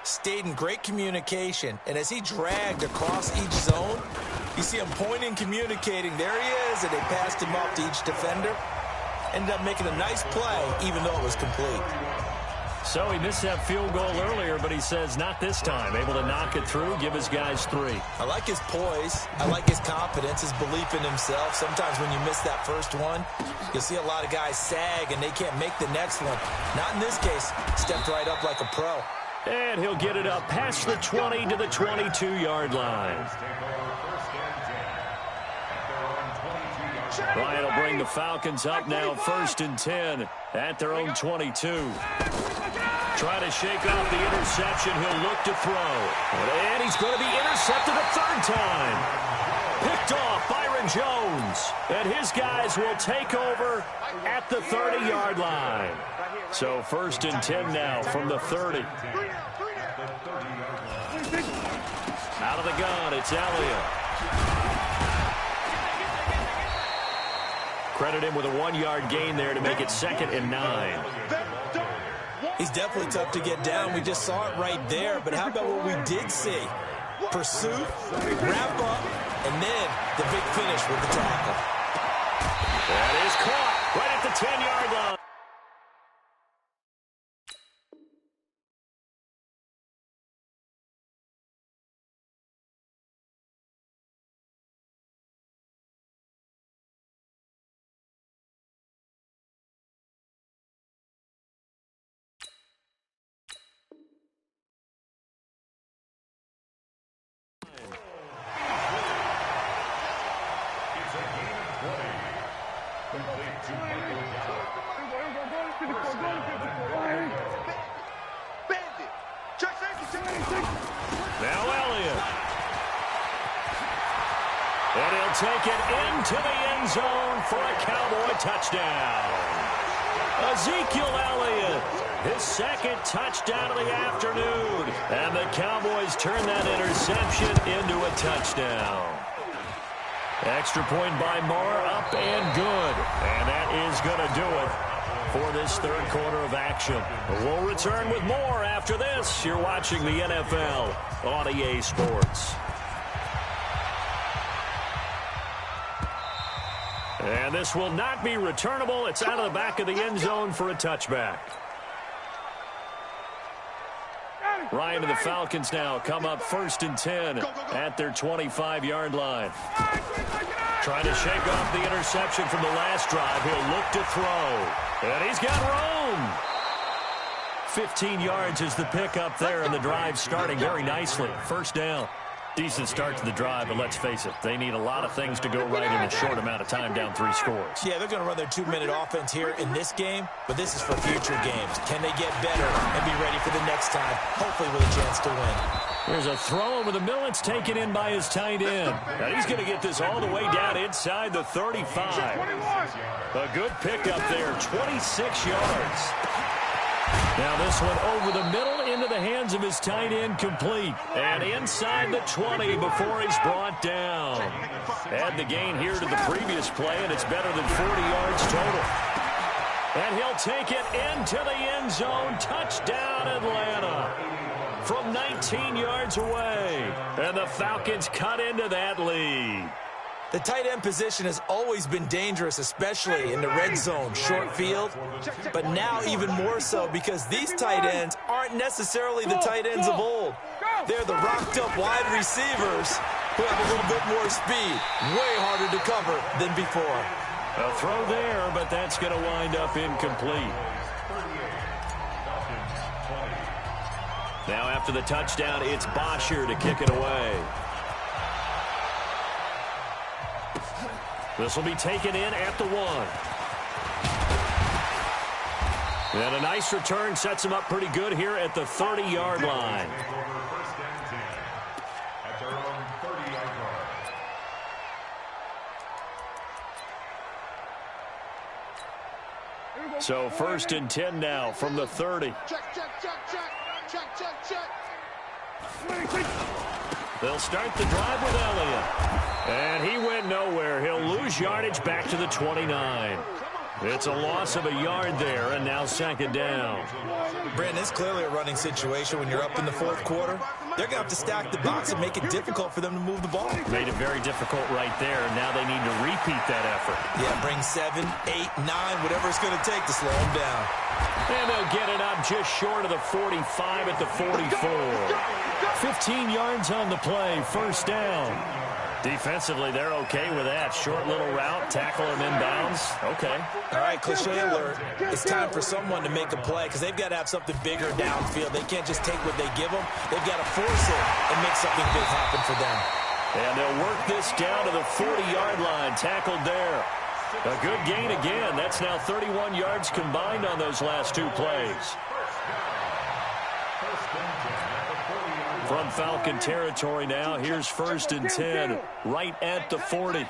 stayed in great communication, and as he dragged across each zone, you see him pointing, communicating. There he is, and they passed him off to each defender. Ended up making a nice play, even though it was complete. So he missed that field goal earlier, but he says not this time. Able to knock it through, give his guys 3. I like his poise. I like his confidence, his belief in himself. Sometimes when you miss that first one, you'll see a lot of guys sag, and they can't make the next one. Not in this case. Stepped right up like a pro. And he'll get it up past the 20 to the 22-yard line. Ryan will bring the Falcons up now, 1st and 10 at their own 22. Trying to shake off the interception. He'll look to throw. And he's going to be intercepted a third time. Picked off Byron Jones. And his guys will take over at the 30-yard line. So 1st and 10 now from the 30. Out of the gun, it's Elliott. Credit him with a 1-yard gain there to make it 2nd and 9. He's definitely tough to get down. We just saw it right there. But how about what we did see? Pursuit, wrap up, and then the big finish with the tackle. That is caught right at the 10-yard line. Now Elliott. And he'll take it into the end zone for a Cowboy touchdown. Ezekiel Elliott, his 2nd touchdown of the afternoon. And the Cowboys turn that interception into a touchdown. Extra point by Moore, up and good. And that is going to do it for this third quarter of action. We'll return with more after this. You're watching the NFL on EA Sports. And this will not be returnable. It's out of the back of the end zone for a touchback. Ryan and the Falcons now come up 1st and 10 at their 25-yard line. Trying to shake off the interception from the last drive. He'll look to throw. And he's got room. 15 yards is the pickup there, and the drive starting very nicely. 1st down. Decent start to the drive, but let's face it, they need a lot of things to go right in a short amount of time, down 3 scores. Yeah, they're going to run their 2-minute offense here in this game, but this is for future games. Can they get better and be ready for the next time, hopefully with a chance to win? There's a throw over the middle. It's taken in by his tight end. Now he's going to get this all the way down inside the 35. A good pickup there, 26 yards. Now this one over the middle into the hands of his tight end, complete. And inside the 20 before he's brought down. Add the gain here to the previous play, and it's better than 40 yards total. And he'll take it into the end zone. Touchdown, Atlanta. From 19 yards away. And the Falcons cut into that lead. The tight end position has always been dangerous, especially in the red zone, short field. But now even more so because these tight ends aren't necessarily the tight ends of old. They're the rocked-up wide receivers who have a little bit more speed. Way harder to cover than before. A throw there, but that's going to wind up incomplete. Now after the touchdown, it's Bosher to kick it away. This will be taken in at the 1. And a nice return sets him up pretty good here at the 30-yard line. First and 10 at their own 30-yard line. So first and 10 now from the 30. They'll start the drive with Elliott. And he went nowhere. He'll lose yardage back to the 29. It's a loss of a yard there, and now second down. Brandon, it's clearly a running situation when you're up in the fourth quarter. They're going to have to stack the box and make it difficult for them to move the ball. Made it very difficult right there. Now they need to repeat that effort. Yeah, bring 7, 8, 9, whatever it's going to take to slow them down. And they'll get it up just short of the 45 at the 44. 15 yards on the play, first down. Defensively, they're okay with that. Short little route, tackle him inbounds. Okay. All right, cliche alert. It's time for someone to make a play because they've got to have something bigger downfield. They can't just take what they give them. They've got to force it and make something big happen for them. And they'll work this down to the 40-yard line. Tackled there. A good gain again. That's now 31 yards combined on those last two plays. From Falcon territory now, here's first and 10, right at the 40.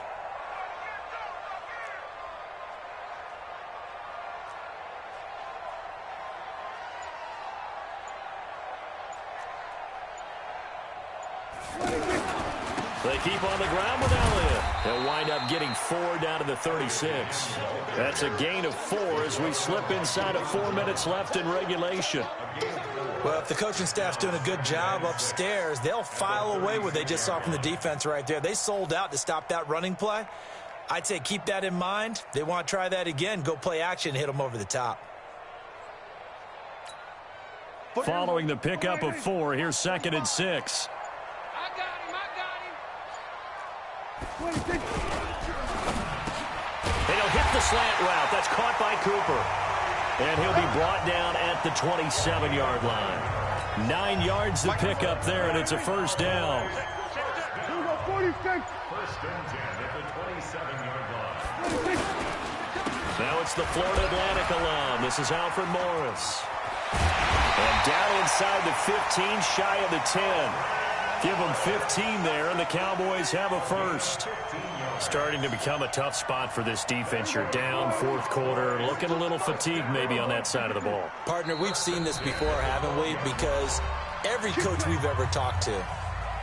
They keep on the ground with Elliott. They'll wind up getting 4 down to the 36. That's a gain of 4 as we slip inside of 4 minutes left in regulation. Well, if the coaching staff's doing a good job upstairs, they'll file away what they just saw from the defense right there. They sold out to stop that running play. I'd say keep that in mind. They want to try that again. Go play action, hit them over the top. Following the pickup of 4, here's second and 6. I got him. And he'll hit the slant route. That's caught by Cooper. And he'll be brought down at the 27-yard line. 9 yards to pick up there, and it's a first down. Here we go, 46. First and 10 at the 27-yard line. 46. Now it's the Florida Atlantic alum. This is Alfred Morris. And down inside the 15, shy of the 10. Give them 15 there, and the Cowboys have a first. Starting to become a tough spot for this defense. You're down fourth quarter, looking a little fatigued maybe on that side of the ball. Partner, we've seen this before, haven't we? Because every coach we've ever talked to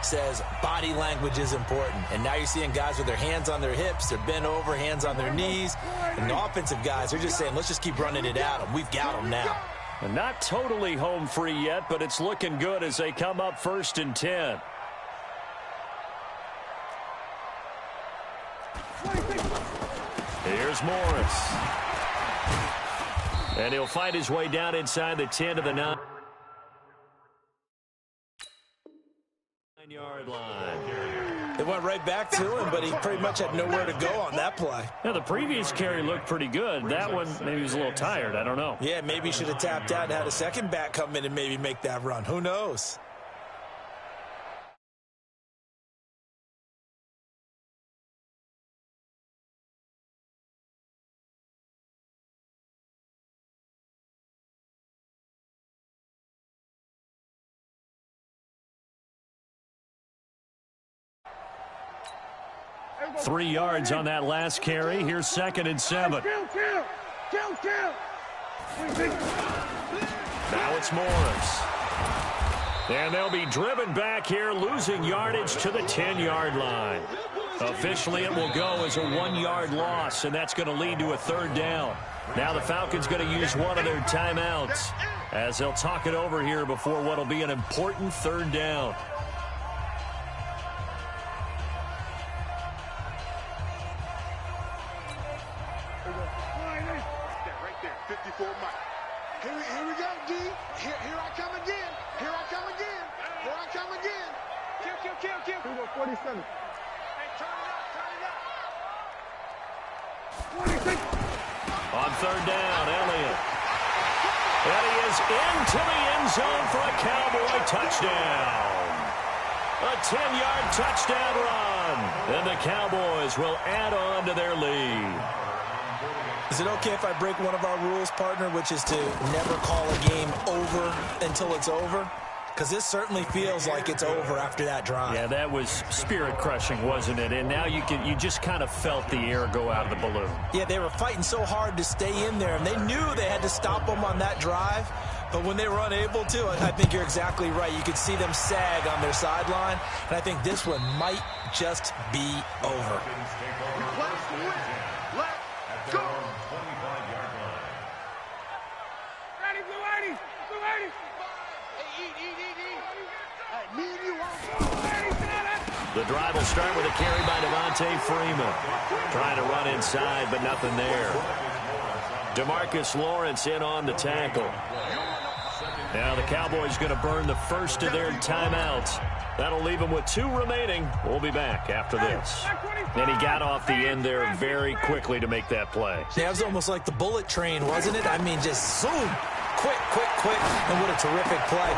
says body language is important. And now you're seeing guys with their hands on their hips, they're bent over, hands on their knees. And the offensive guys, they're just saying, let's just keep running it at them. We've got them now. And not totally home free yet, but it's looking good as they come up first and 10. Here's Morris. And he'll find his way down inside the 10 to the 9-yard line. They went right back to him, but he pretty much had nowhere to go on that play. Now, the previous carry looked pretty good. That one, maybe he was a little tired. I don't know. Yeah, maybe he should have tapped out and had a second back come in and maybe make that run. Who knows? Everybody 3 yards on that last carry. Here's second and 7. Kill. 26. Now it's Morris. And they'll be driven back here, losing yardage to the 10-yard line. Officially, it will go as a 1-yard loss, and that's going to lead to a third down. Now the Falcons going to use one of their timeouts as they'll talk it over here before what will be an important third down. Right there, 54 Mike. Here we go, D. Here I come again. Here I come again. Here I come again. Kill. Here we go, 47. On third down, Elliott. And he is into the end zone for a Cowboy touchdown. A 10-yard touchdown run. And the Cowboys will add on to their lead. Is it okay if I break one of our rules, partner, which is to never call a game over until it's over? Because this certainly feels like it's over after that drive. Yeah, that was spirit-crushing, wasn't it? And now you just kind of felt the air go out of the balloon. Yeah, they were fighting so hard to stay in there, and they knew they had to stop them on that drive. But when they were unable to, I think you're exactly right. You could see them sag on their sideline, and I think this one might just be over. Let's go. Ready, Blue 80. Blue 80. The drive will start with a carry by Devontae Freeman. Trying to run inside, but nothing there. DeMarcus Lawrence in on the tackle. Now the Cowboys going to burn the first of their timeouts. That'll leave them with 2 remaining. We'll be back after this. And he got off the end there very quickly to make that play. Yeah, it was almost like the bullet train, wasn't it? I mean, just zoom. Quick, and what a terrific play.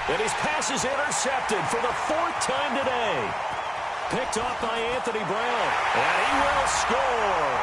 And his pass is intercepted for the 4th time today. Picked off by Anthony Brown. And he will score.